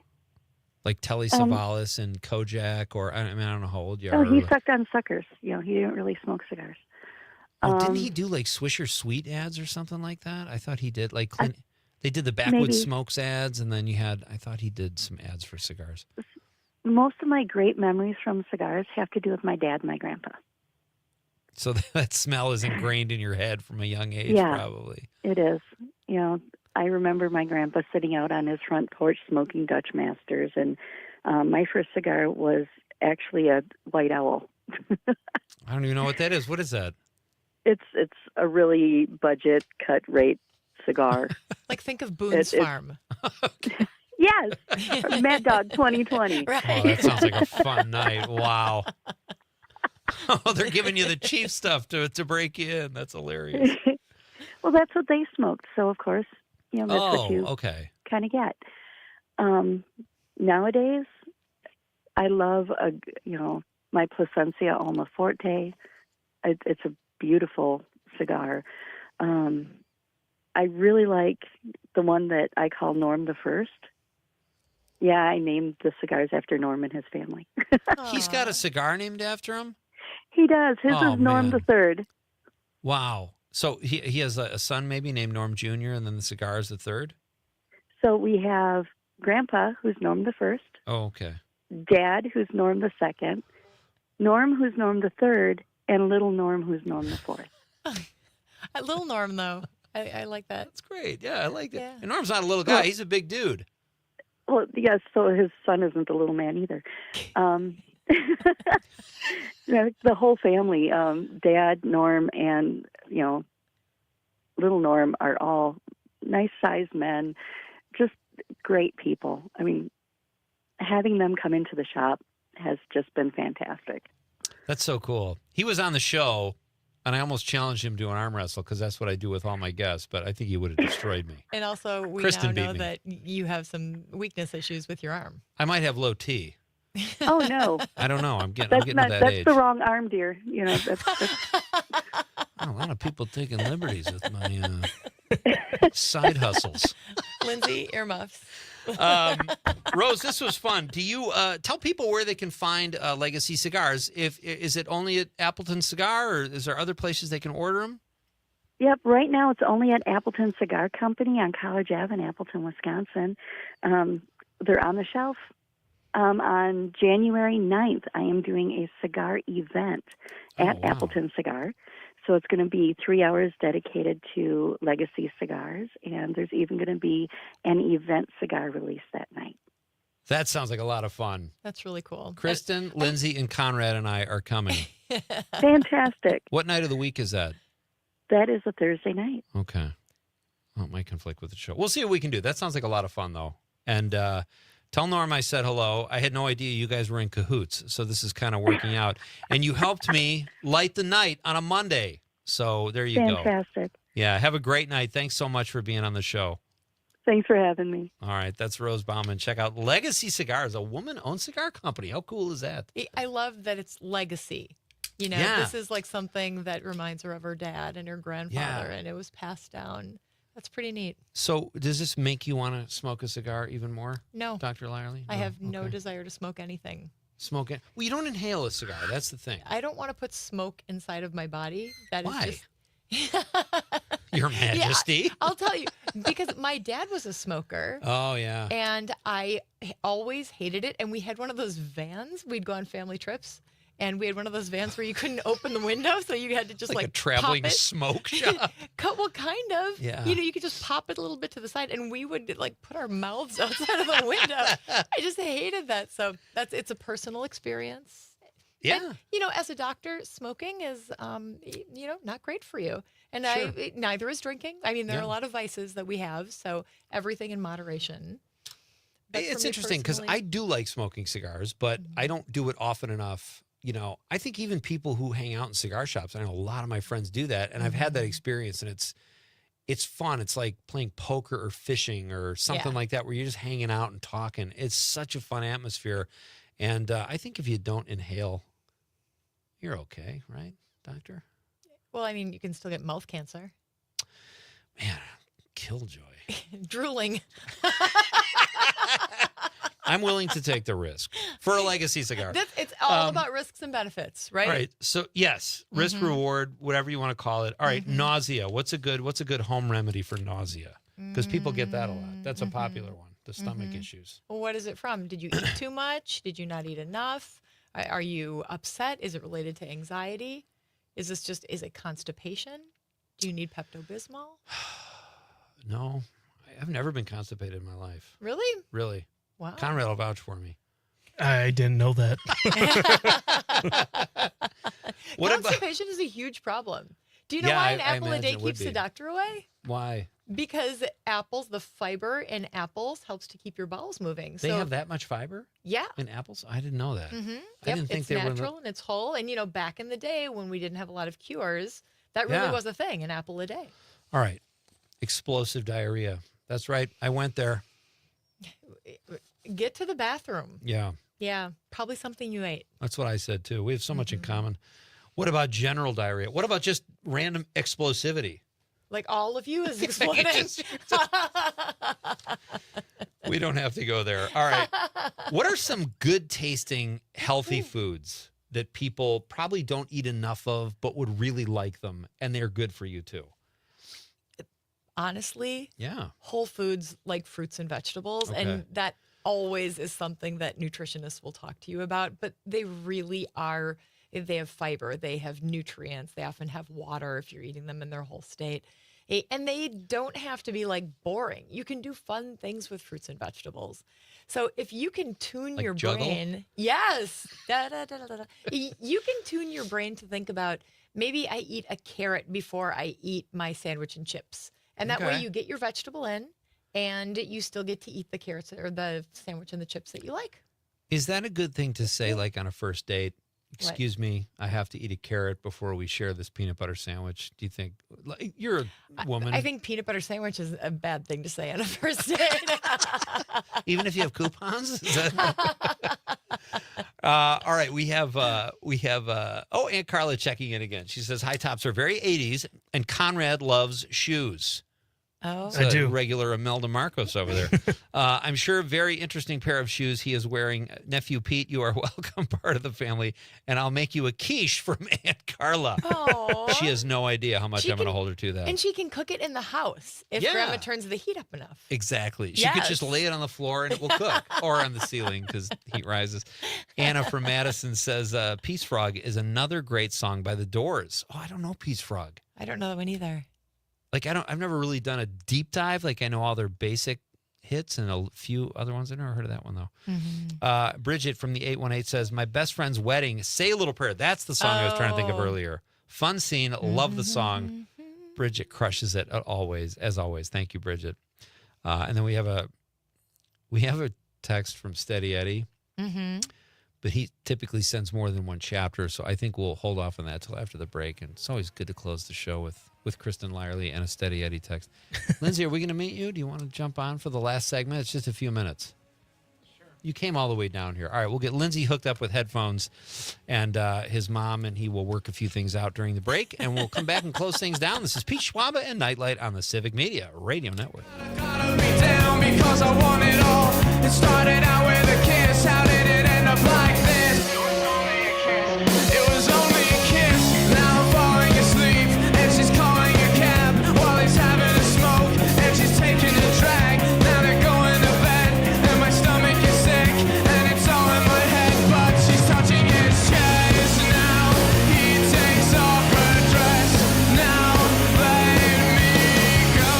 Speaker 12: Like Telly Savalas and Kojak, or I don't know how old you are.
Speaker 13: Oh, he sucked on suckers. He didn't really smoke cigars.
Speaker 12: Didn't he do like Swisher Sweet ads or something like that? I thought he did. Like they did the Backwoods Smokes ads, and then I thought he did some ads for cigars.
Speaker 13: Most of my great memories from cigars have to do with my dad and my grandpa.
Speaker 12: So that smell is ingrained in your head from a young age, probably.
Speaker 13: It is. I remember my grandpa sitting out on his front porch smoking Dutch Masters, and my first cigar was actually a White Owl.
Speaker 12: I don't even know what that is. What is that?
Speaker 13: It's a really budget cut rate cigar.
Speaker 20: Like think of Boone's Farm.
Speaker 13: Yes, Mad Dog 2020.
Speaker 20: Right.
Speaker 12: Oh, that sounds like a fun night. Wow. Oh, they're giving you the cheap stuff to break you in. That's hilarious.
Speaker 13: Well, that's what they smoked, so of course, that's what you kind of get. Nowadays, I love my Plasencia Alma Forte. It's a beautiful cigar. I really like the one that I call Norm the First. Yeah, I named the cigars after Norm and his family.
Speaker 12: He's got a cigar named after him?
Speaker 13: He does. His
Speaker 12: Oh,
Speaker 13: is Norm
Speaker 12: man.
Speaker 13: the Third.
Speaker 12: Wow. So he has a son maybe named Norm Jr., and then the cigar is the third?
Speaker 13: So we have Grandpa, who's Norm the First,
Speaker 12: Oh, okay.
Speaker 13: Dad, who's Norm the Second, Norm, who's Norm the Third, and Little Norm, who's Norm the Fourth.
Speaker 20: Little Norm, though. I like that.
Speaker 12: That's great. Yeah, I like it.
Speaker 20: Yeah.
Speaker 12: And Norm's not a little guy. He's a big dude.
Speaker 13: Well, yes, so his son isn't the little man either. The whole family, Dad, Norm, and, Little Norm are all nice-sized men, just great people. I mean, having them come into the shop has just been fantastic.
Speaker 12: That's so cool. He was on the show, and I almost challenged him to an arm wrestle because that's what I do with all my guests, but I think he would have destroyed me.
Speaker 20: And also, we
Speaker 12: Kristen
Speaker 20: now know
Speaker 12: beat me.
Speaker 20: that you have some weakness issues with your arm.
Speaker 12: I might have low T.
Speaker 13: Oh, no.
Speaker 12: I don't know. I'm getting
Speaker 13: That's
Speaker 12: to that
Speaker 13: that's
Speaker 12: age.
Speaker 13: the wrong arm, dear. That's
Speaker 12: A lot of people taking liberties with my side hustles.
Speaker 20: Lindsay, earmuffs.
Speaker 12: Rose, this was fun. Do you tell people where they can find Legacy cigars? Is it only at Appleton Cigar, or is there other places they can order them?
Speaker 13: Yep, right now it's only at Appleton Cigar Company on College Ave in Appleton, Wisconsin. They're on the shelf. On January 9th, I am doing a cigar event at Appleton Cigar. So it's going to be 3 hours dedicated to Legacy cigars, and there's even going to be an event cigar release that night.
Speaker 12: That sounds like a lot of fun.
Speaker 20: That's really cool.
Speaker 12: Kristen, Lindsay, and Conrad and I are coming.
Speaker 13: Fantastic.
Speaker 12: What night of the week is that?
Speaker 13: That is a Thursday night.
Speaker 12: Okay. Well, it might conflict with the show. We'll see what we can do. That sounds like a lot of fun, though. And tell Norm I said hello. I had no idea you guys were in cahoots, so this is kind of working out. And you helped me light the night on a Monday. So there you go.
Speaker 13: Fantastic.
Speaker 12: Yeah, have a great night. Thanks so much for being on the show.
Speaker 13: Thanks for having me.
Speaker 12: All right, that's Rose Bauman. Check out Legacy Cigars, a woman-owned cigar company. How cool is that?
Speaker 20: I love that it's legacy.
Speaker 12: Yeah.
Speaker 20: This is like something that reminds her of her dad and her grandfather, and it was passed down. That's pretty neat.
Speaker 12: So does this make you want to smoke a cigar even more?
Speaker 20: No.
Speaker 12: Dr. Lyerly?
Speaker 20: I have no desire to smoke anything.
Speaker 12: Smoke it? Well, you don't inhale a cigar. That's the thing.
Speaker 20: I don't want to put smoke inside of my body. That is
Speaker 12: Why?
Speaker 20: just...
Speaker 12: Your Majesty.
Speaker 20: Yeah, I'll tell you, because my dad was a smoker.
Speaker 12: Oh, yeah.
Speaker 20: And I always hated it. And we had one of those vans. We'd go on family trips. And we had one of those vans where you couldn't open the window, so you had to just
Speaker 12: like a traveling
Speaker 20: pop it.
Speaker 12: smoke shop.
Speaker 20: Well, kind of.
Speaker 12: Yeah.
Speaker 20: You could just pop it a little bit to the side, and we would put our mouths outside of the window. I just hated that. So it's a personal experience.
Speaker 12: Yeah.
Speaker 20: And, as a doctor, smoking is, not great for you. And
Speaker 12: Sure.
Speaker 20: neither is drinking. I mean, there are
Speaker 12: Yeah.
Speaker 20: a lot of vices that we have, so everything in moderation. But for
Speaker 12: It's
Speaker 20: me
Speaker 12: interesting because
Speaker 20: personally-
Speaker 12: I do like smoking cigars, but I don't do it often enough. I think even people who hang out in cigar shops, I know a lot of my friends do that, and I've had that experience, and it's fun. It's like playing poker or fishing or something like that, where you're just hanging out and talking. It's such a fun atmosphere, and I think if you don't inhale, you're okay, right, doctor?
Speaker 20: Well, I mean, you can still get mouth cancer.
Speaker 12: Man, killjoy.
Speaker 20: Drooling.
Speaker 12: I'm willing to take the risk for a Legacy cigar.
Speaker 20: It's all about risks and benefits, right?
Speaker 12: All right. So yes, risk reward, whatever you want to call it. All right, nausea. What's a good home remedy for nausea? Because people get that a lot. That's a popular one. The stomach issues.
Speaker 20: Well, what is it from? Did you eat too much? Did you not eat enough? Are you upset? Is it related to anxiety? Is it constipation? Do you need Pepto-Bismol?
Speaker 12: No, I've never been constipated in my life.
Speaker 20: Really?
Speaker 12: Really.
Speaker 20: Wow.
Speaker 12: Conrad will vouch for me.
Speaker 3: I didn't know that.
Speaker 20: Constipation is a huge problem. Do you know why an apple a day keeps the doctor away?
Speaker 12: Why?
Speaker 20: Because apples, the fiber in apples helps to keep your bowels moving.
Speaker 12: They have that much fiber?
Speaker 20: Yeah.
Speaker 12: In apples? I didn't know that.
Speaker 20: Mm-hmm.
Speaker 12: I didn't think
Speaker 20: it's
Speaker 12: they were
Speaker 20: natural and it's whole. And, back in the day when we didn't have a lot of cures, that really was a thing, an apple a day.
Speaker 12: All right. Explosive diarrhea. That's right. I went there.
Speaker 20: Get to the bathroom.
Speaker 12: Yeah.
Speaker 20: Yeah, probably something you ate.
Speaker 12: That's what I said, too. We have so much in common. What about general diarrhea? What about just random explosivity?
Speaker 20: Like all of you is exploding.
Speaker 12: We don't have to go there. All right. What are some good tasting, healthy foods that people probably don't eat enough of, but would really like them, and they're good for you too?
Speaker 20: Honestly,
Speaker 12: Yeah.
Speaker 20: whole foods like fruits and vegetables.
Speaker 12: Okay.
Speaker 20: And that always is something that nutritionists will talk to you about, but they really are, they have fiber, they have nutrients, they often have water if you're eating them in their whole state. And they don't have to be like boring. You can do fun things with fruits and vegetables. So if you can tune
Speaker 12: Like
Speaker 20: your
Speaker 12: juggle?
Speaker 20: brain, yes, you can tune your brain to think about, maybe I eat a carrot before I eat my sandwich and chips. And that way
Speaker 12: Okay.
Speaker 20: you get your vegetable in and you still get to eat the carrots or the sandwich and the chips that you like.
Speaker 12: Is that a good thing to say, like on a first date? Excuse me, I have to eat a carrot before we share this peanut butter sandwich. Do you think, like, you're a woman?
Speaker 20: I think peanut butter sandwich is a bad thing to say on a first date.
Speaker 12: Even if you have coupons? Is that... all right, we have Aunt Carla checking in again. She says, "High tops are very 80s, and Conrad loves shoes."
Speaker 20: Oh,
Speaker 12: I do. Regular Imelda Marcos over there. I'm sure a very interesting pair of shoes he is wearing. Nephew Pete, you are welcome, part of the family, and I'll make you a quiche from Aunt Carla.
Speaker 20: Aw.
Speaker 12: She has no idea how much
Speaker 20: She
Speaker 12: I'm going to
Speaker 20: can-
Speaker 12: hold her to that.
Speaker 20: And she can cook it in the house if
Speaker 12: Yeah.
Speaker 20: Grandma turns the heat up enough.
Speaker 12: Exactly. She could just
Speaker 20: Yes.
Speaker 12: lay it on the floor and it will cook, or on the ceiling because heat rises. Anna from Madison says, "Peace Frog is another great song by The Doors." Oh, I don't know Peace Frog.
Speaker 20: I don't know that one either.
Speaker 12: Like, I've never really done a deep dive. Like, I know all their basic hits and a few other ones. I've never heard of that one, though.
Speaker 20: Mm-hmm.
Speaker 12: Bridget from the 818 says, "My best friend's wedding, Say a Little Prayer." That's the song I was trying to think of
Speaker 20: Oh.
Speaker 12: earlier. Fun scene. Love the song. Bridget crushes it always, as always. Thank you, Bridget. And then we have a text from Steady Eddie.
Speaker 20: Mm-hmm.
Speaker 12: But he typically sends more than one chapter, so I think we'll hold off on that till after the break. And it's always good to close the show with Kristen Lyerly and a Steady Eddie text. Lindsay, are we going to meet you? Do you want to jump on for the last segment? It's just a few minutes. Sure. You came all the way down here. All right, we'll get Lindsay hooked up with headphones and his mom, and he will work a few things out during the break, and we'll come back and close things down. This is Pete Schwaba and Nightlight on the Civic Media Radio Network.
Speaker 10: Down because I want it all. It started out with a kiss. How did it end up like this? It was only a kiss. Now I'm falling asleep, and she's calling a cab while he's having a smoke, and she's taking a drag. Now they're going to bed, and my stomach is sick, and it's all in my head. But she's touching his chest now. He takes off her dress. Now let me go.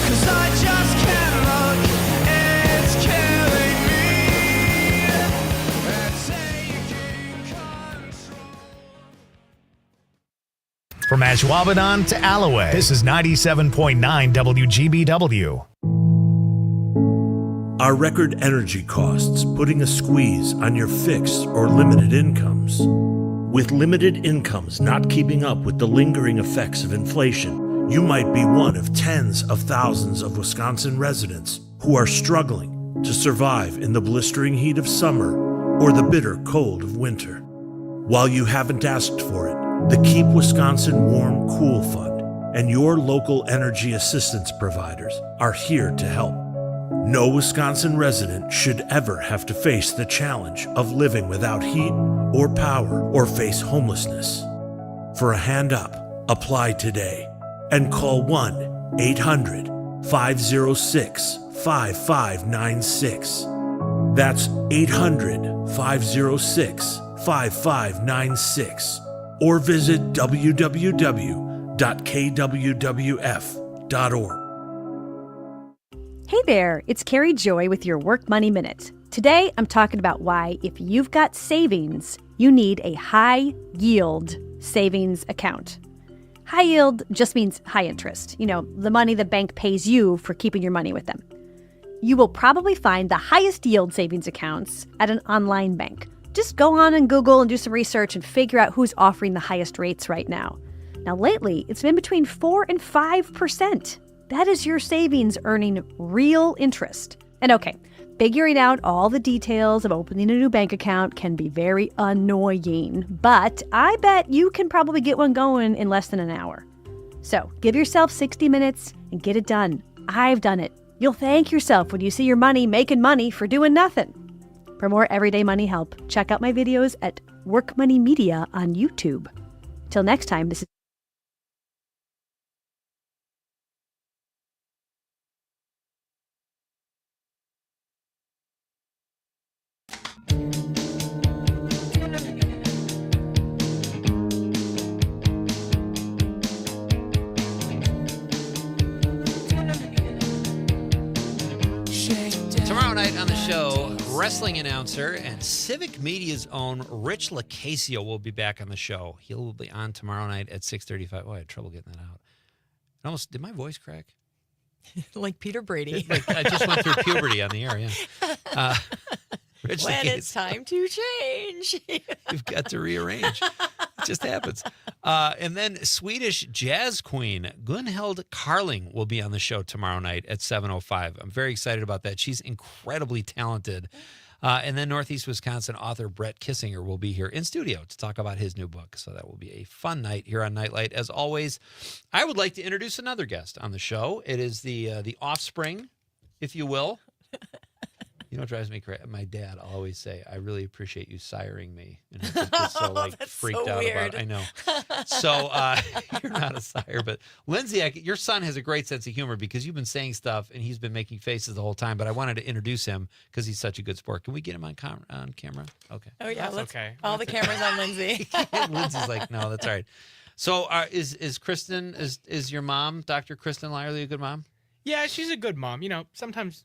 Speaker 10: Cause I just can't look, it's killing me. It's taking control.
Speaker 5: From Ashwaubenon to Alloway, this is 97.9 WGBW.
Speaker 2: Are record energy costs putting a squeeze on your fixed or limited incomes? With limited incomes not keeping up with the lingering effects of inflation, you might be one of tens of thousands of Wisconsin residents who are struggling to survive in the blistering heat of summer or the bitter cold of winter. While you haven't asked for it, the Keep Wisconsin Warm Cool Fund and your local energy assistance providers are here to help. No Wisconsin resident should ever have to face the challenge of living without heat or power or face homelessness. For a hand up, apply today and call 1-800-506-5596. That's 800-506-5596. Or visit www.kwwf.org.
Speaker 4: Hey there, it's Carrie Joy with your Work Money Minute. Today, I'm talking about why, if you've got savings, you need a high yield savings account. High yield just means high interest, the money the bank pays you for keeping your money with them. You will probably find the highest yield savings accounts at an online bank. Just go on and Google and do some research and figure out who's offering the highest rates right now. Now, lately, it's been between 4 and 5%. That is your savings earning real interest. And okay, figuring out all the details of opening a new bank account can be very annoying, but I bet you can probably get one going in less than an hour. So give yourself 60 minutes and get it done. I've done it. You'll thank yourself when you see your money making money for doing nothing. For more everyday money help, check out my videos at Work Money Media on YouTube. Till next time, this is
Speaker 12: Tomorrow night on the show, wrestling announcer and Civic Media's own Rich Lacasio will be back on the show. He'll be on tomorrow night at 6:35. Oh, I had trouble getting that out. Did my voice crack?
Speaker 20: Like Peter Brady.
Speaker 12: I just went through puberty on the air, yeah. Rich
Speaker 20: When
Speaker 12: Lacasio.
Speaker 20: it's time to change.
Speaker 12: You've got to rearrange. It just happens. And then Swedish jazz queen Gunhild Carling will be on the show tomorrow night at 7:05. I'm very excited about that. She's incredibly talented. And then Northeast Wisconsin author Brett Kissinger will be here in studio to talk about his new book. So that will be a fun night here on Nightlight. As always, I would like to introduce another guest on the show. It is the offspring, if you will. You know what drives me crazy? My dad always say, "I really appreciate you siring me." And he's just so freaked out
Speaker 20: weird.
Speaker 12: about it. I know. So you're not a sire, but Lindsay, your son has a great sense of humor because you've been saying stuff and he's been making faces the whole time. But I wanted to introduce him because he's such a good sport. Can we get him on camera? Okay.
Speaker 20: Oh yeah,
Speaker 17: That's okay.
Speaker 20: All the cameras on Lindsay.
Speaker 12: Lindsay's like, no, that's all right. So is Kristen is your mom, Dr. Kristen Lyerly, a good mom?
Speaker 7: Yeah, she's a good mom. You know, sometimes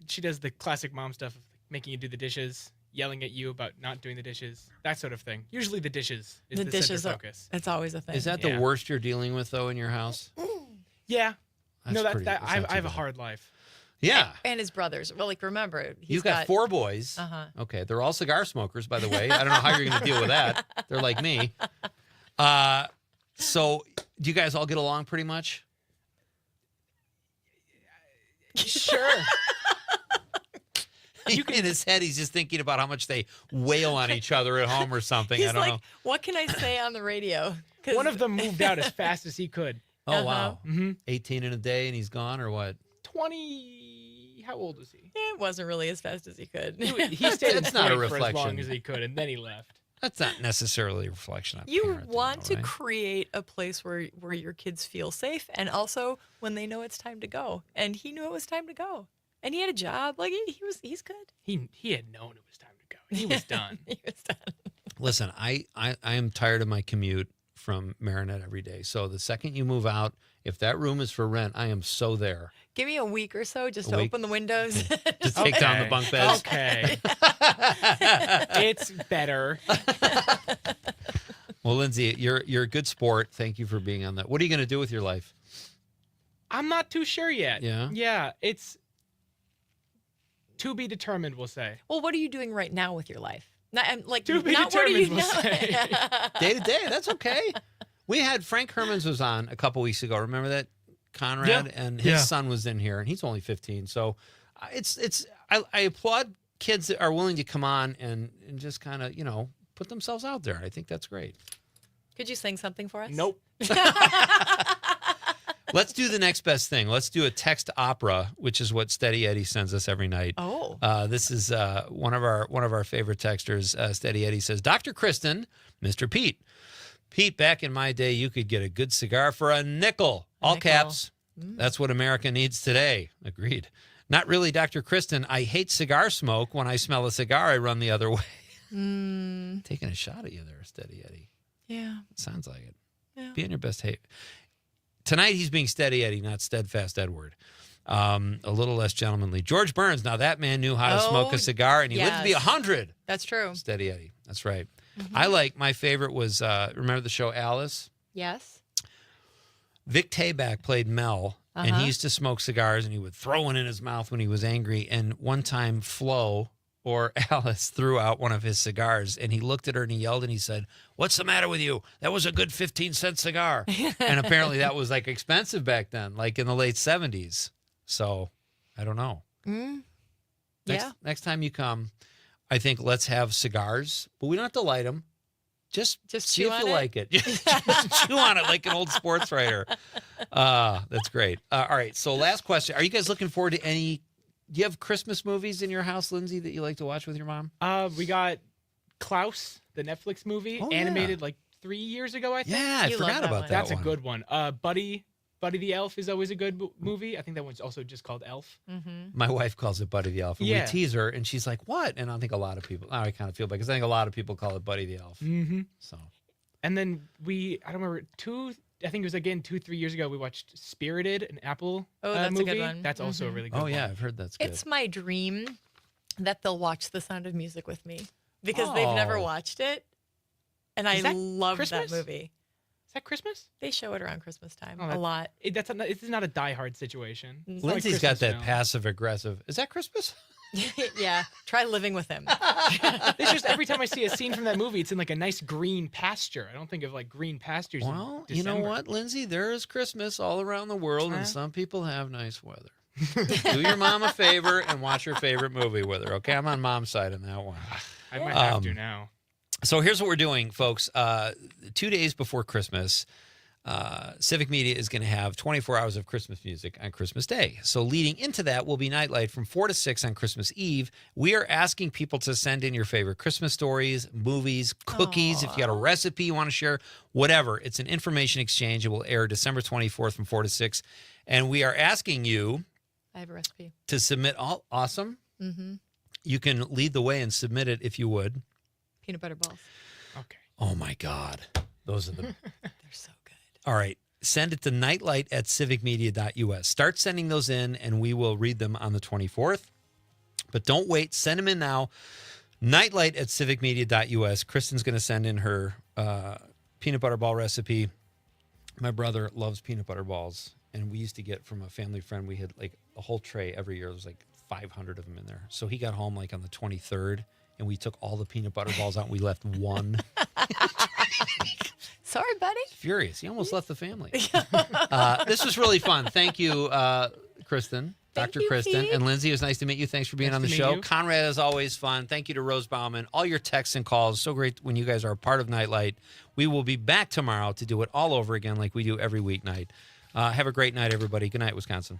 Speaker 7: she does the classic mom stuff of making you do the dishes, yelling at you about not doing the dishes, that sort of thing. Usually the dishes is the
Speaker 20: dishes
Speaker 7: center focus.
Speaker 20: That's always a thing.
Speaker 12: Is that the worst you're dealing with though in your house?
Speaker 7: Yeah.
Speaker 12: That's pretty-
Speaker 7: I
Speaker 12: that's not
Speaker 7: have
Speaker 12: too
Speaker 7: a
Speaker 12: bad.
Speaker 7: hard life.
Speaker 12: Yeah.
Speaker 20: And his brothers. Well, like remember,
Speaker 12: You've got 4 boys.
Speaker 20: Uh-huh.
Speaker 12: Okay, they're all cigar smokers, by the way. I don't know how you're going to deal with that. They're like me. So do you guys all get along pretty much?
Speaker 7: Sure.
Speaker 12: In his head, he's just thinking about how much they wail on each other at home or something.
Speaker 20: He's
Speaker 12: I don't
Speaker 20: like,
Speaker 12: know.
Speaker 20: what can I say on the radio? 'Cause-
Speaker 7: One of them moved out as fast as he could.
Speaker 12: Oh, wow.
Speaker 7: Mm-hmm.
Speaker 12: 18 in a day and he's gone or what?
Speaker 7: 20. How old was he?
Speaker 20: It wasn't really as fast as he could.
Speaker 7: He stayed in
Speaker 12: That's not a
Speaker 7: Detroit for as long
Speaker 12: reflection.
Speaker 7: as he could, and then he left.
Speaker 12: That's not necessarily a reflection on
Speaker 20: You
Speaker 12: parenting,
Speaker 20: want
Speaker 12: though,
Speaker 20: to
Speaker 12: right?
Speaker 20: create a place where your kids feel safe, and also when they know it's time to go. And he knew it was time to go, and he had a job. Like he's good.
Speaker 7: He had known it was time to go. He was done.
Speaker 20: He was done.
Speaker 12: Listen, I am tired of my commute from Marinette every day. So the second you move out, if that room is for rent, I am so there.
Speaker 20: Give me a week or so just
Speaker 12: A
Speaker 20: to
Speaker 12: week?
Speaker 20: open the windows.
Speaker 12: Just take down the bunk beds.
Speaker 7: Okay. It's better.
Speaker 12: Well, Lindsay, you're a good sport. Thank you for being on that. What are you going to do with your life?
Speaker 7: I'm not too sure yet.
Speaker 12: Yeah?
Speaker 7: Yeah, it's to be determined, we'll say.
Speaker 20: Well, what are you doing right now with your life? Not, like,
Speaker 7: To be
Speaker 20: not what are you
Speaker 7: determined, we'll
Speaker 20: know.
Speaker 7: say.
Speaker 12: Day to day, that's okay. We had Frank Hermans was on a couple weeks ago. Remember that, Conrad?
Speaker 3: Yeah.
Speaker 12: And his
Speaker 3: Yeah.
Speaker 12: son was in here, and he's only 15. So I applaud kids that are willing to come on and just kind of, put themselves out there. I think that's great.
Speaker 20: Could you sing something for us?
Speaker 7: Nope.
Speaker 12: Let's do the next best thing. Let's do a text opera, which is what Steady Eddie sends us every night.
Speaker 20: Oh.
Speaker 12: This is one of our favorite texters. Steady Eddie says, Dr. Kristen, Mr. Pete. Pete, back in my day, you could get a good cigar for a nickel. All caps. That's what America needs today. Agreed. Not really, Dr. Kristen. I hate cigar smoke. When I smell a cigar, I run the other way. Taking a shot at you there, Steady Eddie.
Speaker 20: Yeah.
Speaker 12: Sounds like it.
Speaker 20: Yeah.
Speaker 12: Be on your best behavior. Tonight, he's being Steady Eddie, not Steadfast Edward. A little less gentlemanly. George Burns. Now, that man knew how to smoke a cigar, and he lived to be 100.
Speaker 20: That's true.
Speaker 12: Steady Eddie. That's right. My favorite was, remember the show Alice?
Speaker 20: Yes.
Speaker 12: Vic Tayback played Mel, and he used to smoke cigars, and he would throw one in his mouth when he was angry. And one time, Flo, or Alice, threw out one of his cigars, and he looked at her and he yelled and he said, "What's the matter with you? That was a good 15-cent cigar." And apparently that was like expensive back then, like in the late 70s. So I don't know. Next time you come, I think let's have cigars, but we don't have to light them. Just see
Speaker 20: chew
Speaker 12: if
Speaker 20: on
Speaker 12: you
Speaker 20: it?
Speaker 12: like it. Just chew on it like an old sports writer. That's great. All right. So last question. Are you guys looking forward to any, do you have Christmas movies in your house, Lindsay, that you like to watch with your mom?
Speaker 7: We got Klaus, the Netflix movie, animated like 3 years ago, I think.
Speaker 12: Yeah, I forgot about that
Speaker 7: That's
Speaker 12: one.
Speaker 7: a good one. Buddy the Elf is always a good movie. I think that one's also just called Elf.
Speaker 12: My wife calls it Buddy the Elf. And
Speaker 7: Yeah.
Speaker 12: we tease her, and she's like, what? And I think a lot of people, I kind of feel bad because I think a lot of people call it Buddy the Elf.
Speaker 7: Mm-hmm.
Speaker 12: So.
Speaker 7: And then I don't remember, I think it was again 2-3 years ago, we watched Spirited, an Apple
Speaker 20: that's
Speaker 7: movie.
Speaker 20: a good one.
Speaker 7: That's also a really good one.
Speaker 12: Oh, yeah, I've heard that's good.
Speaker 20: It's my dream that they'll watch The Sound of Music with me because they've never watched it. And I love that movie.
Speaker 7: Is that Christmas?
Speaker 20: They show it around Christmas time a lot.
Speaker 7: This is not a diehard situation. It's not a
Speaker 12: Lindsay's got
Speaker 7: Christmas
Speaker 12: that
Speaker 7: film.
Speaker 12: passive aggressive. Is that Christmas?
Speaker 20: Yeah, try living with him.
Speaker 7: It's just every time I see a scene from that movie, it's in like a nice green pasture. I don't think of like green pastures.
Speaker 12: Well,
Speaker 7: in
Speaker 12: you know
Speaker 7: December.
Speaker 12: what, Lindsay? There is Christmas all around the world, and some people have nice weather. Do your mom a favor and watch her favorite movie with her, okay? I'm on mom's side on that one.
Speaker 7: I might have to now.
Speaker 12: So here's what we're doing, folks. 2 days before Christmas, Civic Media is going to have 24 hours of Christmas music on Christmas Day. So leading into that will be Nightlight from 4 to 6 on Christmas Eve. We are asking people to send in your favorite Christmas stories, movies, cookies. If you got a recipe you want to share, whatever. It's an information exchange. It will air December 24th from 4 to 6. And we are asking you
Speaker 20: I have a recipe
Speaker 12: to submit all awesome.
Speaker 20: Mm-hmm.
Speaker 12: You can lead the way and submit it if you would.
Speaker 20: Peanut butter balls.
Speaker 7: Okay.
Speaker 12: Oh my God. Those are the
Speaker 20: They're so good.
Speaker 12: All right. Send it to nightlight@civicmedia.us. Start sending those in, and we will read them on the 24th. But don't wait. Send them in now. Nightlight@civicmedia.us. Kristen's going to send in her peanut butter ball recipe. My brother loves peanut butter balls, and we used to get from a family friend. We had like a whole tray every year. There was like 500 of them in there. So he got home like on the 23rd, and we took all the peanut butter balls out, and we left one.
Speaker 20: Sorry, buddy.
Speaker 12: Furious. He almost left the family. This was really fun. Thank you, Kristen, Dr. Kristen,
Speaker 20: Pete.
Speaker 12: and Lindsay. It was nice to meet you. Thanks for being on the
Speaker 7: to meet
Speaker 12: show.
Speaker 7: you.
Speaker 12: Conrad is always fun. Thank you to Rose Bauman. All your texts and calls. So great when you guys are a part of Nightlight. We will be back tomorrow to do it all over again like we do every weeknight. Have a great night, everybody. Good night, Wisconsin.